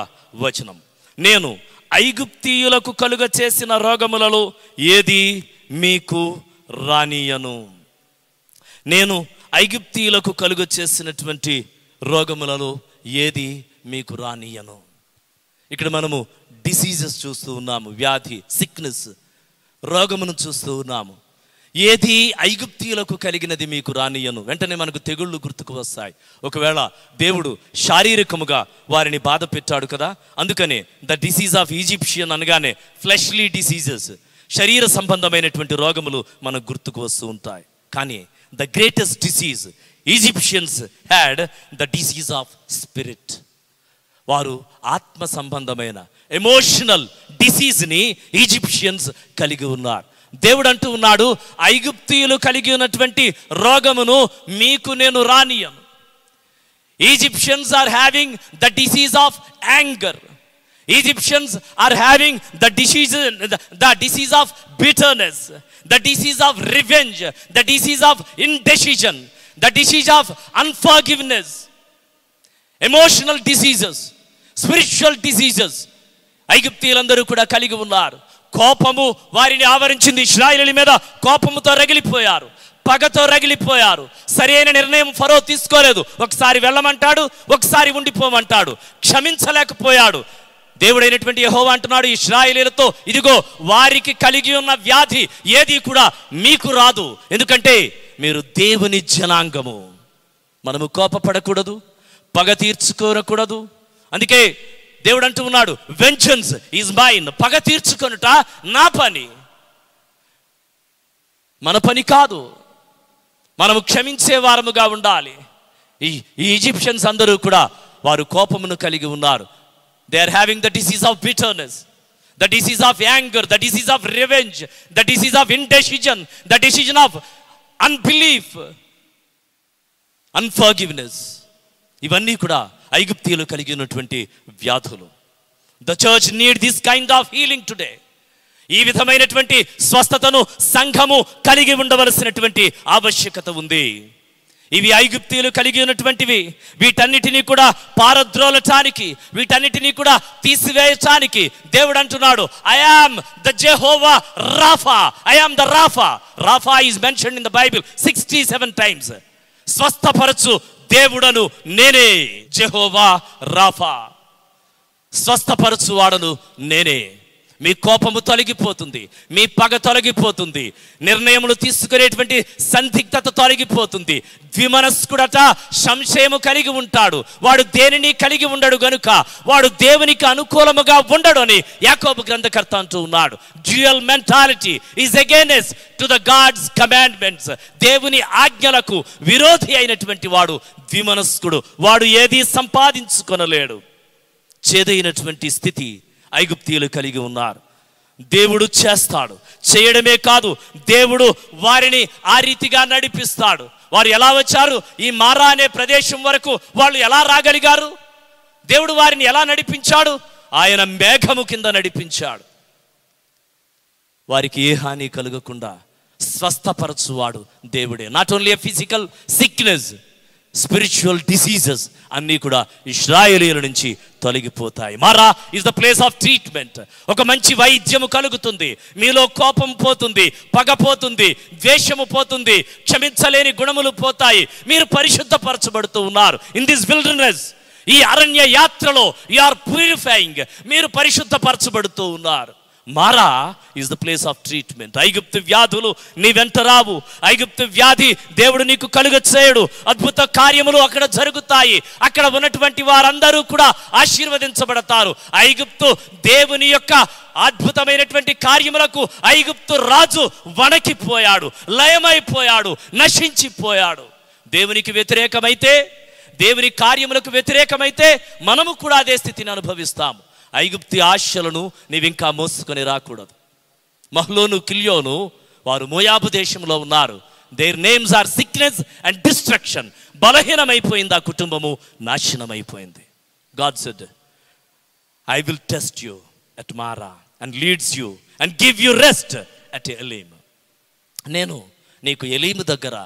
వచనం, నేను ఐగుప్తీయులకు కలుగ చేసిన రోగములలో ఏది మీకు రానియను. నేను ఐగుప్తీయులకు కలుగ చేసినటువంటి రోగములలో ఏది మీకు రానియను. ఇక్కడ మనము డిసీజెస్ చూస్తూ ఉన్నాము, వ్యాధి, సిక్నెస్, రోగమును చూస్తూ ఉన్నాము. ఏది ఐగుప్తీయులకు కలిగినది మీకు రానియను. వెంటనే మనకు తెగుళ్ళు గుర్తుకు వస్తాయి. ఒకవేళ దేవుడు శారీరకముగా వారిని బాధ పెట్టాడు కదా, అందుకనే ద డిసీజ్ ఆఫ్ ఈజిప్షియన్ అనగానే ఫ్లెష్లీ డిసీజెస్, శరీర సంబంధమైనటువంటి రోగములు మనకు గుర్తుకు వస్తూ ఉంటాయి. కానీ the greatest disease Egyptians had the disease of spirit. వారు ఆత్మ సంబంధమైన ఎమోషనల్ డిసీజ్ని ఈజిప్షియన్స్ కలిగి ఉన్నారు. దేవుడు అంటూ ఉన్నాడు, ఐగుప్తీయులు కలిగి ఉన్నటువంటి రోగమును మీకు నేను రానియను. Egyptians are having the disease of anger. Egyptians are having the disease of bitterness, the disease of revenge, the disease of indecision, the disease of unforgiveness, emotional diseases, spiritual diseases. ఐగుప్తీయులందరూ కూడా కలిగి ఉన్నారు. కోపము వారిని ఆవరించింది. ఇశ్రాయేలీయుల మీద కోపముతో రగిలిపోయారు, పగతో రగిలిపోయారు. సరైన నిర్ణయం ఫరో తీసుకోలేదు. ఒకసారి వెళ్ళమంటాడు, ఒకసారి ఉండిపోమంటాడు. క్షమించలేకపోయాడు. దేవుడైనటువంటి యెహోవా అంటున్నాడు ఇశ్రాయేలీయులతో, ఇదిగో వారికి కలిగి ఉన్న వ్యాధి ఏది కూడా మీకు రాదు, ఎందుకంటే మీరు దేవుని జనాంగము. మనము కోపపడకూడదు, పగ తీర్చుకోరకూడదు. అందుకే దేవుడు అంటూ ఉన్నాడు, వెంజన్స్ ఈజ్ మైన్. పగ తీర్చుకొనుట నా పని, మన పని కాదు. మనము క్షమించే వారముగా ఉండాలి. ఈ ఈజిప్షియన్స్ అందరూ కూడా వారు కోపమును కలిగి ఉన్నారు. They are having the disease of bitterness, the disease of anger, the disease of revenge, the disease of indecision, the decision of unbelief, unforgiveness. ఇవన్నీ కూడా ఐగుప్తీయులు కలిగి ఉన్నటువంటి వ్యాధులు. The church need this kind of healing today. ఈ విధమైనటువంటి స్వస్థతను సంఘము కలిగి ఉండవలసినటువంటి ఆవశ్యకత ఉంది. ఇవి ఐగుప్తీయులు కలిగి ఉన్నటువంటివి. వీటన్నిటినీ కూడా పారద్రోలటానికి, వీటన్నిటినీ కూడా తీసివేయటానికి దేవుడు అంటున్నాడు, I am the Jehovah Rapha. I am the Rapha. Rapha is mentioned in the Bible 67 times. స్వస్థపరచు దేవుడను నేనే, జెహోవా రాఫా. స్వస్థపరచు వాడను నేనే. మీ కోపము తొలగిపోతుంది, మీ పగ తొలగిపోతుంది, నిర్ణయములు తీసుకునేటువంటి సందిగ్ధత తొలగిపోతుంది. ద్విమనస్కుడట సంశయము కలిగి ఉంటాడు, వాడు దేనిని కలిగి ఉండడు గనుక వాడు దేవునికి అనుకూలముగా ఉండడు అని యాకోబు గ్రంథకర్త అంటూ ఉన్నాడు. Dual mentality is against to the God's commandments. దేవుని ఆజ్ఞలకు విరోధి అయినటువంటి వాడు ద్విమనస్కుడు. వాడు ఏది సంపాదించుకొనలేడు. చేదైనటువంటి స్థితి ఐగుప్తీయులు కలిగి ఉన్నారు. దేవుడు చేస్తాడు, చేయడమే కాదు దేవుడు వారిని ఆ రీతిగా నడిపిస్తాడు. వారు ఎలా వచ్చారు? ఈ మారా అనే ప్రదేశం వరకు వాళ్ళు ఎలా రాగలిగారు? దేవుడు వారిని ఎలా నడిపించాడు? ఆయన మేఘము కింద నడిపించాడు. వారికి ఏ హాని కలగకుండా స్వస్థపరచువాడు దేవుడే. Not only a physical sickness, spiritual diseases అన్నీ కూడా ఇశ్రాయేలీయుల నుంచి తొలగిపోతాయి. Marah is the place of treatment. ఒక మంచి వైద్యము కలుగుతుంది. మీలో కోపం పోతుంది, పగ పోతుంది, ద్వేషము పోతుంది, క్షమించలేని గుణములు పోతాయి. మీరు పరిశుద్ధపరచబడుతూ ఉన్నారు. ఇన్ దిస్ విల్డర్నెస్, ఈ అరణ్య యాత్రలో యు ఆర్ ప్యూరిఫైయింగ్. మీరు పరిశుద్ధపరచబడుతూ ఉన్నారు. Marah is the place of treatment. ఐగుప్తు వ్యాధులు నీ వెంట రావు. ఐగుప్తు వ్యాధి దేవుడు నీకు కలుగ చేయడు. అద్భుత కార్యములు అక్కడ జరుగుతాయి. అక్కడ ఉన్నటువంటి వారందరూ కూడా ఆశీర్వదించబడతారు. ఐగుప్తు దేవుని యొక్క అద్భుతమైనటువంటి కార్యములకు ఐగుప్తు రాజు వణకిపోయాడు, లయమైపోయాడు, నశించిపోయాడు. దేవునికి వ్యతిరేకమైతే, దేవుని కార్యములకు వ్యతిరేకమైతే మనము కూడా అదే స్థితిని అనుభవిస్తాము. ఐగుప్తి ఆశలను నీవింకా మోసుకొని రాకూడదు. మహ్లోను, కిల్యోను వారు మోయాబు దేశంలో ఉన్నారు. Their names are sickness and destruction. బలహీనమైపోయింది ఆ కుటుంబము, నాశనమైపోయింది. God said, I will test you at Marah and leads you and give you rest at Elim. నేను నీకు ఎలీము దగ్గర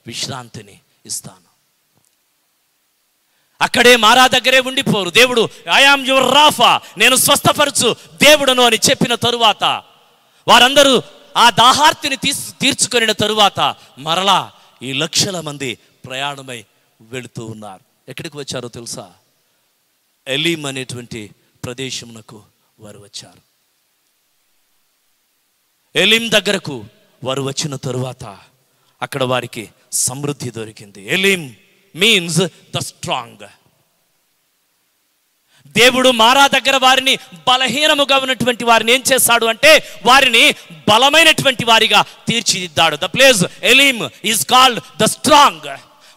విశ్రాంతిని ఇస్తాను. అక్కడే మారా దగ్గరే ఉండిపోరు. దేవుడు ఐ యామ్ యువర్ రాఫా, నేను స్వస్థపరచు దేవుడను అని చెప్పిన తరువాత వారందరూ ఆ దాహార్తిని తీర్చుకొనిన తరువాత మరలా ఈ లక్షల మంది ప్రయాణమై వెళుతూ ఉన్నారు. ఎక్కడికి వచ్చారో తెలుసా? ఎలీమ్ అనేటువంటి ప్రదేశమునకు వారు వచ్చారు. ఎలీమ్ దగ్గరకు వారు వచ్చిన తరువాత అక్కడ వారికి సమృద్ధి దొరికింది. ఎలీమ్ means the strong. దేవుడు మారా దగ్గర వారిని బలహీనముగా ఉన్నటువంటి వారిని ఏం చేశాడు అంటే వారిని బలమైనటువంటి వారిగా తీర్చిదిద్దాడు. The place Elim is called the strong.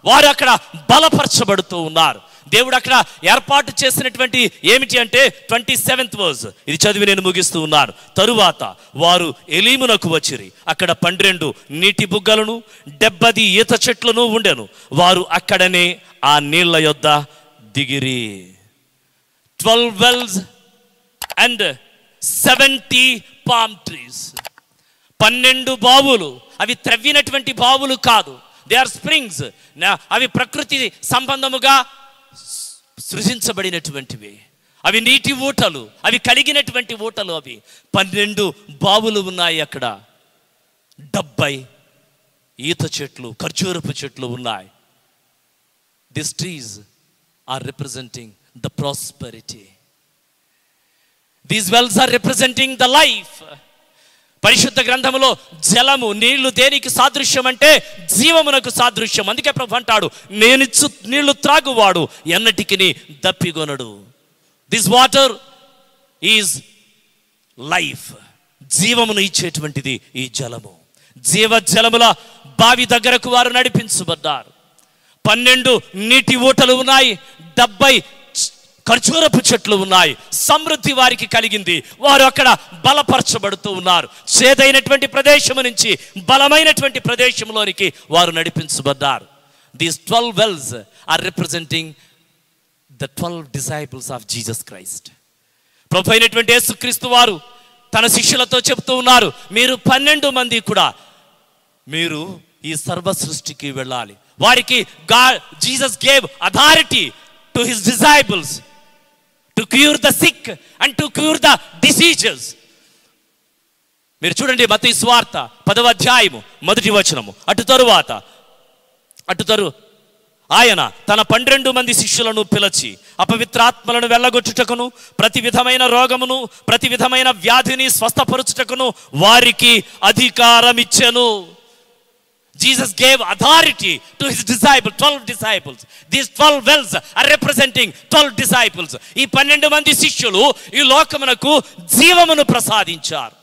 వారు అక్కడ బలపరచబడుతూ ఉన్నారు. దేవుడు అక్కడ ఏర్పాటు చేసినటువంటి ఏమిటి అంటే 27th verse, ఇది చదివి నేను ముగిస్తూ ఉన్నాను. తరువాత వారు ఎలీమునకు వచ్చిరి. అక్కడ 12 నీటి బుగ్గలను 70 ఈత చెట్లను ఉండెను. వారు అక్కడనే ఆ నీళ్ల యొద్ద దిగిరి. 12 wells and 70 palm trees. 12 బావులు. అవి త్రవ్వినటువంటి బావులు కాదు. They are springs. అవి ప్రకృతి సంబంధముగా సృజించబడినటువంటివి. అవి నీటి ఊటలు, అవి కలిగినటువంటి ఊటలు. అవి 12 బావులు ఉన్నాయి. అక్కడ 70 ఈత చెట్లు, ఖర్జూరపు చెట్లు ఉన్నాయి. These trees are representing the prosperity. These wells are representing the life. పరిశుద్ధ గ్రంథములో జలము, నీళ్లు దేనికి సాదృశ్యం అంటే జీవమునకు సాదృశ్యం. అందుకే ప్రభు అంటాడు, నేనిచ్చు నీళ్లు త్రాగువాడు ఎన్నటికి దప్పిగొనడు. This water is life. జీవమును ఇచ్చేటువంటిది ఈ జలము. జీవ జలముల బావి దగ్గరకు వారు నడిపించబడ్డారు. 12 నీటి ఊటలు ఉన్నాయి. 70 ఖర్జూరపు చెట్లు ఉన్నాయి. సమృద్ధి వారికి కలిగింది. వారు అక్కడ బలపరచబడుతూ ఉన్నారు. చేదైనటువంటి ప్రదేశము నుంచి బలమైనటువంటి ప్రదేశంలోనికి వారు నడిపించబడ్డారు. These 12 wells are representing the 12 disciples of Jesus Christ. ప్రభు అయినటువంటి యేసుక్రీస్తు వారు తన శిష్యులతో చెప్తూ ఉన్నారు, మీరు 12 మంది కూడా మీరు ఈ సర్వ సృష్టికి వెళ్ళాలి. వారికి Jesus gave authority to his disciples to cure the sick and to cure the diseases. మీరు చూడండి మత్తయి సువార్త 10వ అధ్యాయము 1వ వచనము. ఆయన తన 12 మంది శిష్యులను పిలిచి అపవిత్రాత్మలను వెళ్ళగొట్టుటకును ప్రతి విధమైన రోగమును ప్రతి విధమైన వ్యాధిని స్వస్థపరచుటకును వారికి అధికారం ఇచ్చెను. Jesus gave authority to his disciples, 12 disciples. These 12 wells are representing 12 disciples. ఈ 12 మంది శిష్యులు ఈ లోకమునకు జీవమును ప్రసాదించారు.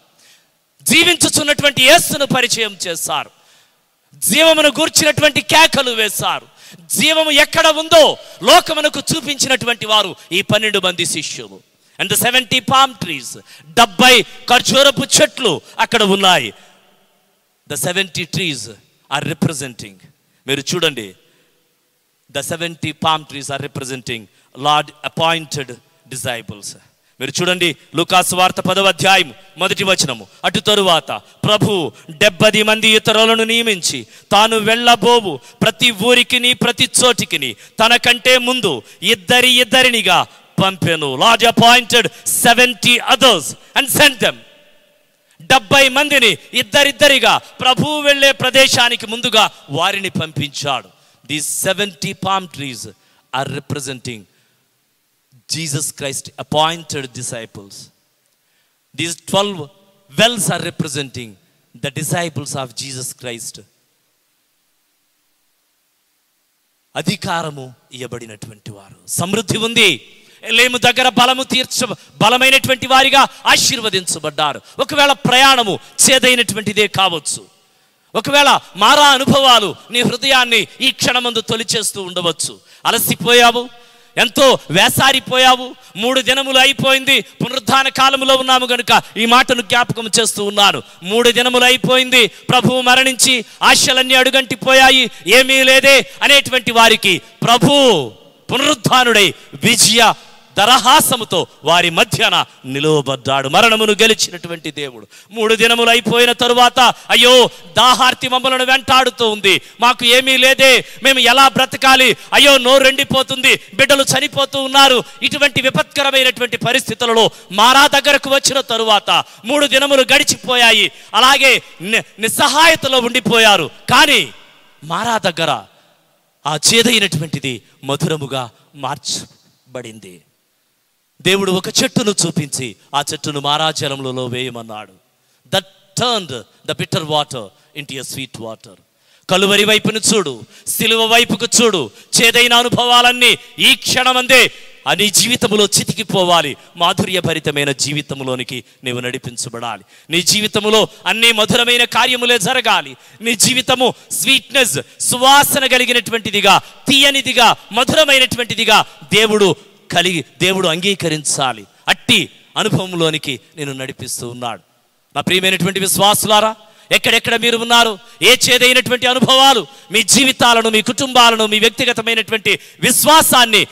జీవించుచున్నటువంటి యేసును పరిచయం చేశారు. జీవమును గూర్చినటువంటి కేకలు వేశారు. జీవము ఎక్కడ ఉందో లోకమునకు చూపించినటువంటి వారు ఈ 12 మంది శిష్యులు. And the 70 palm trees, 70 ఖర్జూరపు చెట్లు అక్కడ ఉన్నాయి. The 70 trees are representing, మీరు చూడండి, the 70 palm trees are representing Lord appointed disciples. మీరు చూడండి లూకాసు వార్త 10వ అధ్యాయం 1వ వచనము. అటు తరువాత ప్రభు 70 మంది ఇతరులను నియమించి తాను వెళ్ళబోవు ప్రతి ఊరికిని ప్రతి చోటికిని తనకంటే ముందు ఇద్దరినిగా పంపెను. Lord appointed 70 others and sent them. 70 మందిని ఇద్దరిగా ప్రభు వెళ్ళే ప్రదేశానికి ముందుగా వారిని పంపించాడు. These 70 palm trees are representing Jesus Christ appointed disciples. These 12 wells are representing the disciples of Jesus Christ. అధికారము ఇవ్వబడినటువంటి వారు. సమృద్ధి ఉంది. ఎలీము దగ్గర బలమైనటువంటి వారిగా ఆశీర్వదించబడ్డారు. ఒకవేళ ప్రయాణము చేదైనటువంటిదే కావచ్చు. ఒకవేళ మారా అనుభవాలు నీ హృదయాన్ని ఈ క్షణమందు తొలిచేస్తూ ఉండవచ్చు. అలసిపోయావు, ఎంతో వేసారిపోయావు, 3 దినములు అయిపోయింది. పునరుద్ధాన కాలములో ఉన్నాము గనుక ఈ మాటను జ్ఞాపకం చేస్తూ ఉన్నాను. 3 దినములు అయిపోయింది, ప్రభువు మరణించి ఆశలన్నీ అడుగంటిపోయాయి, ఏమీ లేదే అనేటువంటి వారికి ప్రభు పునరుద్ధానుడై విజయ దరహాసముతో వారి మధ్యన నిలువబడ్డాడు. మరణమును గెలిచినటువంటి దేవుడు. 3 దినములు అయిపోయిన తరువాత అయ్యో దాహార్తి మమ్మలను వెంటాడుతూ ఉంది, మాకు ఏమీ లేదే, మేము ఎలా బ్రతకాలి, అయ్యో నోరెండిపోతుంది, బిడ్డలు చనిపోతూ ఉన్నారు. ఇటువంటి విపత్కరమైనటువంటి పరిస్థితులలో మారా దగ్గరకు వచ్చిన తరువాత 3 దినములు గడిచిపోయాయి. అలాగే నిస్సహాయతలో ఉండిపోయారు. కానీ మారా దగ్గర ఆ చేదైనటువంటిది మధురముగా మార్చబడింది. దేవుడు ఒక చెట్టును చూపించి ఆ చెట్టును మారాజలంలో వేయమన్నాడు. That turned the bitter water into a sweet water. కలువరి వైపును చూడు, సిలువ వైపుకు చూడు. చేదైన అనుభవాలన్నీ ఈ క్షణమందే నీ జీవితంలో చితికిపోవాలి. మాధుర్యభరితమైన జీవితంలోనికి నీవు నడిపించబడాలి. నీ జీవితంలో అన్ని మధురమైన కార్యములే జరగాలి. నీ జీవితము స్వీట్నెస్, సువాసన కలిగినటువంటిదిగా, తీయనిదిగా, మధురమైనటువంటిదిగా దేవుడు అంగీకరించాలి. అట్టి అనుభవంలోనికి నేను నడిపిస్తూ ఉన్నాడు. నా ప్రియమైనటువంటి విశ్వాసులారా, ఎక్కడెక్కడ మీరు ఉన్నారు, ఏ చేదైనటువంటి అనుభవాలు మీ జీవితాలను, మీ కుటుంబాలను, మీ వ్యక్తిగతమైనటువంటి విశ్వాసాన్ని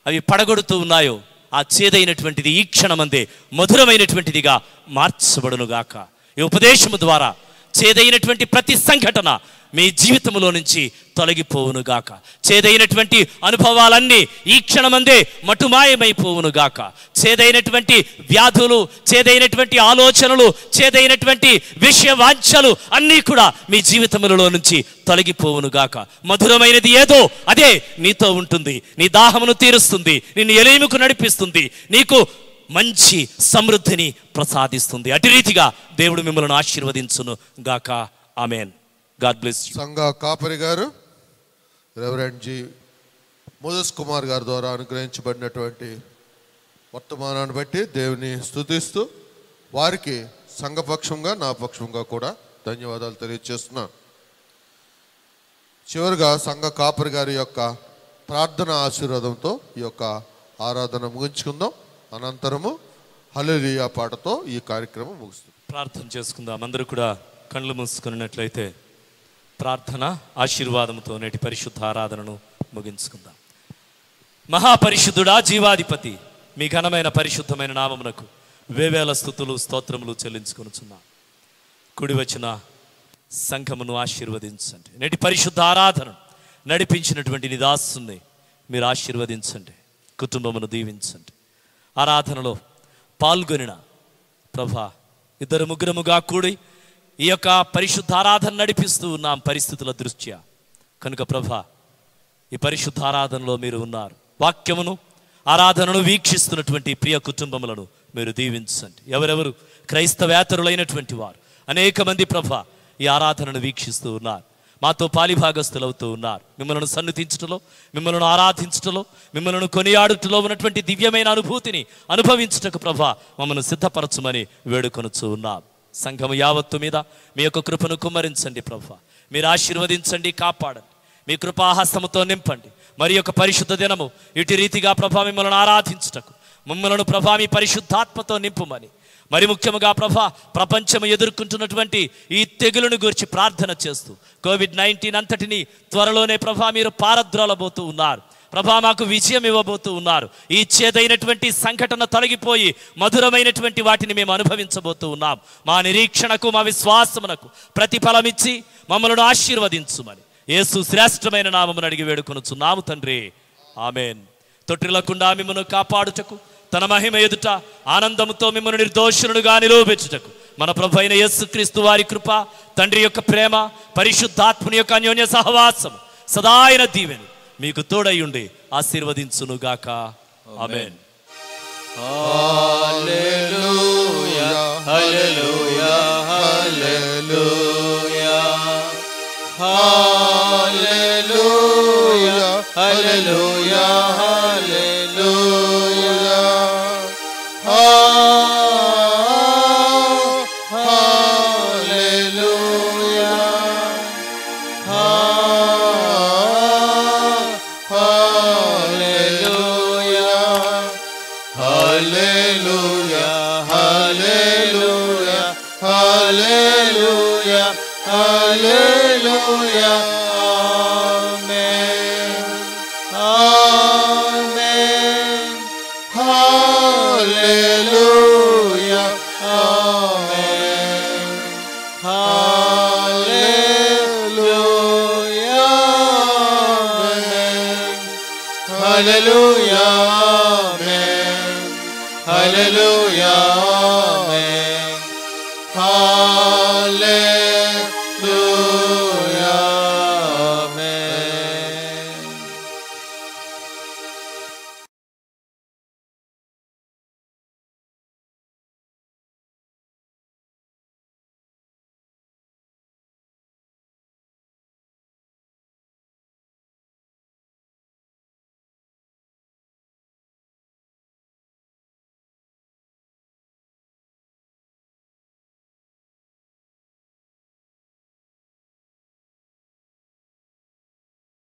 అవి పడగొడుతూ ఉన్నాయో, ఆ చేదైనటువంటిది ఈ క్షణమందే మధురమైనటువంటిదిగా మార్చబడునుగాక. ఈ ఉపదేశము ద్వారా చేదైనటువంటి ప్రతి సంఘటన మీ జీవితంలో నుంచి తొలగిపోవునుగాక. చేదైనటువంటి అనుభవాలన్నీ ఈ క్షణమందే మటుమాయమైపోవునుగాక. చేదైనటువంటి వ్యాధులు, చేదైనటువంటి ఆలోచనలు, చేదైనటువంటి విషయవాంఛలు అన్నీ కూడా మీ జీవితంలో నుంచి తొలగిపోవునుగాక. మధురమైనది ఏదో అదే నీతో ఉంటుంది, నీ దాహమును తీరుస్తుంది, నిన్ను ఎలీముకు నడిపిస్తుంది, నీకు మంచి సమృద్ధిని ప్రసాదిస్తుంది. అటు రీతిగా దేవుడు మిమ్మల్ని ఆశీర్వదించును గాక. ఆమేన్. God bless you. సంఘ కాపరి గారు రెవరెండ్ జి మోజెస్ కుమార్ గారి ద్వారా అనుగ్రహించబడినటువంటి వర్తమానాన్ని బట్టి దేవుని స్తుతిస్తూ వారికి సంఘపక్షంగా, నా పక్షంగా కూడా ధన్యవాదాలు తెలియజేస్తున్నాను. చివరిగా సంఘ కాపరి గారి యొక్క ప్రార్థన ఆశీర్వాదంతో ఈ యొక్క ఆరాధన ముగించుకుందాం. అనంతరము హల్లెలూయా పాటతో ఈ కార్యక్రమం ముగుస్తుంది. ప్రార్థన చేసుకుందాం. అందరూ కూడా కళ్ళు మూసుకున్నట్లయితే ప్రార్థన ఆశీర్వాదంతో నేటి పరిశుద్ధ ఆరాధనను ముగించుకుందాం. మహాపరిశుద్ధుడా, జీవాధిపతి, మీ ఘనమైన పరిశుద్ధమైన నామమునకు వేవేల స్తుతులు, స్తోత్రములు చెల్లించుకొనుచున్నాం. కూడి వచ్చిన సంఘమును ఆశీర్వదించండి. నేటి పరిశుద్ధ ఆరాధన నడిపించినటువంటి నిదాసుని మీరు ఆశీర్వదించండి. కుటుంబమును దీవించండి. ఆరాధనలో పాల్గొనిన ప్రభా, 2-3 కూడి ఈ యొక్క పరిశుద్ధ ఆరాధన నడిపిస్తూ ఉన్నాం పరిస్థితుల దృష్ట్యా. కనుక ప్రభా, ఈ పరిశుద్ధ ఆరాధనలో మీరు ఉన్నారు. వాక్యమును, ఆరాధనను వీక్షిస్తున్నటువంటి ప్రియ కుటుంబములను మీరు దీవించండి. ఎవరెవరు క్రైస్తవేతరులైనటువంటి వారు అనేక మంది ప్రభా ఈ ఆరాధనను వీక్షిస్తూ ఉన్నారు, మాతో పాలిభాగస్తులవుతూ ఉన్నారు. మిమ్మల్ని సన్నిధించటంలో, మిమ్మల్ని ఆరాధించటంలో, మిమ్మల్ని కొనియాడుటలో ఉన్నటువంటి దివ్యమైన అనుభూతిని అనుభవించుటకు ప్రభా మమ్మల్ని సిద్ధపరచమని వేడుకొనుచూ ఉన్నాం. సంఘము యావత్తు మీద మీ యొక్క కృపను కుమ్మరించండి ప్రభా. మీరు ఆశీర్వదించండి, కాపాడండి, మీ కృపాహస్తముతో నింపండి. మరి యొక్క పరిశుద్ధ దినము ఇటు రీతిగా ప్రభా మిమ్మల్ని ఆరాధించుటకు మమ్మలను ప్రభా మీ పరిశుద్ధాత్మతో నింపుమని, మరి ముఖ్యముగా ప్రభా ప్రపంచం ఎదుర్కొంటున్నటువంటి ఈ తెగులును గురించి ప్రార్థన చేస్తూ కోవిడ్-19 అంతటిని త్వరలోనే ప్రభా మీరు పారద్రోలబోతూ ఉన్నారు. ప్రభా మాకు విజయం ఇవ్వబోతూ ఉన్నారు. ఈ చేదైనటువంటి సంఘటన తొలగిపోయి మధురమైనటువంటి వాటిని మేము అనుభవించబోతూ ఉన్నాం. మా నిరీక్షణకు, మా విశ్వాసమునకు ప్రతిఫలమిచ్చి మమ్మల్ని ఆశీర్వదించుమని యేసు శ్రేష్టమైన నామమును అడిగి వేడుకొనుచున్నాము తండ్రి. ఆమేన్. తొట్టిల్లకుండా మిమ్మల్ని కాపాడుటకు, తన మహిమ ఎదుట ఆనందముతో మిమ్మల్ని నిర్దోషులుగా నిరూపించుటకు మన ప్రభు అయిన యేసుక్రీస్తు వారి కృప, తండ్రి యొక్క ప్రేమ, పరిశుద్ధాత్మని యొక్క అన్యోన్య సహవాసం, సదాయన దీవెను మీకు తోడయుండి ఆశీర్వదించునుగాక. ఆమేన్. హల్లెలూయా, హల్లెలూయా, హల్లెలూయా, హల్లెలూయా, హల్లెలూయా, హల్లెలూయా, హల్లెలూయా, హల్లెలూయా, హల్లెలూయా, హల్లెలూయా, హల్లెలూయా, హల్లెలూయా. ఆమేన్, ఆమేన్, హల్లెలూయా, ఆమేన్, హల్లెలూయా, ఆమేన్, హల్లెలూయా, ఆమేన్, హల్లెలూయా.